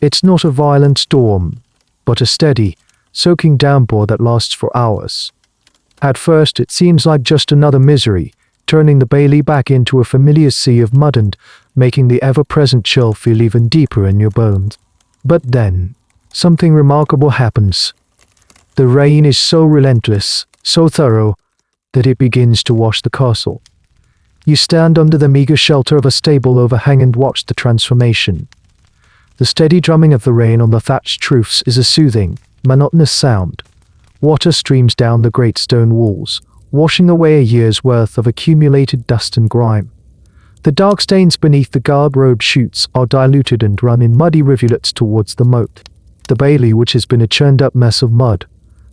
It's not a violent storm, but a steady, soaking downpour that lasts for hours. At first, it seems like just another misery, turning the Bailey back into a familiar sea of mud and making the ever-present chill feel even deeper in your bones. But then, something remarkable happens. The rain is so relentless, so thorough, that it begins to wash the castle. You stand under the meager shelter of a stable overhang and watch the transformation. The steady drumming of the rain on the thatched roofs is a soothing, monotonous sound. Water streams down the great stone walls, washing away a year's worth of accumulated dust and grime. The dark stains beneath the garderobe chutes are diluted and run in muddy rivulets towards the moat. The Bailey, which has been a churned-up mess of mud,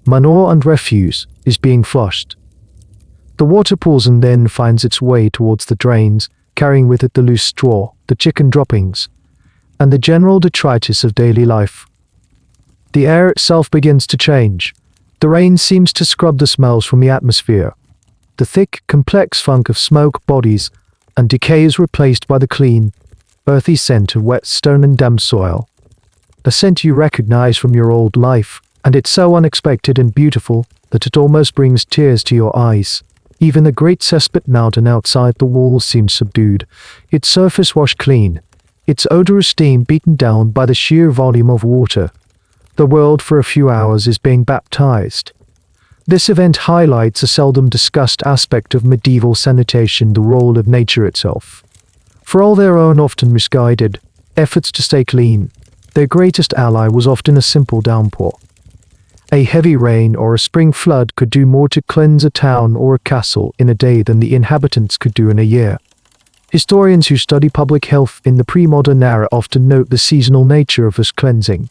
manure and refuse, is being flushed. The water pools and then finds its way towards the drains, carrying with it the loose straw, the chicken droppings, and the general detritus of daily life. The air itself begins to change. The rain seems to scrub the smells from the atmosphere. The thick, complex funk of smoke, bodies, and decay is replaced by the clean, earthy scent of wet stone and damp soil. A scent you recognize from your old life, and it's so unexpected and beautiful that it almost brings tears to your eyes. Even the great cesspit mountain outside the walls seems subdued, its surface washed clean, its odorous steam beaten down by the sheer volume of water. The world for a few hours is being baptized. This event highlights a seldom discussed aspect of medieval sanitation, the role of nature itself. For all their own often misguided efforts to stay clean, their greatest ally was often a simple downpour. A heavy rain or a spring flood could do more to cleanse a town or a castle in a day than the inhabitants could do in a year. Historians who study public health in the pre-modern era often note the seasonal nature of this cleansing.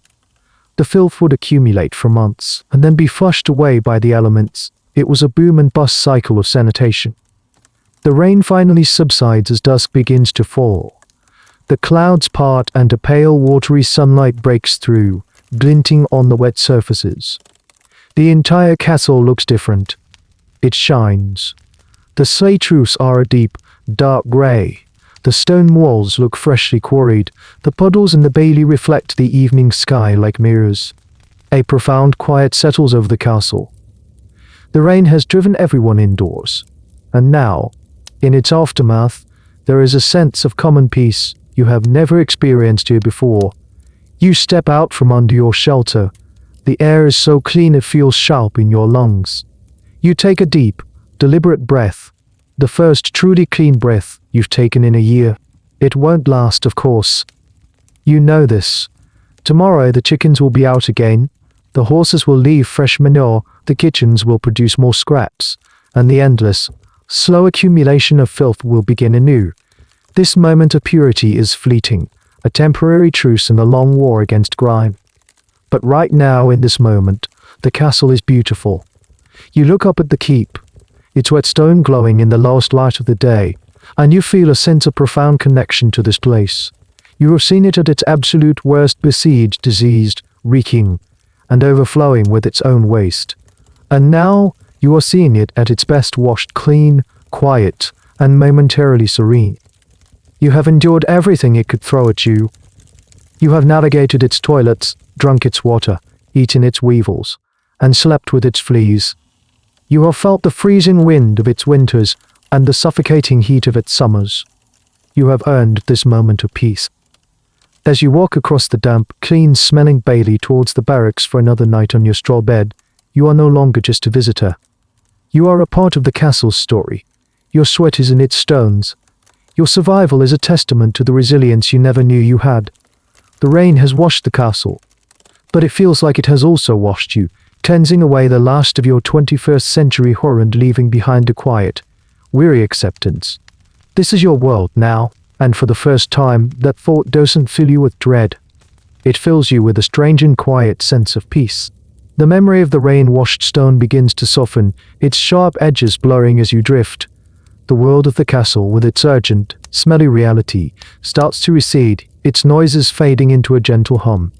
The filth would accumulate for months and then be flushed away by the elements. It was a boom and bust cycle of sanitation. The rain finally subsides as dusk begins to fall. The clouds part and a pale watery sunlight breaks through, glinting on the wet surfaces. The entire castle looks different. It shines. The slate roofs are a deep, dark grey. The stone walls look freshly quarried. The puddles in the bailey reflect the evening sky like mirrors. A profound quiet settles over the castle. The rain has driven everyone indoors. And now, in its aftermath, there is a sense of common peace you have never experienced here before. You step out from under your shelter. The air is so clean it feels sharp in your lungs. You take a deep, deliberate breath. The first truly clean breath you've taken in a year. It won't last, of course. You know this. Tomorrow the chickens will be out again. The horses will leave fresh manure. The kitchens will produce more scraps. And the endless, slow accumulation of filth will begin anew. This moment of purity is fleeting, a temporary truce in the long war against grime. But right now, in this moment, the castle is beautiful. You look up at the keep, its wet stone glowing in the last light of the day, and you feel a sense of profound connection to this place. You have seen it at its absolute worst, besieged, diseased, reeking, and overflowing with its own waste. And now you are seeing it at its best, washed clean, quiet, and momentarily serene. You have endured everything it could throw at you. You have navigated its toilets, drunk its water, eaten its weevils, and slept with its fleas. You have felt the freezing wind of its winters and the suffocating heat of its summers. You have earned this moment of peace. As you walk across the damp, clean-smelling bailey towards the barracks for another night on your straw bed, you are no longer just a visitor. You are a part of the castle's story. Your sweat is in its stones. Your survival is a testament to the resilience you never knew you had. The rain has washed the castle, but it feels like it has also washed you, cleansing away the last of your 21st century horror and leaving behind a quiet, weary acceptance. This is your world now, and for the first time, that thought doesn't fill you with dread. It fills you with a strange and quiet sense of peace. The memory of the rain-washed stone begins to soften, its sharp edges blurring as you drift. The world of the castle, with its urgent, smelly reality, starts to recede, its noises fading into a gentle hum.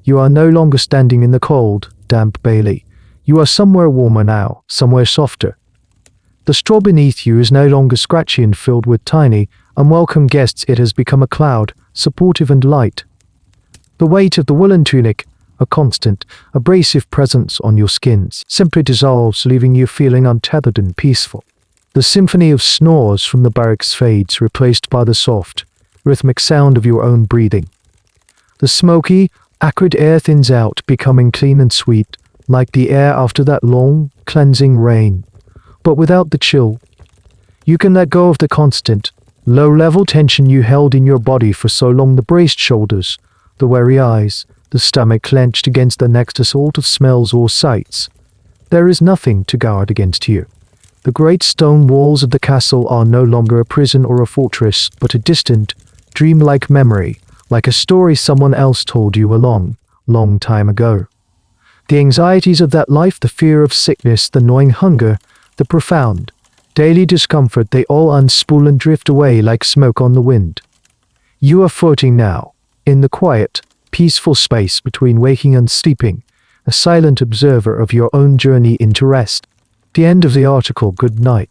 You are no longer standing in the cold, damp bailey. You are somewhere warmer now, somewhere softer. The straw beneath you is no longer scratchy and filled with tiny, unwelcome guests. It has become a cloud, supportive and light. The weight of the woolen tunic, a constant, abrasive presence on your skins, simply dissolves, leaving you feeling untethered and peaceful. The symphony of snores from the barracks fades, replaced by the soft, rhythmic sound of your own breathing. The smoky, acrid air thins out, becoming clean and sweet, like the air after that long, cleansing rain. But without the chill. You can let go of the constant, low-level tension you held in your body for so long, the braced shoulders, the wary eyes, the stomach clenched against the next assault of smells or sights. There is nothing to guard against here. The great stone walls of the castle are no longer a prison or a fortress, but a distant, dreamlike memory, like a story someone else told you a long, long time ago. The anxieties of that life, the fear of sickness, the gnawing hunger, the profound, daily discomfort, they all unspool and drift away like smoke on the wind. You are floating now, in the quiet, peaceful space between waking and sleeping, a silent observer of your own journey into rest. The end of the article. Good night.